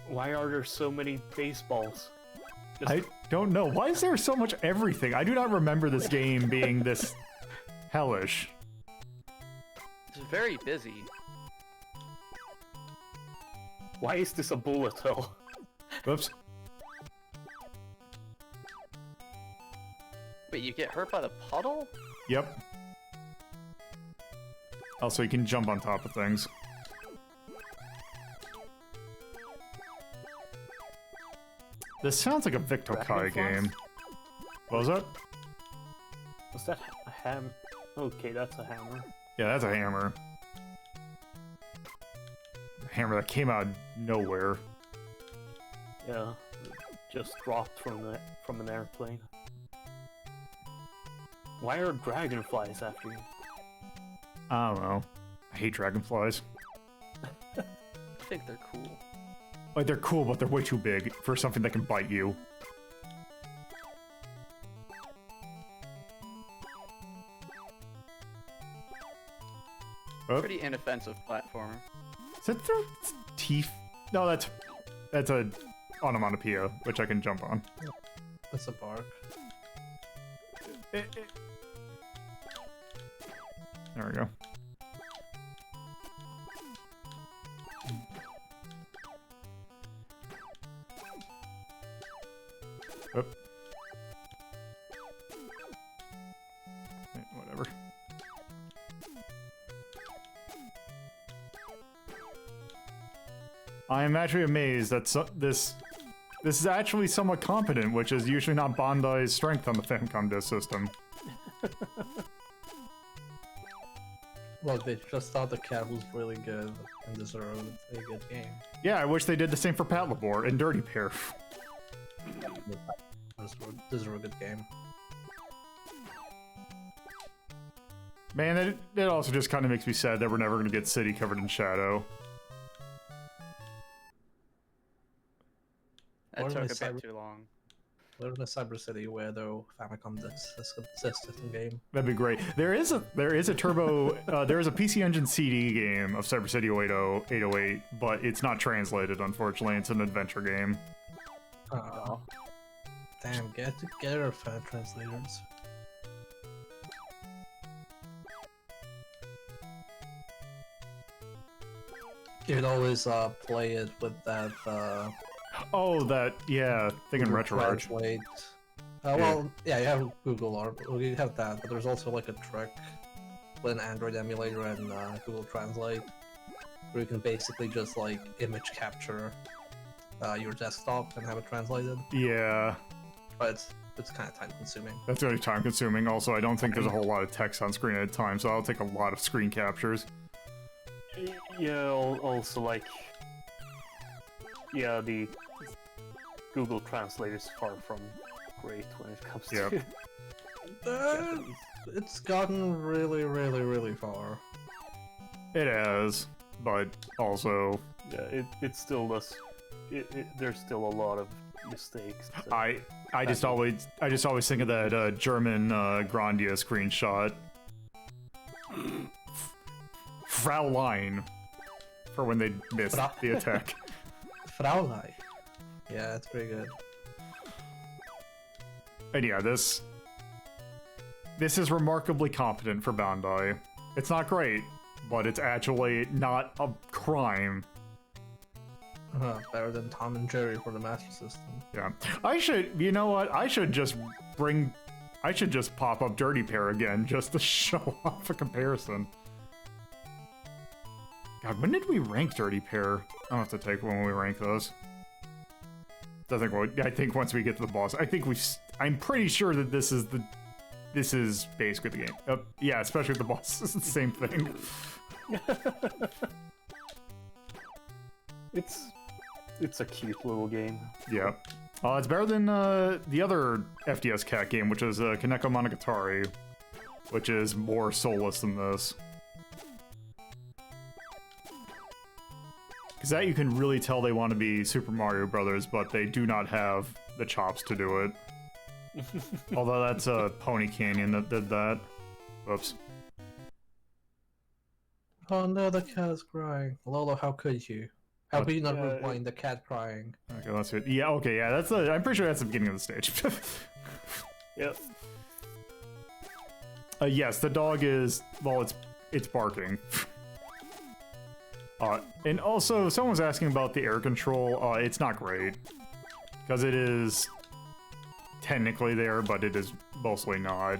Why are there so many baseballs? I don't know. Why is there so much everything? I do not remember this game being this hellish. It's very busy. Why is this a bullet hell? Whoops. Wait, you get hurt by the puddle? Yep. Also, you can jump on top of things. This sounds like a Victor Kai game. What was that? Was that a ham? Okay, that's a hammer. Yeah, that's a hammer. A hammer that came out of nowhere. Yeah, just dropped from an airplane. Why are dragonflies after you? I don't know. I hate dragonflies. I think they're cool. Like, they're cool, but they're way too big for something that can bite you. Oh. Pretty inoffensive platformer. Is that their teeth? No, that's a onomatopoeia, which I can jump on. That's a bark. There we go. Oop. Whatever. I am actually amazed that this is actually somewhat competent, which is usually not Bandai's strength on the Famicom Disk System. Well, they just thought the cat was really good and deserved a good game. Yeah, I wish they did the same for Patlabor and Dirty Pair. This is a good game. Man, it also just kind of makes me sad that we're never going to get City covered in shadow. That's took a Cyber- bit too long. We're in a Cyber City where though Famicom system game. That'd be great. There is a turbo there is a PC Engine CD game of Cyber City 808, but it's not translated, unfortunately. It's an adventure game. Oh. Damn, get together, fan translators. You could always play it with that Oh, that thing in Google RetroArch. Translate. Well, yeah, you have Google Art, you have that, but there's also like a trick with an Android emulator and Google Translate, where you can basically just like image capture your desktop and have it translated. Yeah, But it's kind of time consuming. that's really time consuming. Also, I don't think there's a whole lot of text on screen at a time, so I'll take a lot of screen captures. Yeah, also like, yeah, the Google Translate is far from great when it comes Yep. to Japanese. It's gotten really, really, really far. It has, but also Yeah, it still does. There's still a lot of mistakes. So. I just always think of that German Grandia screenshot. Fraulein, for when they missed the attack. Fraulein. Yeah, it's pretty good. And yeah, this is remarkably competent for Bandai. It's not great, but it's actually not a crime. Better than Tom and Jerry for the Master System. Yeah, you know what? I should just pop up Dirty Pair again just to show off a comparison. God, when did we rank Dirty Pair? I'll have to take when we rank those. I think once we get to the boss, I'm pretty sure that this is basically the game. Yeah, especially with the boss, it's the same thing. It's a cute little game. Yeah. It's better than the other FDS cat game, which is Kaneko Monogatari, which is more soulless than this. Because that you can really tell they want to be Super Mario Brothers, but they do not have the chops to do it. Although that's Pony Canyon that did that. Whoops. Oh no, the cat is crying. Lolo, how could you? How could you not Yeah, rewind the cat crying? Okay, let's see. Yeah, okay, yeah, I'm pretty sure that's the beginning of the stage. Yep. Yes, the dog is, well, it's barking. And also, someone's asking about the air control. It's not great. Because it is technically there, but it is mostly not.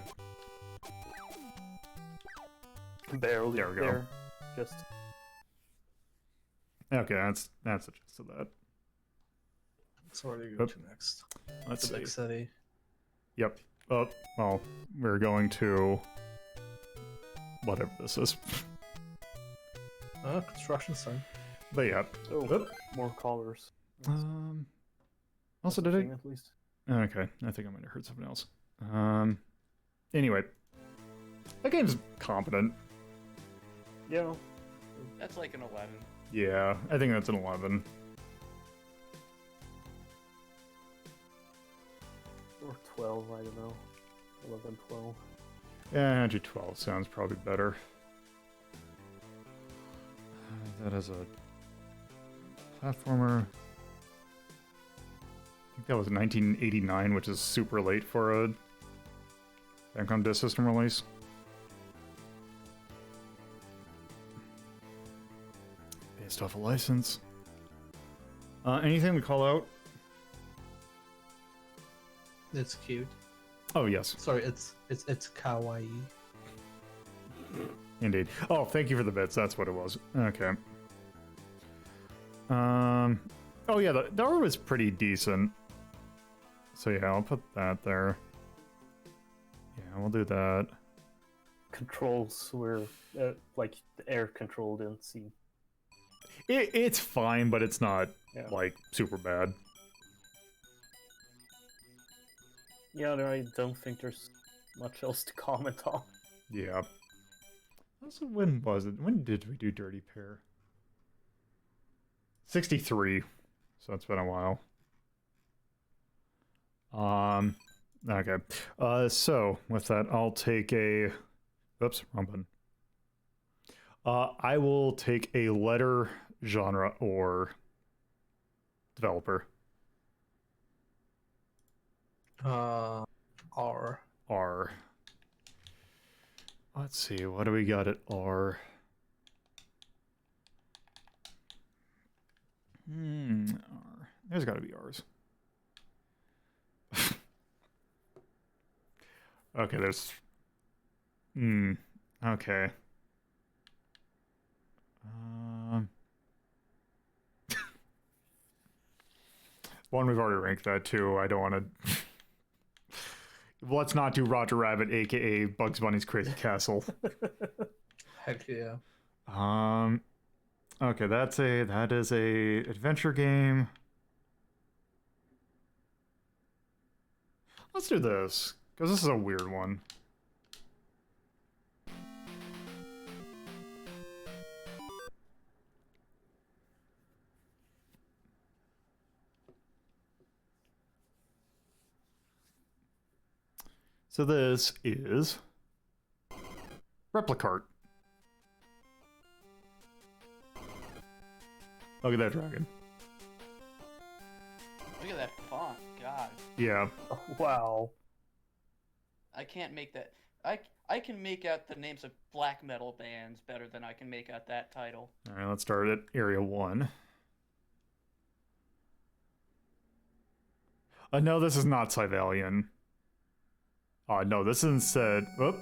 Barely There we go. there. Just Okay, that's the gist of that. So where do you go Oop. to next? Let's The see. big city. Yep. Oh, well, we're going to whatever this is. Construction sign. But yeah. Oop. more colors. Also, did Thing, I? at least. Okay, I think I might have heard something else. Anyway, that game's competent. Yeah. That's like an 11. Yeah, I think that's an 11. Or 12, I don't know. 11, 12. Yeah, actually 12 sounds probably better. That is a platformer. I think that was 1989, which is super late for a Famicom Disk System release. Based off a license. Anything to call out? It's cute. Oh, yes. Sorry, it's kawaii. Indeed. Oh, thank you for the bits. That's what it was. Okay. Oh yeah, the art was pretty decent. So yeah, I'll put that there. Yeah, we'll do that. Controls were like the air control didn't seem. It's fine, but it's not Yeah. like super bad. Yeah, I don't think there's much else to comment on. Yeah. Also, when was it? When did we do Dirty Pair? 63. So it's been a while. Okay. So with that, I'll take a. Oops, wrong button. I will take a letter, genre, or developer. R. R. Let's see, what do we got at R? R. There's got to be R's. Okay, there's. Okay. One, we've already ranked that too. I don't want to. Let's not do Roger Rabbit, aka Bugs Bunny's Crazy Castle. Heck yeah. Okay, that is a adventure game. Let's do this, because this is a weird one. So this is Replicart. Look at that dragon. Look at that font, God. Yeah. Oh, wow. I can't make that. I can make out the names of black metal bands better than I can make out that title. All right, let's start at Area 1. No, this is not Cybalian. No, this is instead. Whoop.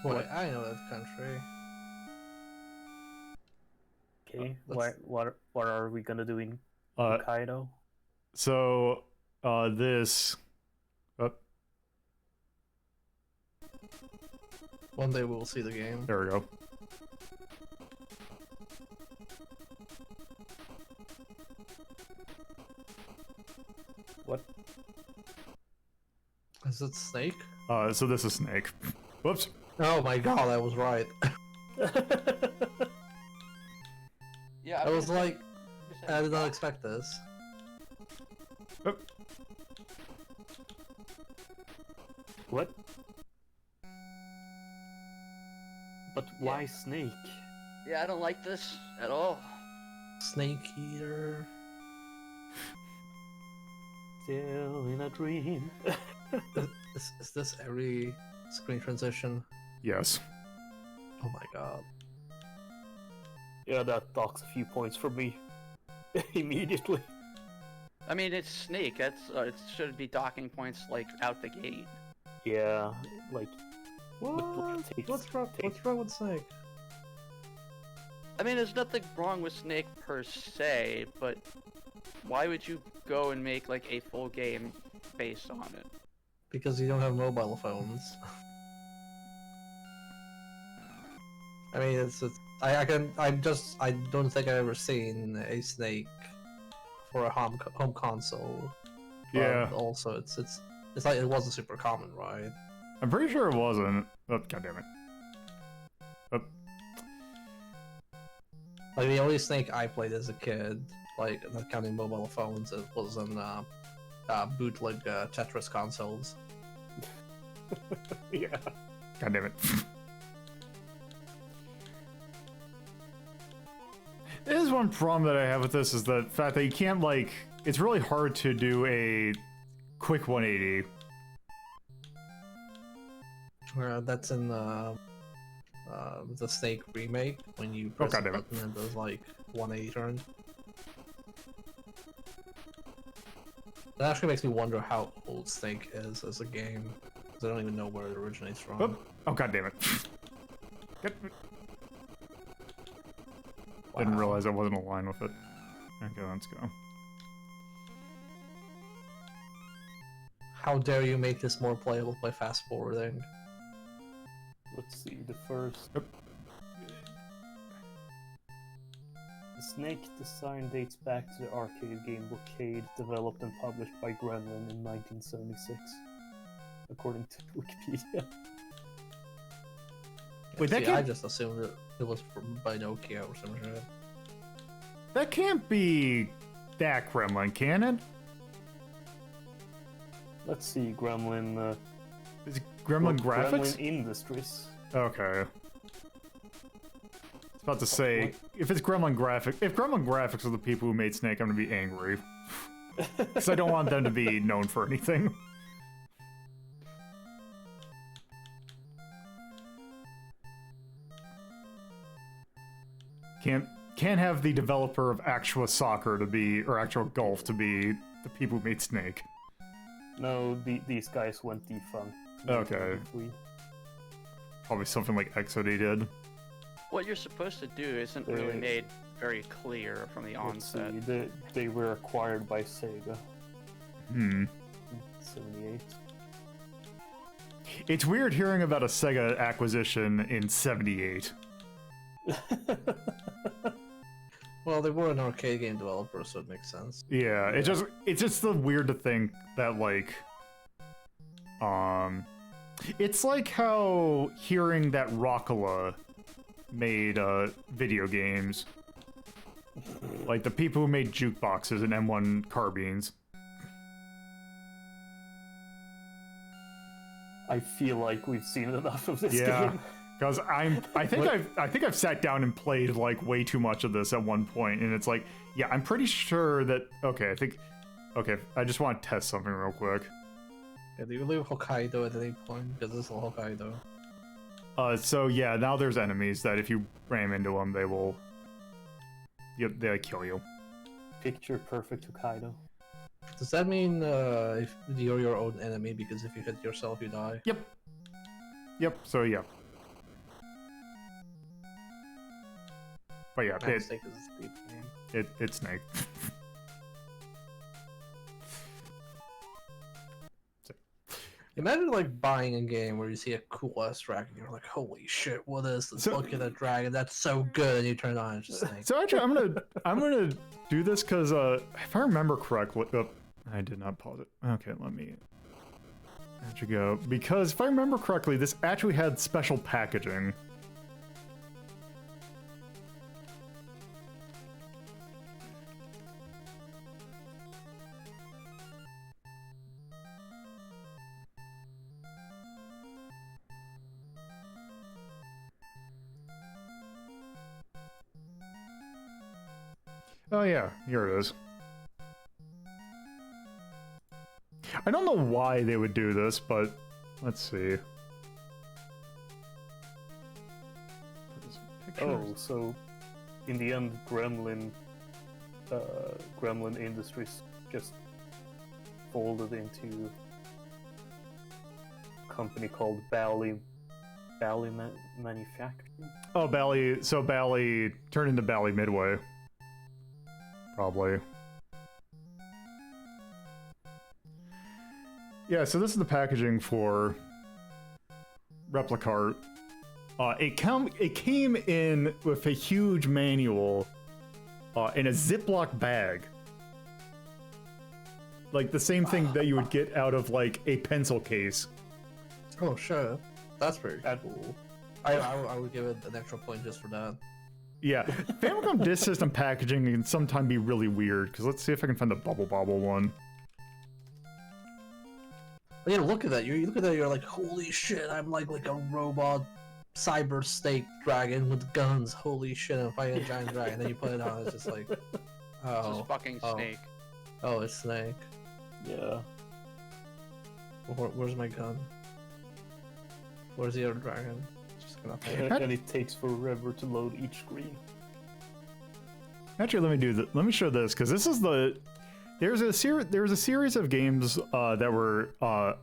Wait, I know that country. Okay, what are we gonna do in Uh, Hokkaido? So, this. One day we'll see the game. There we go. What? Is it Snake? So this is Snake. Whoops. Oh my god, I was right. Yeah, I was like, I did not expect this. Oop. What? But why Snake? Yeah, I don't like this at all. Snake Eater. Still in a dream. Is this every screen transition? Yes. Oh my god. Yeah, that docks a few points for me. Immediately. I mean, it's Snake. That's it should be docking points like out the gate. Yeah, like... What's wrong with Snake? I mean, there's nothing wrong with Snake per se, but why would you go and make like a full game based on it? Because you don't have mobile phones. I mean, I don't think I've ever seen a Snake for a home console. Yeah. But also, it's like it wasn't super common, right? I'm pretty sure it wasn't. Oh, goddammit. Oh. Like the only Snake I played as a kid, like not counting mobile phones, it was on bootleg Tetris consoles. Yeah. Goddammit. There's one problem that I have with this is the fact that you can't, like, it's really hard to do a quick 180. That's in the Snake remake when you press the goddammit. button and there's like 180 turn. That actually makes me wonder how old Snake is as a game, because I don't even know where it originates from. Oh, goddammit. Didn't Wow. realize I wasn't aligned with it. Okay, let's go. How dare you make this more playable by fast forwarding? Let's see, the first... Yep. The Snake design dates back to the arcade game Blockade, developed and published by Gremlin in 1976, according to Wikipedia. Wait, that See, can't- I just assumed it was by Nokia or some shit. That can't be that gremlin, can it? Let's see, Gremlin. Is it Gremlin Graphics? Gremlin Industries. Okay. I was about to say, if it's Gremlin Graphics, if Gremlin Graphics are the people who made Snake, I'm gonna be angry. Because I don't want them to be known for anything. Can't have the developer of Actua Soccer to be, or Actua Golf to be the people who made Snake. No, these guys went defunct. Okay. Probably something like Exody did. What you're supposed to do isn't really made very clear from the onset. Let's see, they were acquired by Sega. Hmm. 78. It's weird hearing about a Sega acquisition in 78. Well, they were an arcade game developer, so it makes sense. Yeah, it's just the weird to think that, like, it's like how hearing that Rockala made video games, like the people who made jukeboxes and M1 carbines. I feel like we've seen enough of this Yeah. game. Because I think I've sat down and played like way too much of this at one point, and it's like, yeah, I'm pretty sure that I just want to test something real quick. Yeah, do you leave Hokkaido at any point? Because this is Hokkaido. So yeah, now there's enemies that if you ram into them, they'll kill you. Picture perfect Hokkaido. Does that mean if you're your own enemy? Because if you hit yourself, you die. Yep. So yeah. But yeah, Snake is a deep game. it's Snake. Imagine like buying a game where you see a cool ass dragon, you're like, "Holy shit, what is this? So- Look at that dragon, that's so good!" And you turn it on, it's just Snake. So actually, I'm gonna do this because if I remember correctly, I did not pause it. Okay, let me actually go, because if I remember correctly, this actually had special packaging. Oh yeah, here it is. I don't know why they would do this, but let's see. Oh, so in the end, Gremlin Industries just folded into a company called Bally Manufacturing. Oh, Bally. So Bally turned into Bally Midway. Probably. Yeah, so this is the packaging for Replicart. It came in with a huge manual in a Ziploc bag. Like the same thing that you would get out of like a pencil case. Oh, sure. That's very cool. I would give it an extra point just for that. Yeah, Famicom Disk System packaging can sometimes be really weird, because let's see if I can find the Bubble Bobble one. But yeah, look at that. You look at that, you're like, holy shit, I'm like a robot cyber snake dragon with guns. Holy shit, I'm fighting a giant dragon. Then you put it on, it's just like, oh. This is fucking Snake. Oh, it's Snake. Yeah. Where's my gun? Where's the other dragon? And it takes forever to load each screen. Actually, let me show this, because this is there's a series of games that were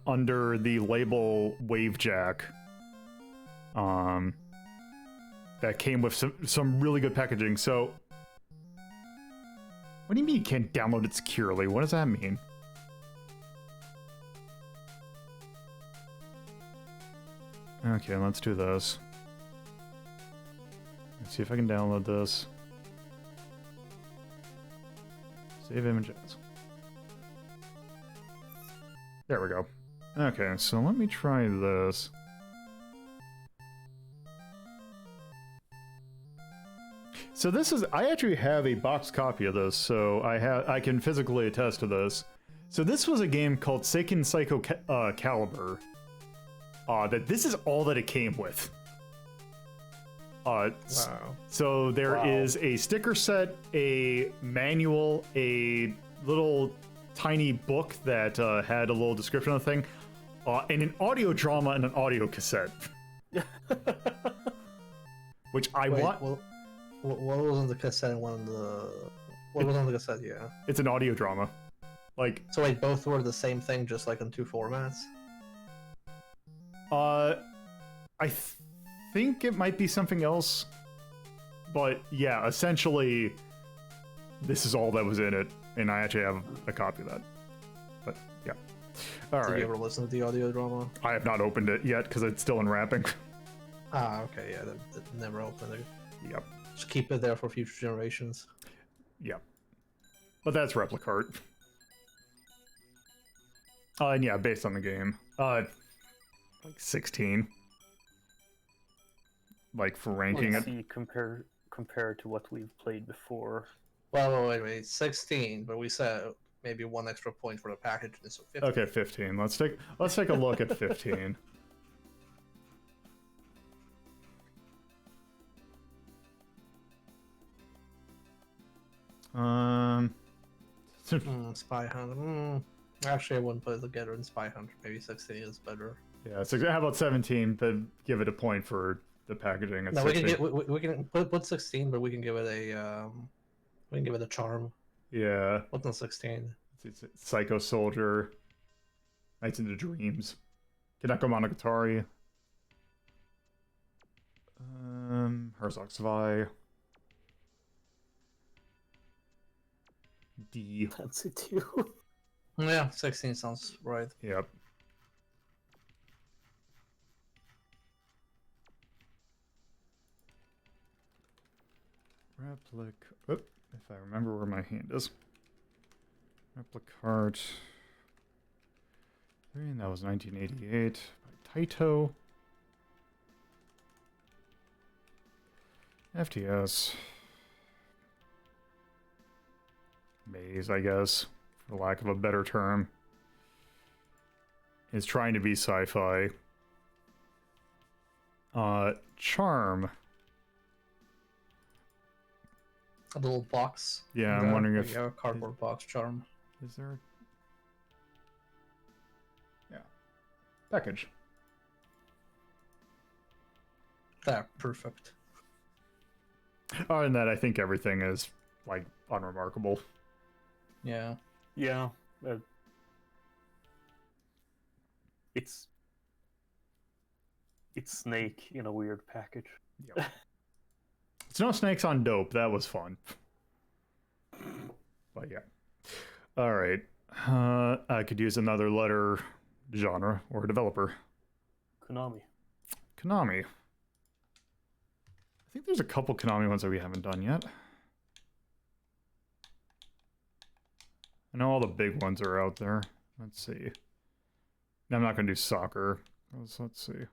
under the label Wavejack, that came with some really good packaging. So, what do you mean you can't download it securely? What does that mean? Okay, let's do this. Let's see if I can download this. Save images. There we go. Okay, so let me try this. So this is, I actually have a box copy of this, so I can physically attest to this. So this was a game called Seiken Psycho Caliber. That this is all that it came with. Wow. So there is a sticker set, a manual, a little tiny book that had a little description of the thing, and an audio drama and an audio cassette. Which I want. Well, what was on the cassette and one on the... What was on the cassette, yeah? It's an audio drama. Like... So wait, both were the same thing, just like on two formats? I think it might be something else. But yeah, essentially, this is all that was in it. And I actually have a copy of that. But yeah. All right. Did you ever listen to the audio drama? I have not opened it yet because it's still in wrapping. Ah, okay, yeah, that never opened it. Yep. Just keep it there for future generations. Yep. But that's Replicart. And yeah, based on the game. Like 16. Like for ranking Let's it. see, compare to what we've played before. Well, wait, 16, but we said maybe one extra point for the package, so 15. Okay, 15. Let's take a look at 15. Spy Hunter. Actually, I wouldn't put it together in Spy Hunter. Maybe 16 is better. Yeah, so how about 17? Then give it a point for the packaging. At No, 16. we can put 16, but we can give it a charm. Yeah. What's on 16? It's Psycho Soldier, Nights into Dreams, Kaneko Monogatari, Herzog Zwei, D. That's it too. Yeah, 16 sounds right. Yep. If I remember where my hand is. Replicart. And that was 1988 by Taito. FTS. Maze, I guess, for lack of a better term. Is trying to be sci-fi. Charm. A little box. Yeah, I'm wondering if... a cardboard box charm. Is there... Yeah. Package. There, perfect. Other than that, I think everything is, like, unremarkable. Yeah. Yeah. It's Snake in a weird package. Yep. It's no snakes on dope. That was fun. But yeah. Alright. I could use another letter genre or developer. Konami. Konami. I think there's a couple Konami ones that we haven't done yet. I know all the big ones are out there. Let's see. No, I'm not going to do soccer. Let's see.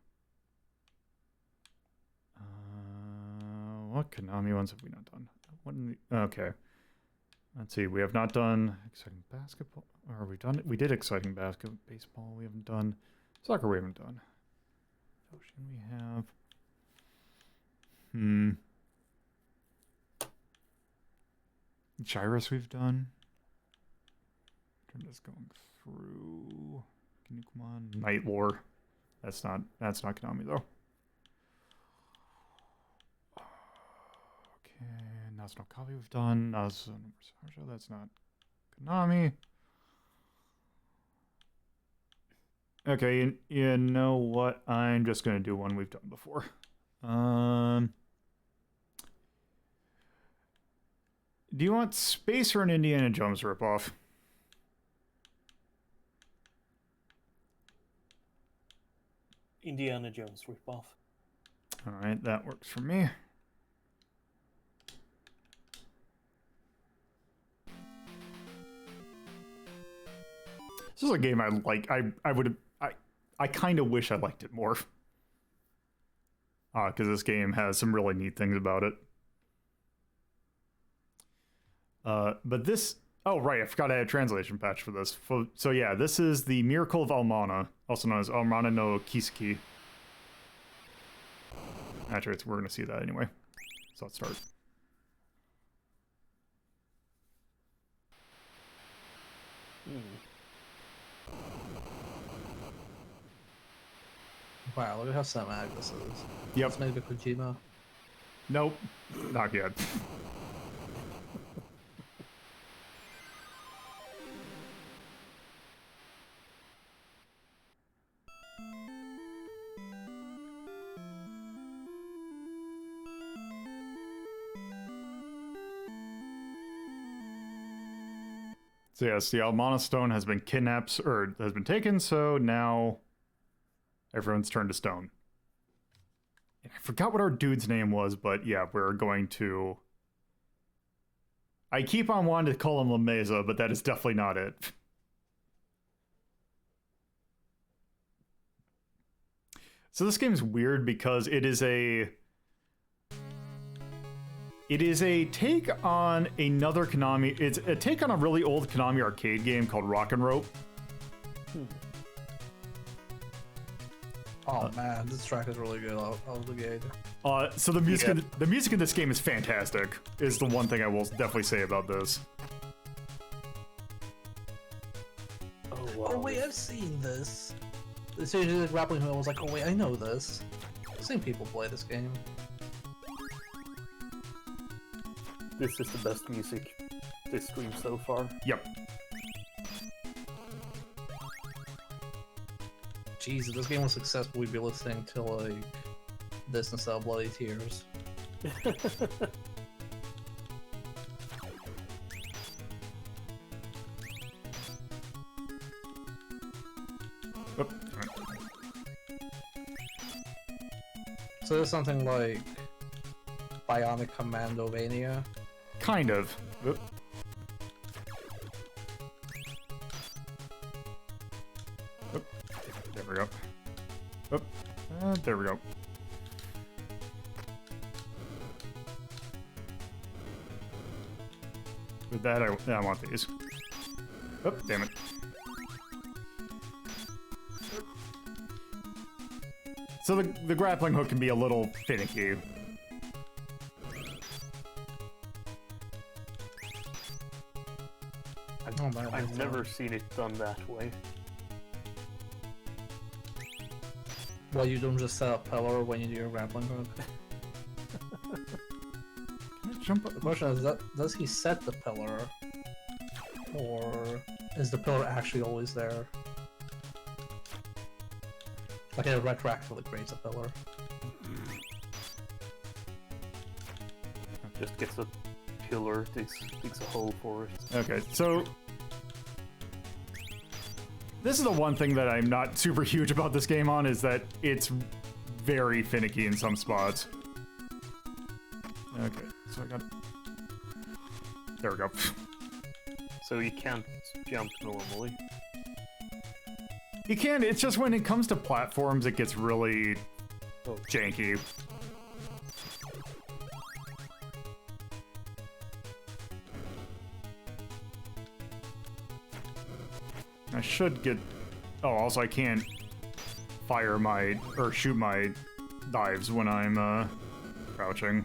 What Konami ones have we not done? What in the... Okay. Let's see. We have not done exciting basketball. Or have we done it? We did exciting basketball. Baseball we haven't done. Soccer we haven't done. Ocean we have. Gyrus we've done. I'm just going through. Can you come on? Night Lore. That's not Konami though. Okay, Nazo no Kabi we've done. Nazo no Sarjo, that's not Konami. Okay, you know what? I'm just gonna do one we've done before. Do you want Space or an Indiana Jones ripoff? Indiana Jones ripoff. Alright, that works for me. This is a game I like. I kind of wish I liked it more. Because this game has some really neat things about it. But this... Oh, right, I forgot I had a translation patch for this. So yeah, this is the Miracle of Arumana, also known as Arumana no Kiseki. Actually, we're going to see that anyway. So let's start. Wow, look at how cinematic this is. Yep. It's maybe Kojima. Nope, not yet. So yes, the Arumana stone has been kidnapped, or has been taken, so now everyone's turned to stone. And I forgot what our dude's name was, but yeah, we're going to... I keep on wanting to call him La Mesa, but that is definitely not it. So this game is weird because it is a take on another Konami. It's a take on a really old Konami arcade game called Rock and Rope. Oh man, this track is really good out of the gate. So the music in this game is fantastic. Is the one thing I will definitely say about this. Oh, wow. Oh wait, I've seen this. So the grappling hook was like, oh wait, I know this. I've seen people play this game. This is the best music this stream so far. Yep. Jeez, if this game was successful, we'd be listening to like this and Cell Bloody Tears. Oop. So there's something like Bionic Commando-vania. Kind of. Oop. Oop. There we go. Oop. There we go. With that, I want these. Oh, damn it. So the grappling hook can be a little finicky. I've never seen it done that way. Well, you don't just set up pillar when you do your grappling hook. Can I jump up? The question is, does he set the pillar? Or is the pillar actually always there? Like it retroactively creates a pillar. Just gets a pillar, digs a hole for it. Okay, so this is the one thing that I'm not super huge about this game on, is that it's very finicky in some spots. Okay, so I got... There we go. So you can't jump normally. You can, it's just when it comes to platforms, it gets really janky. I should get... Oh, also I can't fire my... or shoot my dives when I'm, crouching.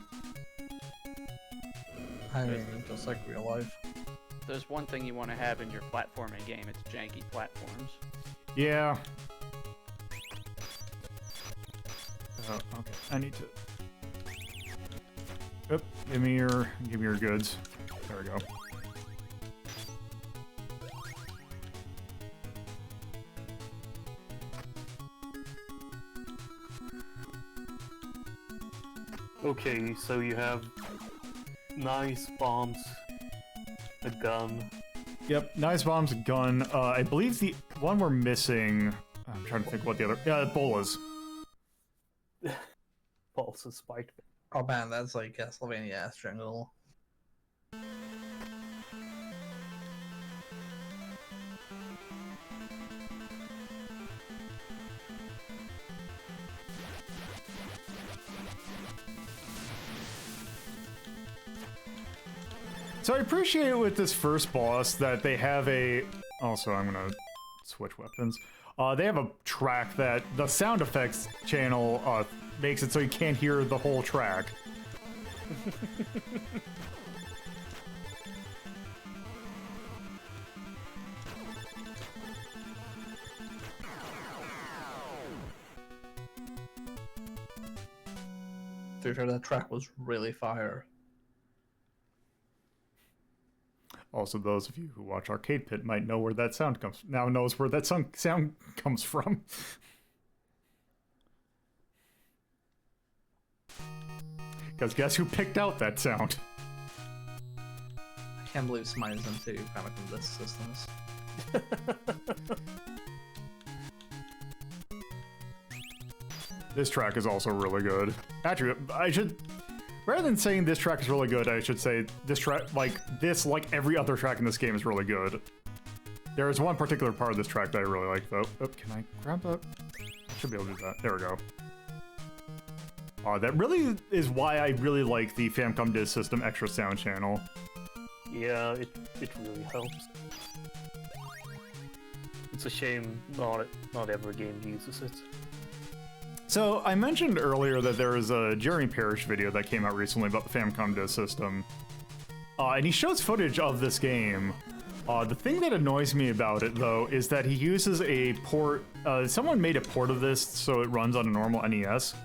I mean, just like real life. There's one thing you want to have in your platforming game, it's janky platforms. Yeah. Okay, I need to... Oop, give me your goods. There we go. Okay, so you have nice bombs, a gun. Yep, nice bombs, a gun. I believe the one we're missing... I'm trying to think what the other... Yeah, bolas. Balls and spiked. Oh man, that's like Castlevania ass jungle. So I appreciate with this first boss that they have a... Also, I'm gonna switch weapons. They have a track that the sound effects channel makes it so you can't hear the whole track. Pretty sure that track was really fire. Also, those of you who watch Arcade Pit might know where that sound comes. Now knows where that sound comes from. Because guess who picked out that sound? I can't believe Smite is into Famicom Disk Systems. This track is also really good. Actually, I should... Rather than saying this track is really good, I should say this track, like every other track in this game is really good. There is one particular part of this track that I really like, though. Oh, can I grab that? I should be able to do that. There we go. That really is why I really like the Famicom Disk System extra sound channel. Yeah, it really helps. It's a shame not every game uses it. So, I mentioned earlier that there was a Jeremy Parrish video that came out recently about the Famicom Disk System. And he shows footage of this game. The thing that annoys me about it, though, is that he uses a port... someone made a port of this so it runs on a normal NES.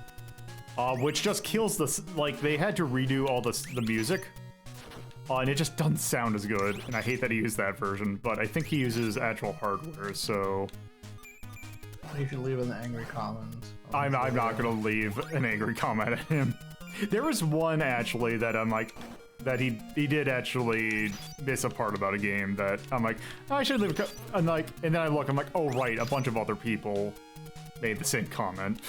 Which just kills the... Like, they had to redo all the music. And it just doesn't sound as good. And I hate that he used that version, but I think he uses actual hardware, so... You should leave an angry comment. I'm not gonna leave an angry comment at him. There was one actually that I'm like, that he did actually miss a part about a game that I'm like, I should leave a and then I look, I'm like, oh right, a bunch of other people made the same comment.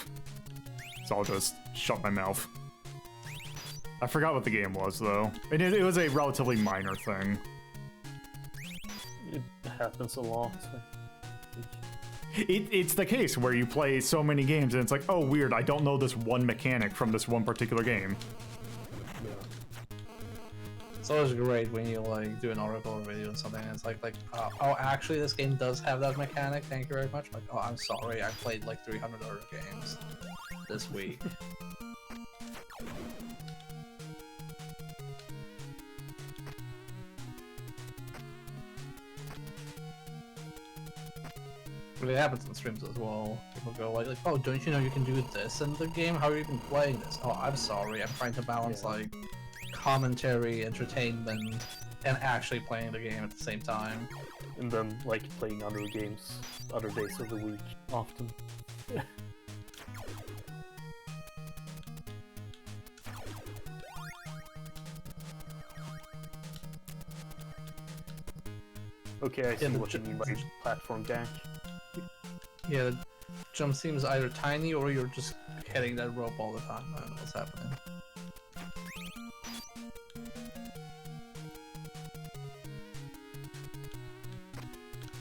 So I'll just shut my mouth. I forgot what the game was though. It was a relatively minor thing. It happens a lot. It's the case where you play so many games and it's like, oh weird, I don't know this one mechanic from this one particular game. Yeah. It's always great when you like do an article or video and something and it's like oh actually this game does have that mechanic, thank you very much. Like, oh I'm sorry, I played like 300 other games this week. But it happens in streams as well. People go like, oh, don't you know you can do this in the game? How are you even playing this? Oh, I'm sorry. I'm trying to balance like commentary, entertainment, and actually playing the game at the same time. And then like playing other games, other days of the week, often. Okay, I see what you mean by platform gank. Yeah, the jump seems either tiny or you're just hitting that rope all the time. I don't know what's happening.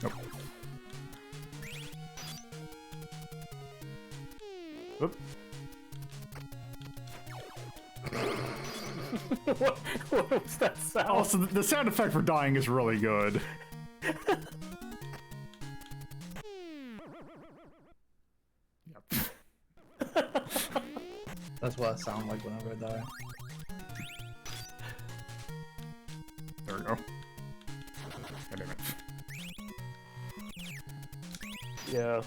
Nope. Oop. What was that sound? Also, the sound effect for dying is really good. That's what I sound like whenever I die. There we go. God damn it. Yeah.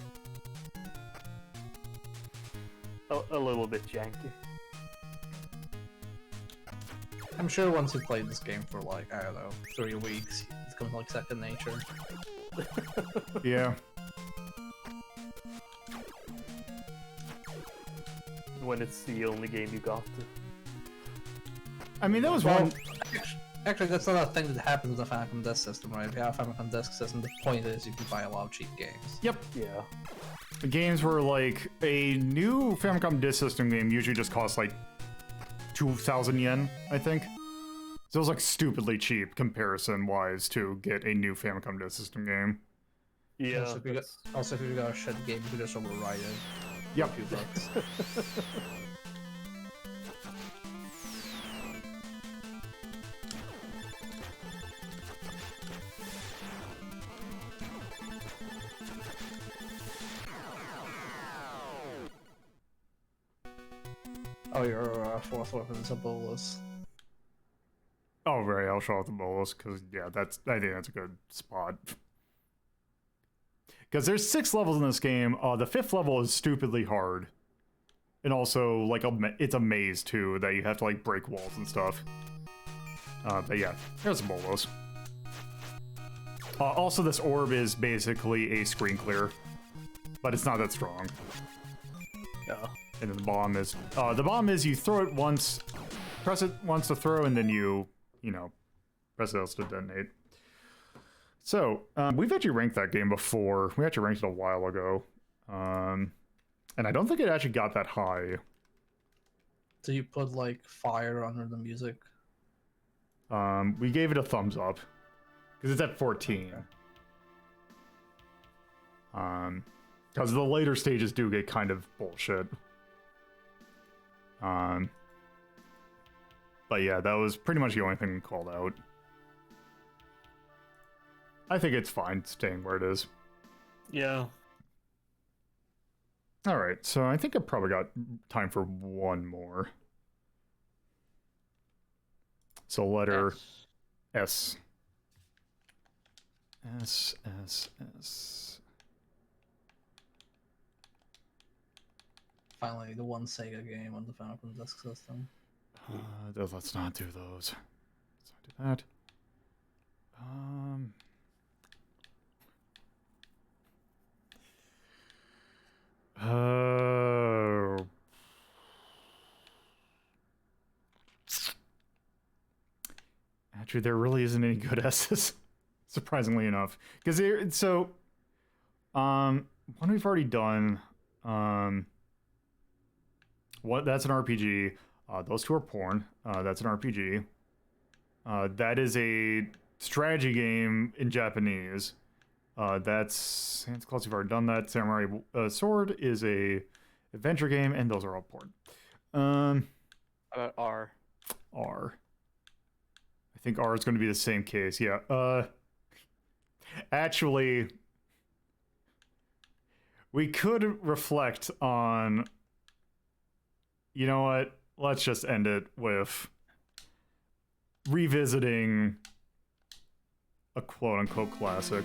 A little bit janky. I'm sure once you play this game for like, I don't know, 3 weeks, it's going to like second nature. Yeah. When it's the only game you got to. I mean, that was one... Actually, that's not a thing that happens with the Famicom Disk System, right? If you have a Famicom Disk System, the point is you can buy a lot of cheap games. Yep. Yeah. The games were like, a new Famicom Disk System game usually just costs like 2,000 yen, I think. So it was like stupidly cheap comparison-wise to get a new Famicom Disk System game. Yeah. Also, if you got a shit game, you can just override it. Yep. A few bucks. Oh, your fourth weapon is a bolus. Oh, right, I'll show off the bolus, because, yeah, I think that's a good spot. Because there's 6 levels in this game. The 5th level is stupidly hard. And also, like, it's a maze, too, that you have to, like, break walls and stuff. But yeah, here's a bolus. Also, this orb is basically a screen clear. But it's not that strong. Yeah. And then the bomb is you throw it once, press it once to throw, and then you know, press it else to detonate. So, we've actually ranked that game before. We actually ranked it a while ago. And I don't think it actually got that high. Do you put, like, fire under the music? We gave it a thumbs up. Because it's at 14. Because the later stages do get kind of bullshit. But yeah, that was pretty much the only thing called out. I think it's fine staying where it is. Yeah. Alright, so I think I probably got time for one more. So letter S. S. Finally, the one Sega game on the Famicom Disk System. Let's not do those. Let's not do that. Oh. Actually, there really isn't any good S's, surprisingly enough. Because one we've already done. That's an RPG. Those two are porn. That's an RPG. That is a strategy game in Japanese. That's Santa Claus. You've already done that. Samurai Sword is a adventure game, and those are all porn. How about R? R. I think R is going to be the same case. Yeah. Actually, we could reflect on. You know what? Let's just end it with revisiting a quote-unquote classic.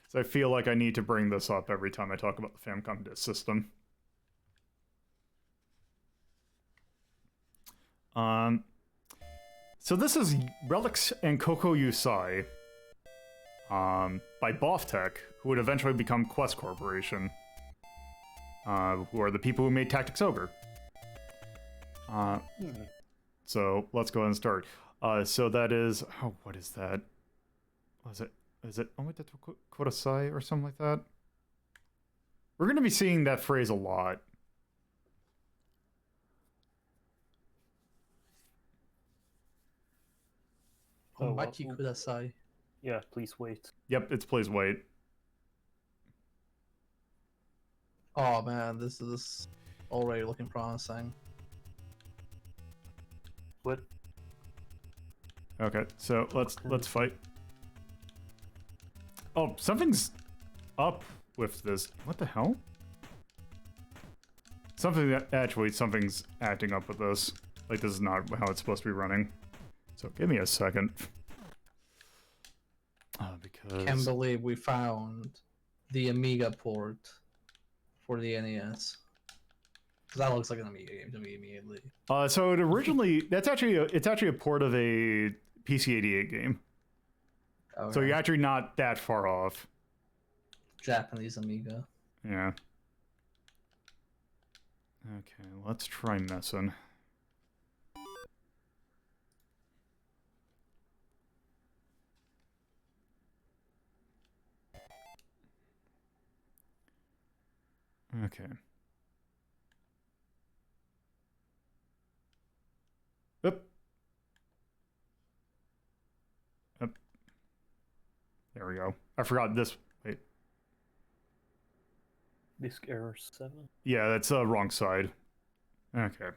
So I feel like I need to bring this up every time I talk about the Famicom Disk System. So this is Relics and Ankoku Yousai. By Boftech, who would eventually become Quest Corporation, who are the people who made Tactics Ogre. So let's go ahead and start. So that is, what is that? Is it Omita Kurosai or something like that? We're going to be seeing that phrase a lot. Omachi kudasai. Yeah, please wait. Yep, it's please wait. Oh man, this is already looking promising. What? Okay, so let's fight. Oh, something's up with this. What the hell? Something's acting up with this. Like, this is not how it's supposed to be running. So give me a second. Because... Can't believe we found the Amiga port for the NES. That looks like an Amiga game to me immediately. So it originally it's actually a port of a PC-88 game. Okay. So you're actually not that far off. Japanese Amiga. Yeah. Okay, let's try messing. Okay. Up. Up. There we go. I forgot this. Wait. Disk error 7? Yeah, that's the wrong side. Okay.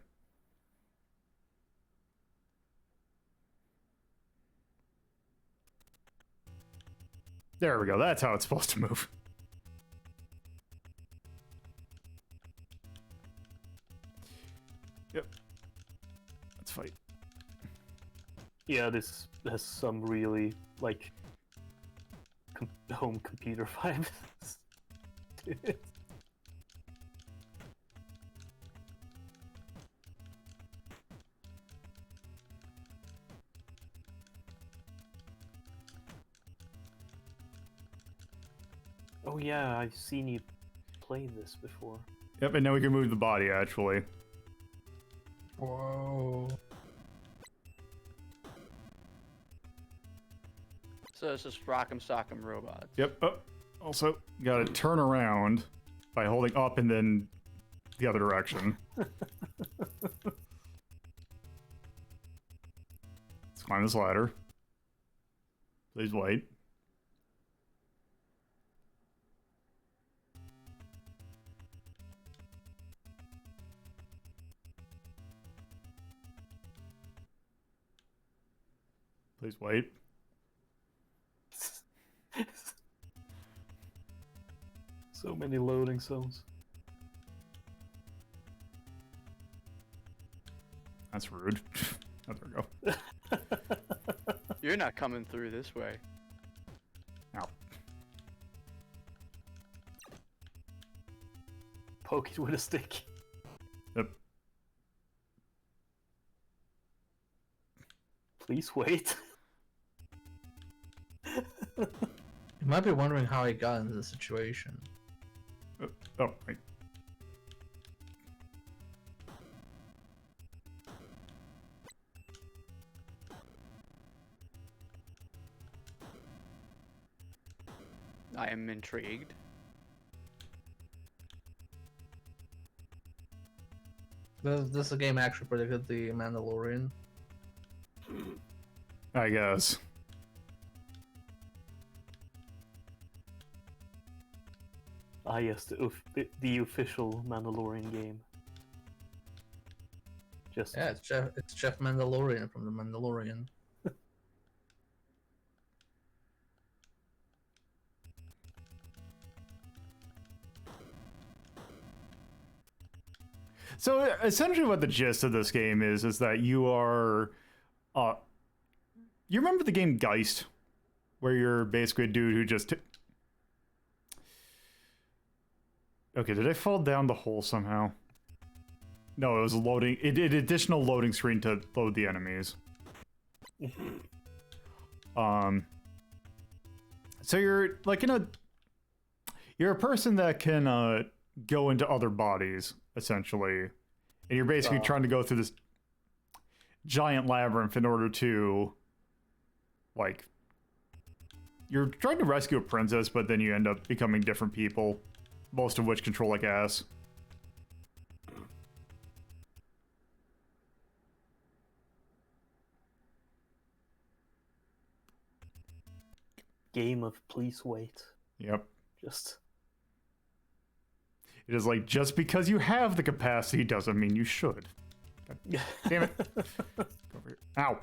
There we go. That's how it's supposed to move. Yeah, this has some really, like, home computer vibes to it. Oh yeah, I've seen you play this before. Yep, and now we can move the body, actually. Whoa. So it's just Rock'em Sock'em robots. Yep. Oh, also, you gotta turn around by holding up and then the other direction. Let's climb this ladder. Please wait. Please wait. So many loading zones. That's rude. Oh, there we go. You're not coming through this way. Ow. Poke it with a stick. Yep. Please wait. You might be wondering how I got into this situation. Oh, wait. I am intrigued. This game actually predicted the Mandalorian. I guess. Ah yes, the official Mandalorian game. Just Yeah, it's Jeff Mandalorian from the Mandalorian. So essentially what the gist of this game is that you are you remember the game Geist, where you're basically a dude who just okay, did I fall down the hole somehow? No, it was loading. It did additional loading screen to load the enemies. So you're like you're a person that can go into other bodies essentially, and you're basically trying to go through this giant labyrinth in order to, like, you're trying to rescue a princess, but then you end up becoming different people, most of which control like ass. game of please wait. Yep. Just It is like, just because you have the capacity doesn't mean you should. God damn it. Go over here. Ow.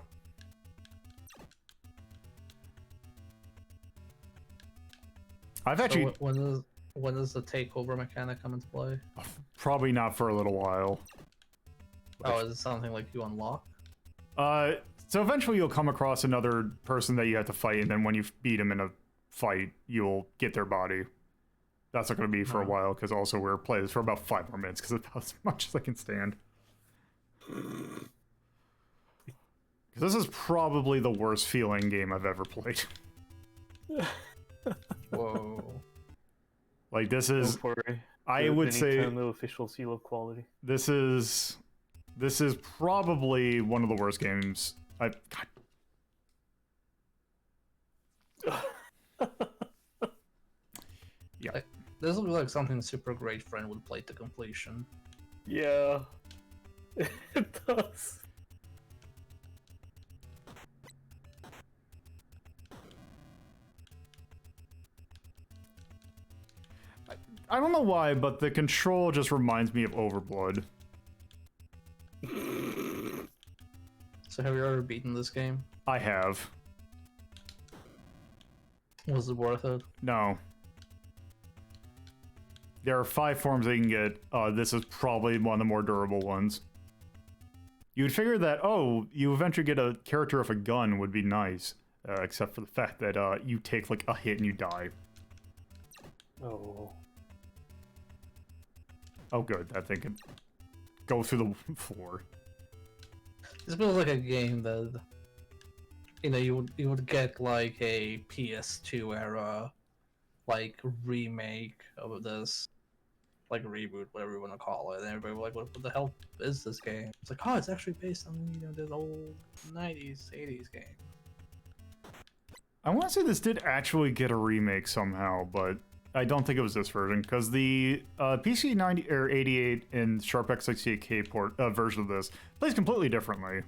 I've actually... So when does the takeover mechanic come into play? Probably not for a little while. Oh, is it something like you unlock? So eventually you'll come across another person that you have to fight, and then when you beat him in a fight, you'll get their body. That's not going to be for a while, because also we're playing this for about 5 more minutes, because it's about as much as I can stand. Because this is probably the worst feeling game I've ever played. Whoa. Like, this is... Don't worry. I would say... Nintendo official seal of quality. This is probably one of the worst games I've... God. Yeah. This looks like something Super Great Friend would play to completion. Yeah. It does. I don't know why, but the control just reminds me of Overblood. So have you ever beaten this game? I have. Was it worth it? No. There are 5 forms that you can get. This is probably one of the more durable ones. You'd figure that, oh, you eventually get a character with a gun would be nice, except for the fact that you take like a hit and you die. Oh. Oh, good. That thing can go through the floor. This feels like a game that, you know, you would get like a PS2 era, like remake of this, like reboot, whatever you want to call it. And everybody was like, what the hell is this game? It's like, oh, it's actually based on, you know, this old 90s, 80s game. I want to say this did actually get a remake somehow, but I don't think it was this version, because the PC 90 or 88 and Sharp X68K port version of this plays completely differently.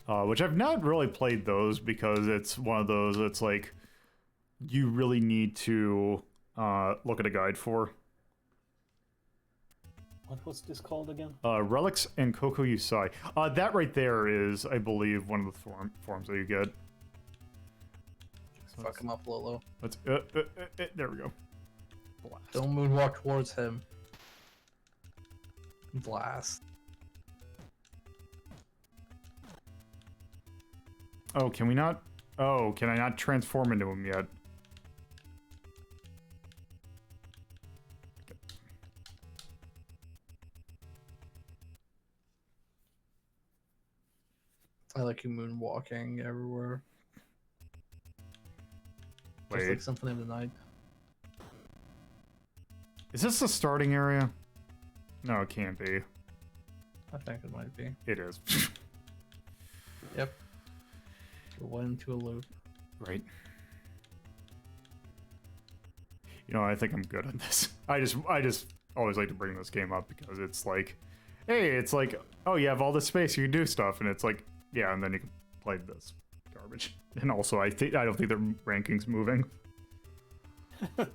Which I've not really played those because it's one of those that's like you really need to look at a guide for. What was this called again? Relics and Ankoku Yousai. That right there is, I believe, one of the forms that you get. Fuck him up, Lolo. Let's. There we go. Blast. Don't moonwalk towards him. Blast. Oh, can we not? Oh, can I not transform into him yet? I like you moonwalking everywhere. Wait. Just like Symphony of the Night. Is this the starting area? No, it can't be. I think it might be. It is. Yep. You went into a loop. Right. You know, I think I'm good at this. I just always like to bring this game up because it's like, hey, it's like, oh, you have all this space, you can do stuff, and it's like, yeah, and then you can play this garbage. And also, I don't think their ranking's moving. All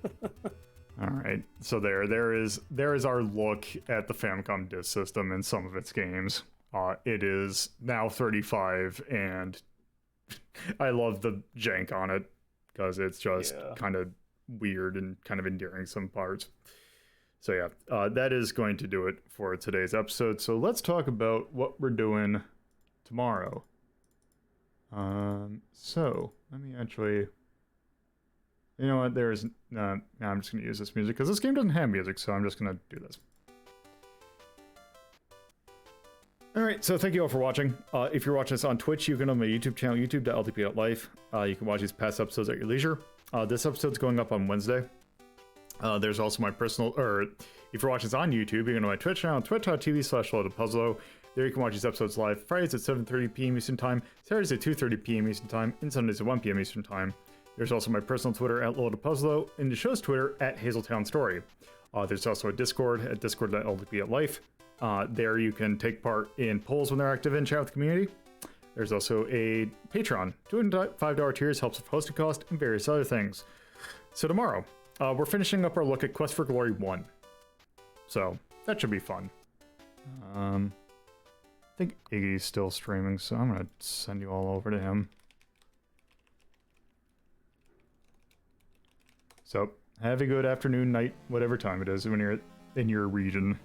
right, so there is our look at the Famicom Disk System and some of its games. It is now 35, and I love the jank on it because it's just kind of weird and kind of endearing some parts. So yeah, that is going to do it for today's episode. So let's talk about what we're doing tomorrow. So let me actually, you know what, there's, I'm just going to use this music because this game doesn't have music, so I'm just going to do this. Alright, so thank you all for watching. If you're watching this on Twitch, you can on my YouTube channel, youtube.ltp.life. You can watch these past episodes at your leisure. This episode's going up on Wednesday. There's also my personal, or if you're watching this on YouTube, you can go to my Twitch channel, twitch.tv/LodePuzzlo. There you can watch these episodes live Fridays at 7:30 p.m. Eastern Time, Saturdays at 2:30 p.m. Eastern Time, and Sundays at 1 p.m. Eastern Time. There's also my personal Twitter at LodePuzzlo, and the show's Twitter at Hazeltown Story. There's also a Discord at discord.ltp.life. There you can take part in polls when they're active and chat with the community. There's also a Patreon. $205 tiers helps with hosting cost and various other things. So tomorrow, we're finishing up our look at Quest for Glory 1. So that should be fun. I think Iggy's still streaming, so I'm going to send you all over to him. So have a good afternoon, night, whatever time it is when you're in your region.